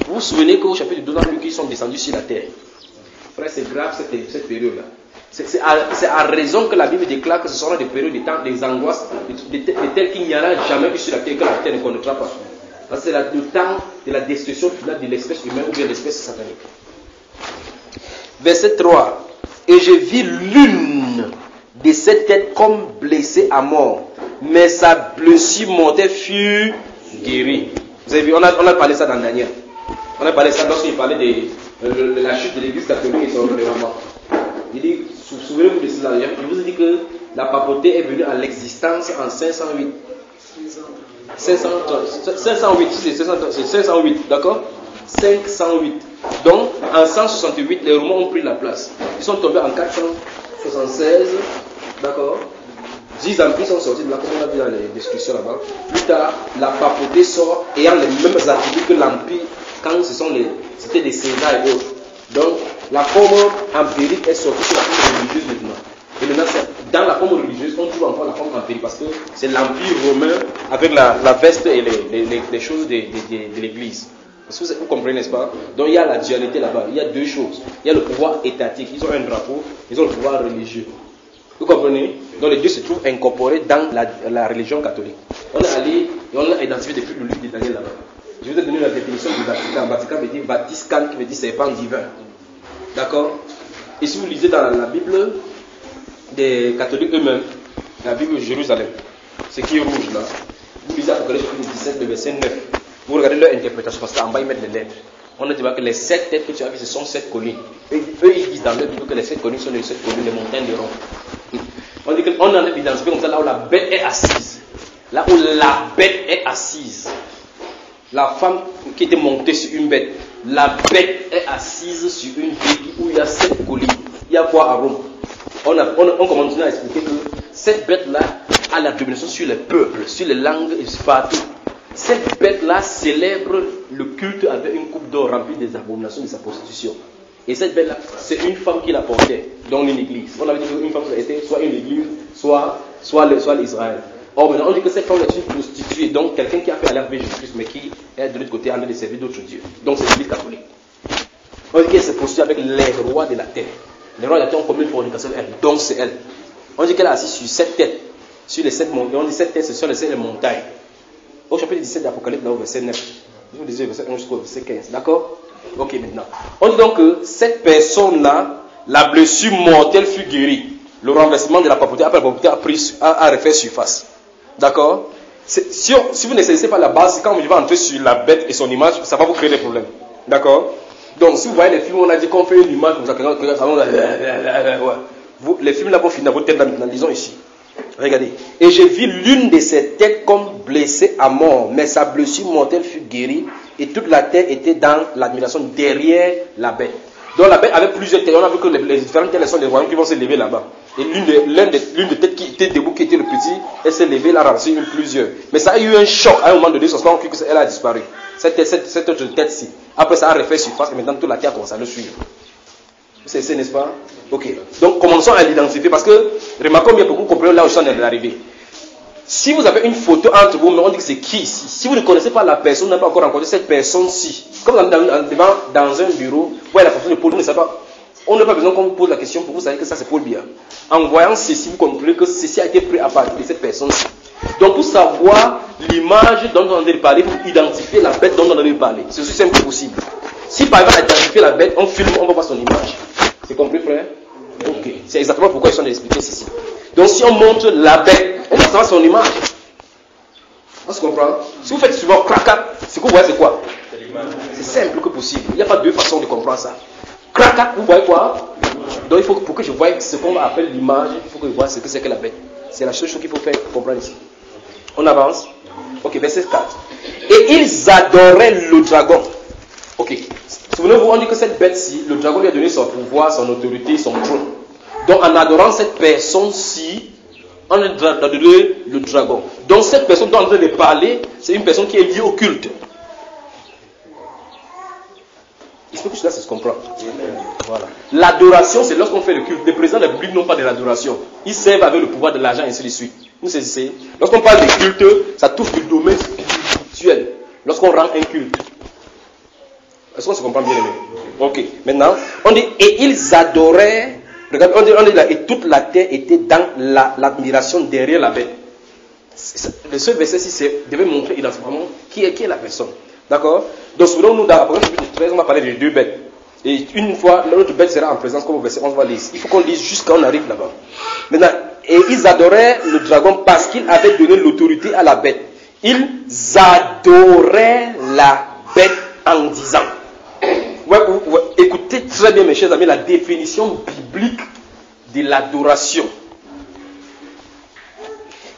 Vous vous souvenez qu'au chapitre 12, on a vu qu'ils sont descendus sur la terre. Frère, c'est grave cette période-là. C'est à raison que la Bible déclare que ce seront des périodes de temps, des angoisses, de telles qu'il n'y aura jamais eu sur la terre, que la terre ne connaîtra pas. C'est le temps de la destruction finale de l'espèce humaine ou de l'espèce satanique. Verset 3. Et je vis l'une de ces têtes comme blessée à mort, mais sa blessure mortelle fut guérie. Vous avez vu, on a parlé ça dans Daniel. On a parlé ça lorsqu'il parlait de la chute de l'église catholique et son relèvement. Il dit, souvenez-vous de cela. Je vous ai dit que la papauté est venue à l'existence en 508. 508, c'est 508, d'accord? 508. Donc, en 168, les Romains ont pris la place. Ils sont tombés en 476, d'accord? 10 empires sont sortis de là, comme on a vu dans les discussions là-bas. Plus tard, la papauté sort ayant les mêmes attributs que l'empire quand c'était des Césars et autres. Donc, la forme empirique est sortie sur la forme religieuse maintenant. Et maintenant, dans la forme religieuse, on trouve encore la forme empirique parce que c'est l'empire romain avec la veste et les choses de l'église. Vous comprenez, n'est-ce pas? Donc, il y a la dualité là-bas. Il y a deux choses. Il y a le pouvoir étatique. Ils ont un drapeau. Ils ont le pouvoir religieux. Vous comprenez? Donc, les deux se trouvent incorporés dans la religion catholique. On est allé et on a identifié depuis le livre de Daniel là-bas. Je vous ai donné la définition du Vatican. Vatican veut dire Vatiscan, qui veut dire serpent divin. D'accord? Et si vous lisez dans la Bible des catholiques eux-mêmes, la Bible de Jérusalem, ce qui est rouge là, vous lisez Apocalypse 17, le verset 9. Vous regardez leur interprétation parce qu'en bas ils mettent les lettres. On a dit que les 7 têtes que tu as vues, ce sont 7 collines. Eux ils disent dans leur Bible que les 7 collines sont les 7 collines, les montagnes de Rome. On dit qu'on en a identifié comme ça là où la bête est assise. Là où la bête est assise. La femme qui était montée sur une bête. La bête est assise sur une bête où il y a 7 collines. Il y a quoi à Rome? On commence à expliquer que cette bête-là a la domination sur les peuples, sur les langues et sur partout. Cette bête-là célèbre le culte avec une coupe d'or remplie des abominations de sa prostitution. Et cette bête-là, c'est une femme qui la portait dans une église. On avait dit qu'une femme était soit une église, soit l'Israël. Or, maintenant, on dit que cette femme est une prostituée, donc quelqu'un qui a fait alliance avec Jésus-Christ, mais qui est de l'autre côté en train de servir d'autres dieux. Donc, c'est l'église catholique. On dit qu'elle s'est prostituée avec les rois de la terre. Les rois de la terre ont commis une fornication avec elle, donc c'est elle. On dit qu'elle est assise sur 7 têtes, sur les 7 montagnes. On dit 7 têtes, ce sont les 7 montagnes. Au chapitre 17 d'Apocalypse, là au verset 9. Vous lisez le verset 11 jusqu'au verset 15. D'accord? Ok, maintenant. On dit donc que cette personne-là, la blessure mortelle fut guérie. Le renversement de la papauté, après la papauté a refait surface. D'accord? Si vous ne saisissez pas la base, quand vous allez entrer sur la bête et son image, ça va vous créer des problèmes. D'accord? Donc, si vous voyez les films, on a dit qu'on fait une image comme ça, les films là vont finir votre tête maintenant, disons ici. Regardez. Et j'ai vu l'une de ses têtes comme blessée à mort, mais sa blessure mortelle fut guérie, et toute la terre était dans l'admiration derrière la bête. Donc la bête avait plusieurs têtes. On a vu que les différentes têtes sont des royaumes qui vont se lever là-bas. Et l'une des têtes qui était debout, qui était le petit, elle s'est levée, là, ramassé une plusieurs. Mais ça a eu un choc à un moment donné, parce qu'on a cru qu'elle a disparu. Cette autre tête-ci. Après ça a refait surface, et maintenant toute la terre commence à le suivre. C'est n'est-ce pas? Ok. Donc commençons à l'identifier, parce que remarquons bien beaucoup comprendre là où je suis en train d'arriver. Si vous avez une photo entre vous, mais on dit que c'est qui ici? Si vous ne connaissez pas la personne, vous n'avez pas encore rencontré cette personne-ci. Comme dans un bureau, vous voyez la photo de Paul, vous ne savez pas. On n'a pas besoin qu'on vous pose la question pour vous savoir que ça c'est Paul Biya. En voyant ceci, vous comprenez que ceci a été pris à partir de cette personne-ci. Donc pour savoir l'image dont on a parlé, pour identifier la bête dont on a parlé. C'est aussi simple que possible. Si par exemple identifier la bête, on filme, on va voir son image. C'est compris, frère? Ok. C'est exactement pourquoi ils sont expliqués ceci. Donc si on montre la bête, on va savoir son image. On se comprend? Si vous faites souvent crac, ce que vous voyez c'est quoi? C'est simple que possible. Il n'y a pas deux façons de comprendre ça. Crac, vous voyez quoi? Donc il faut pour que je voie ce qu'on appelle l'image, il faut que je voie ce que c'est que la bête. C'est la seule chose qu'il faut faire comprendre ici. On avance. Ok, verset 4. Et ils adoraient le dragon. Ok. Souvenez-vous, on dit que cette bête-ci, le dragon lui a donné son pouvoir, son autorité, son trône. Donc en adorant cette personne-ci, on a donné le dragon. Donc cette personne dont on est en train de parler, c'est une personne qui est liée au culte. Il faut que cela se comprenne. Voilà. L'adoration, c'est lorsqu'on fait le culte. Les présidents de la Bible n'ont pas de l'adoration. Ils servent avec le pouvoir de l'argent et ainsi de suite. Vous saisissez? Lorsqu'on parle de culte, ça touche le domaine spirituel. Lorsqu'on rend un culte. Est-ce qu'on se comprend bien, aimé? Ok. Maintenant, on dit, et ils adoraient. Regardez, on dit là, et toute la terre était dans l'admiration derrière la bête. Le seul verset ici devait montrer identifiquement qui est la personne. D'accord? Donc, selon nous, dans Apocalypse 13, on va parler de deux bêtes. Et une fois, l'autre bête sera en présence, comme au verset 11, on va lire. Il faut qu'on lise jusqu'à on arrive là-bas. Maintenant, et ils adoraient le dragon parce qu'il avait donné l'autorité à la bête. Ils adoraient la bête en disant. Ouais, écoutez très bien, mes chers amis, la définition biblique de l'adoration.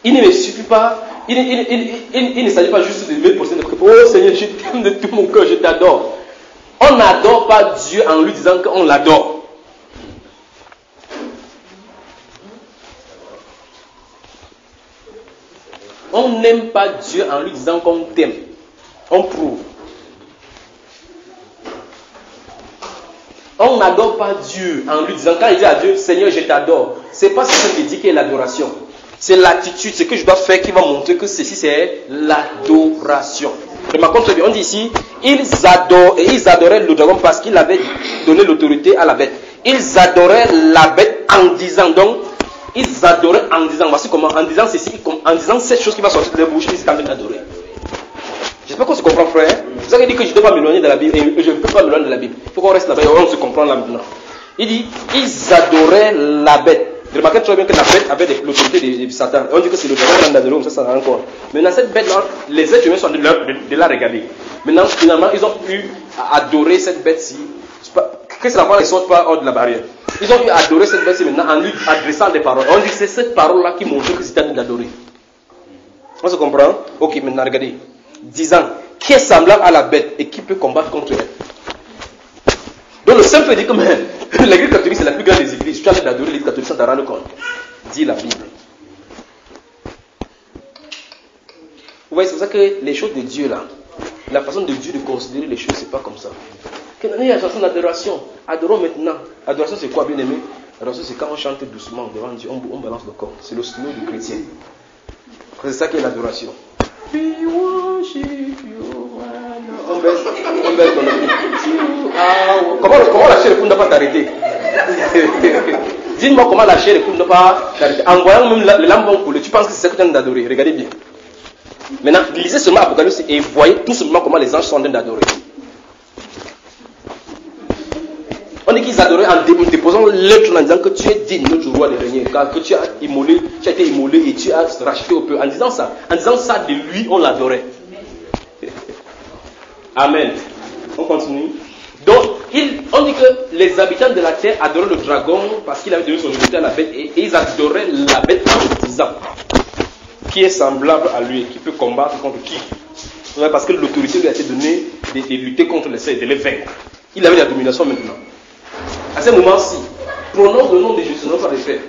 Il ne me suffit pas, il ne s'agit pas juste de mettre pour Seigneur, oh Seigneur, je t'aime de tout mon cœur, je t'adore. On n'adore pas Dieu en lui disant qu'on l'adore. On n'aime pas Dieu en lui disant qu'on t'aime. On prouve. On n'adore pas Dieu en lui disant, quand il dit à Dieu, Seigneur, je t'adore. C'est pas ce qu'il dit qu'est l'adoration. C'est l'attitude, ce que je dois faire qui va montrer que ceci c'est l'adoration. Remarquons bien, on dit ici, ils adoraient le dragon parce qu'il avait donné l'autorité à la bête. Ils adoraient la bête en disant, donc, ils adoraient en disant, voici comment, en disant ceci, en disant cette chose qui va sortir de leur bouche, ils sont en train d'adorer. J'espère qu'on se comprend, frère. C'est ça qu'il dit que je ne dois pas m'éloigner de la Bible, et je ne peux pas m'éloigner de la Bible. Il faut qu'on reste là-bas et on se comprend là maintenant. Il dit, ils adoraient la bête. Remarquez très bien que la bête avait l'autorité de Satan. On dit que c'est le dragon qui l'a donné, ça n'a encore. Maintenant, cette bête-là, les êtres humains sont de la regarder. Maintenant, finalement, ils ont pu adorer cette bête-ci. Que ces enfants ne sortent pas hors de la barrière. Ils ont pu adorer cette bête-ci maintenant en lui adressant des paroles. On dit que c'est cette parole-là qui montre que c'était en train d'adorer. On se comprend? Ok, maintenant, regardez. Disant, qui est semblable à la bête et qui peut combattre contre elle. Donc le simple dit que l'église catholique c'est la plus grande des églises. Tu as d'adorer l'église catholique sans t'en rendre compte. Dit la Bible. Vous voyez, c'est pour ça que les choses de Dieu là, la façon de Dieu de considérer les choses, c'est pas comme ça. Il y a une chanson d'adoration. Adorons maintenant. Adoration c'est quoi, bien aimé? Adoration c'est quand on chante doucement devant Dieu, on balance le corps. C'est le slow du chrétien. C'est ça qui est l'adoration. We worship you. On baisse ton ami. Comment lâcher le coup ne pas t'arrêter? Dis-moi comment lâcher le coup ne pas t'arrêter. En voyant même les lampes couler, tu penses que c'est ça que tu es en train d'adorer. Regardez bien. Maintenant, lisez seulement Apocalypse et voyez tout simplement comment les anges sont en train d'adorer. On dit qu'ils adoraient en déposant l'être en disant que tu es digne, notre roi de régner, car que tu as été immolé et tu as racheté au peu. En disant ça de lui, on l'adorait. Amen. On continue. Donc, on dit que les habitants de la terre adoraient le dragon parce qu'il avait donné son autorité à la bête et ils adoraient la bête en disant qui est semblable à lui, qui peut combattre contre qui. Parce que l'autorité lui a été donnée de lutter contre les seins, de les vaincre. Il avait la domination maintenant. À ce moment-ci, prononce le nom de Jésus, ça n'a pas de faire.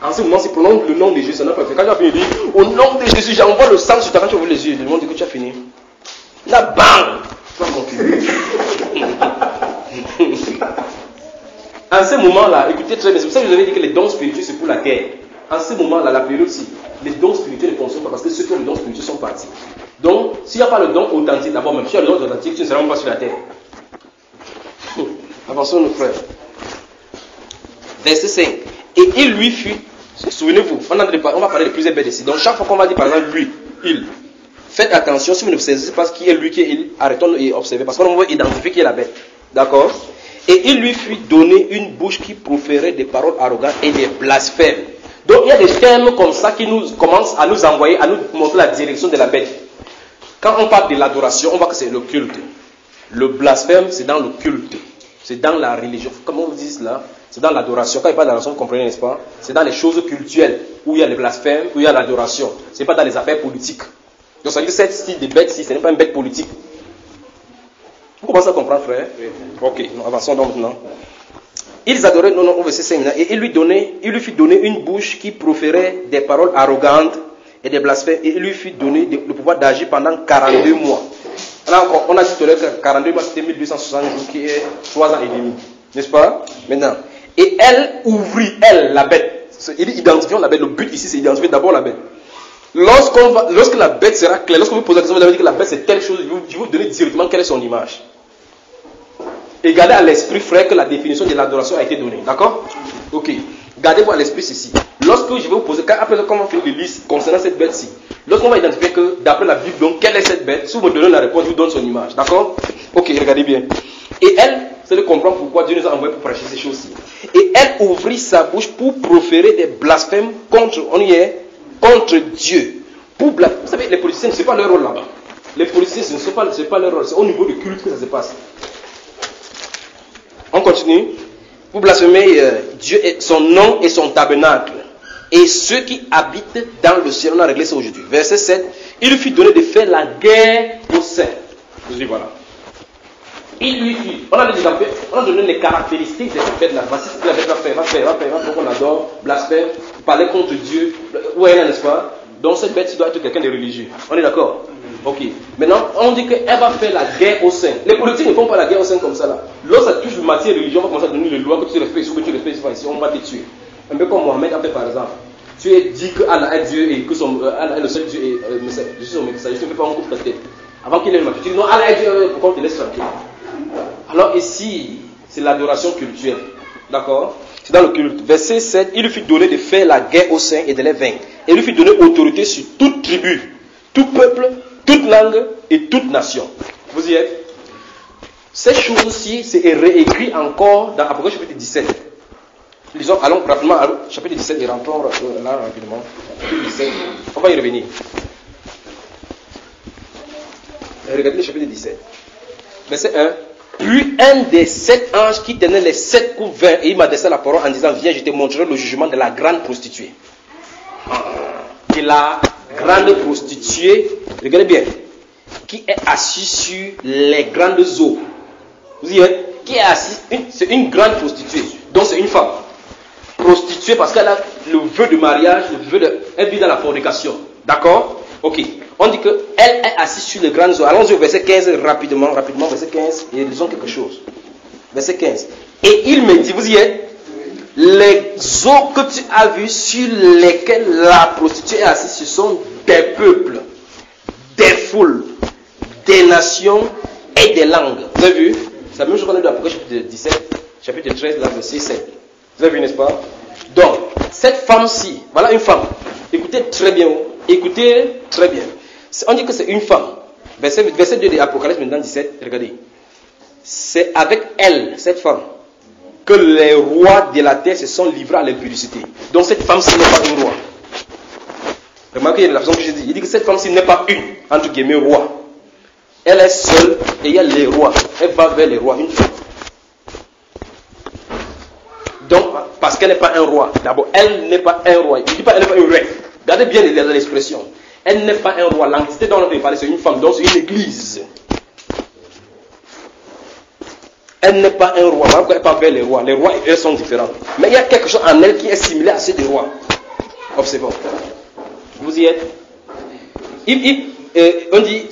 En ce moment-ci, prononce le nom de Jésus, ça n'a pas de faire. Quand tu as fini, dis au nom de Jésus, j'envoie le sang sur ta main, tu ouvres les yeux, le monde dit que tu as fini. Là, bam! Tu vas continuer. En ce moment-là, écoutez très bien, c'est pour ça que je vous avais dit que les dons spirituels, c'est pour la guerre. En ce moment-là, la période-ci, les dons spirituels ne fonctionnent pas parce que ceux qui ont les dons spirituels sont partis. Donc, s'il n'y a pas le don authentique, d'abord, même si il y a le don authentique, tu ne seras même pas sur la terre. Avançons nos frères. Verset 5. Et il lui fut, souvenez-vous, on va parler de plusieurs bêtes ici. Donc chaque fois qu'on va dire par exemple lui, il, faites attention, si vous ne saisissez pas qui est lui, qui est il, arrêtons et observez, parce qu'on va identifier qui est la bête. D'accord? Et il lui fut donné une bouche qui proférait des paroles arrogantes et des blasphèmes. Donc il y a des termes comme ça qui nous commencent à nous envoyer, à nous montrer la direction de la bête. Quand on parle de l'adoration, on voit que c'est le culte. Le blasphème, c'est dans le culte. C'est dans la religion. Comment vous dites là? C'est dans l'adoration. Quand il parle d'adoration, vous comprenez, n'est-ce pas? C'est dans les choses cultuelles, où il y a le blasphème, où il y a l'adoration. Ce n'est pas dans les affaires politiques. Donc ça veut dire que cette style de bête-ci, ce n'est pas une bête politique. Vous commencez à comprendre, frère? Ok, nous avançons donc maintenant. Ils adoraient, non, au verset 5 maintenant, et il lui fit donner une bouche qui proférait des paroles arrogantes et des blasphèmes, et il lui fit donner le pouvoir d'agir pendant 42 mois. Alors, on a dit tout à l'heure que 42 mois c'était 1260 jours, qui est 3 ans et demi, n'est-ce pas? Maintenant, et elle ouvrit, elle, la bête. Il dit identifions la bête, le but ici c'est identifier d'abord la bête. Lorsque la bête sera claire, lorsque vous posez la question, vous allez dire que la bête c'est telle chose, je vais vous donner directement quelle est son image. Et gardez à l'esprit, frère, que la définition de l'adoration a été donnée. D'accord? Ok. Gardez-vous à l'esprit ceci. Lorsque je vais vous poser, après quand on va finir les listes concernant cette bête-ci, lorsqu'on va identifier que, d'après la Bible, donc, quelle est cette bête, si vous me donnez la réponse, je vous donne son image. D'accord? Ok, regardez bien. Et elle, c'est de comprendre pourquoi Dieu nous a envoyé pour prêcher ces choses-ci. Et elle ouvrit sa bouche pour proférer des blasphèmes contre Dieu. Vous savez, les politiciens, ce n'est pas leur rôle là-bas. Les politiciens, ce n'est pas leur rôle. C'est au niveau du culte que ça se passe. On continue. Vous blasphémez Dieu, son nom et son tabernacle. Et ceux qui habitent dans le ciel. On a réglé ça aujourd'hui. Verset 7. Il lui fit donner de faire la guerre aux saints. Je dis voilà. Il lui fit. On a donné les caractéristiques de cette fête-là. Voici ce que la fête va faire. Pour qu'on adore, blasphème, parler contre Dieu. Où est-elle, n'est-ce pas? Donc cette bête doit être quelqu'un de religieux. On est d'accord? Ok. Maintenant, on dit qu'elle va faire la guerre aux saints. Les politiques ne font pas la guerre aux saints comme ça là. Lorsque ça touche le matière religieux, on va commencer à donner les lois que tu respectes, que tu respectes ici, on va te tuer. Un peu comme Mohamed a fait par exemple. Tu es dit que Allah est Dieu et que Allah est le seul Dieu et je suis son messager. Tu ne fais pas un coup de ta tête. Avant qu'il ait le tu dis non, Allah est Dieu, pourquoi on te laisse tranquille? Alors ici, c'est l'adoration cultuelle. D'accord? C'est dans le culte. Verset 7, il lui fit donner de faire la guerre aux saints et de les vaincre. Et il lui fit donner autorité sur toute tribu, tout peuple, toute langue et toute nation. Vous y êtes? Ces choses-ci, c'est réécrit encore dans Apocalypse chapitre 17. Lisons, allons rapidement, chapitre 17 et rentrons là rapidement. Chapitre 17, on va y revenir. Regardez le chapitre 17. Verset 1. Puis un des 7 anges qui tenait les 7 coups verts, et il m'a adressé la parole en disant, viens, je te montrerai le jugement de la grande prostituée. Et la grande prostituée, regardez bien, qui est assise sur les grandes eaux. Vous y êtes? Qui est assise, c'est une grande prostituée, donc c'est une femme. Prostituée parce qu'elle a le vœu de mariage, elle vit dans la fornication. D'accord? Ok. On dit qu'elle est assise sur les grandes eaux. Allons-y au verset 15 rapidement, verset 15, et lisons quelque chose. Verset 15. Et il me dit, vous y êtes? Les eaux que tu as vues sur lesquelles la prostituée est assise, ce sont des peuples, des foules, des nations et des langues. Vous avez vu? C'est la même chose qu'on a dit dans l'Apocalypse chapitre 17, chapitre 13, verset 7. Vous avez vu, n'est-ce pas? Donc, cette femme-ci, voilà une femme. Écoutez très bien. On dit que c'est une femme. Verset 2 de l'Apocalypse maintenant 17, regardez. C'est avec elle, cette femme, que les rois de la terre se sont livrés à l'impudicité. Donc cette femme-ci n'est pas un roi. Remarquez la façon que je dis. Il dit que cette femme-ci n'est pas une, entre guillemets, roi. Elle est seule et il y a les rois. Elle va vers les rois, une femme. Donc, parce qu'elle n'est pas un roi. D'abord, elle n'est pas un roi. Il ne dit pas qu'elle n'est pas une reine. Regardez bien l'expression. Elle n'est pas un roi. L'entité dont on veut parler, c'est une femme. Donc, c'est une église. Elle n'est pas un roi. Elle n'est pas vers les rois. Les rois, eux, sont différents. Mais il y a quelque chose en elle qui est similaire à ceux des rois. Observons. Vous y êtes? On dit,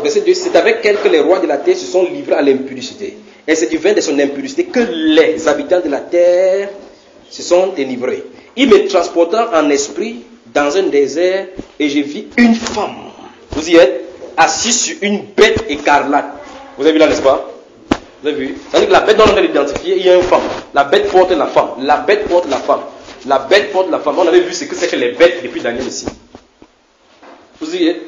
verset 2, c'est avec elle que les rois de la terre se sont livrés à l'impudicité. Et c'est du vin de son impudicité que les habitants de la terre se sont délivrés. Il me transporta en esprit dans un désert et je vis une femme. Vous y êtes? Assise sur une bête écarlate. Vous avez vu là, n'est-ce pas? Vous avez vu? C'est-à-dire que la bête dont on a identifié, il y a une femme. La bête porte la femme. La bête porte la femme. La bête porte la femme. On avait vu ce que c'est que les bêtes depuis Daniel ici. Vous y êtes?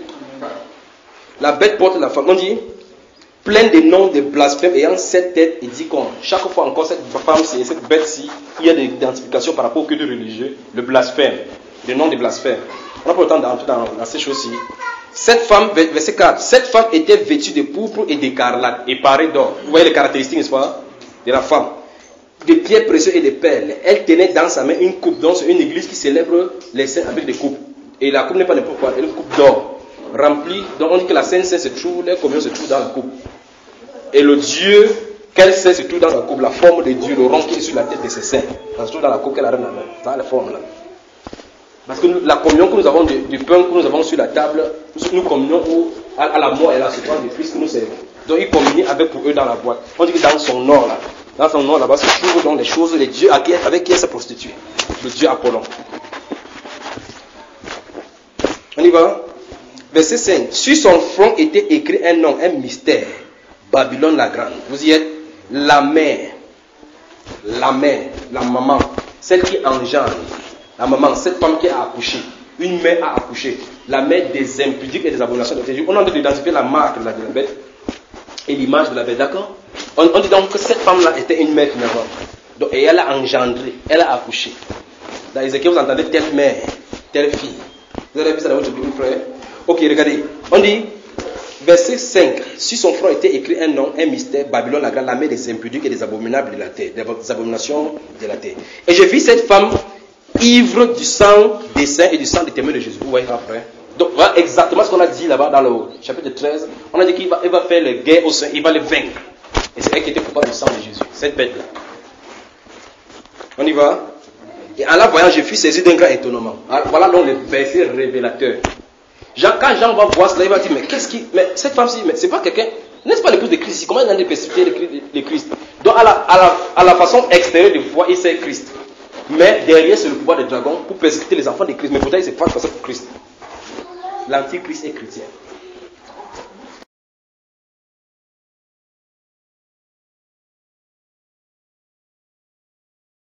La bête porte la femme. On dit, plein de noms de blasphèmes ayant 7 têtes et 10 cornes. Chaque fois encore, cette femme-ci, cette bête-ci, il y a des identifications par rapport au culte religieux, le blasphème, le nom de blasphème. On n'a pas le temps d'entrer dans ces choses-ci. Cette femme, verset 4, cette femme était vêtue de pourpre et d'écarlate et parée d'or. Vous voyez les caractéristiques, n'est-ce pas, de la femme? Des pierres précieuses et des perles. Elle tenait dans sa main une coupe. Donc c'est une église qui célèbre les saints avec des coupes. Et la coupe n'est pas n'importe quoi, elle est une coupe d'or remplie. Donc on dit que la Sainte Seine se trouve, les communions se trouvent dans la coupe. Et le Dieu qu'elle sait se trouve dans la coupe, la forme de Dieu, le rond qui est sur la tête de ses seins. Ça se trouve dans la coupe qu'elle a dans la main. Dans la forme là. Parce que la communion que nous avons du pain que nous avons sur la table, nous communions à la mort et à la souffrance du Christ que nous servons. Donc ils communient avec pour eux dans la boîte. On dit que dans son nord là, là-bas se trouvent donc les choses, les dieux avec qui elle s'est prostituée. Le dieu Apollon. On y va. Verset 5. Sur son front était écrit un nom, un mystère. Babylone la grande. Vous y êtes. La mère, la maman, celle qui engendre. La maman, cette femme qui a accouché. Une mère a accouché. La mère des impudiques et des abominations de Jésus. On a identifié la marque de la bête et l'image de la bête, d'accord? On dit donc que cette femme-là était une mère finalement. Donc, et elle a engendré, elle a accouché. Dans Ézéchiel, vous entendez telle mère, telle fille. Vous avez vu ça dans votre Bible, frère? Ok, regardez. On dit, verset 5. Sur son front était écrit un nom, un mystère, Babylone la grande, la mère des impudiques et des abominables de la terre, des abominations de la terre. Et j'ai vu cette femme ivre du sang des saints et du sang des témoins de Jésus. Vous voyez après? Donc voilà exactement ce qu'on a dit là-bas dans le chapitre 13. On a dit qu'il va faire les guerres au sein, il va les vaincre. Et c'est elle qui était coupable du sang de Jésus, cette bête-là. On y va? Et en la voyant, je fus saisi d'un grand étonnement. Alors, voilà donc le verset révélateur. Quand Jean va voir cela, il va dire, mais cette femme-ci, mais c'est pas quelqu'un, n'est-ce pas l'épouse de Christ ici? Comment il a persécuté le Christ? Donc à la façon extérieure de voir, il sait Christ. Mais derrière, c'est le pouvoir des dragons pour persécuter les enfants de Christ. Mais pourtant, il se passe pour Christ. L'antichrist est chrétien.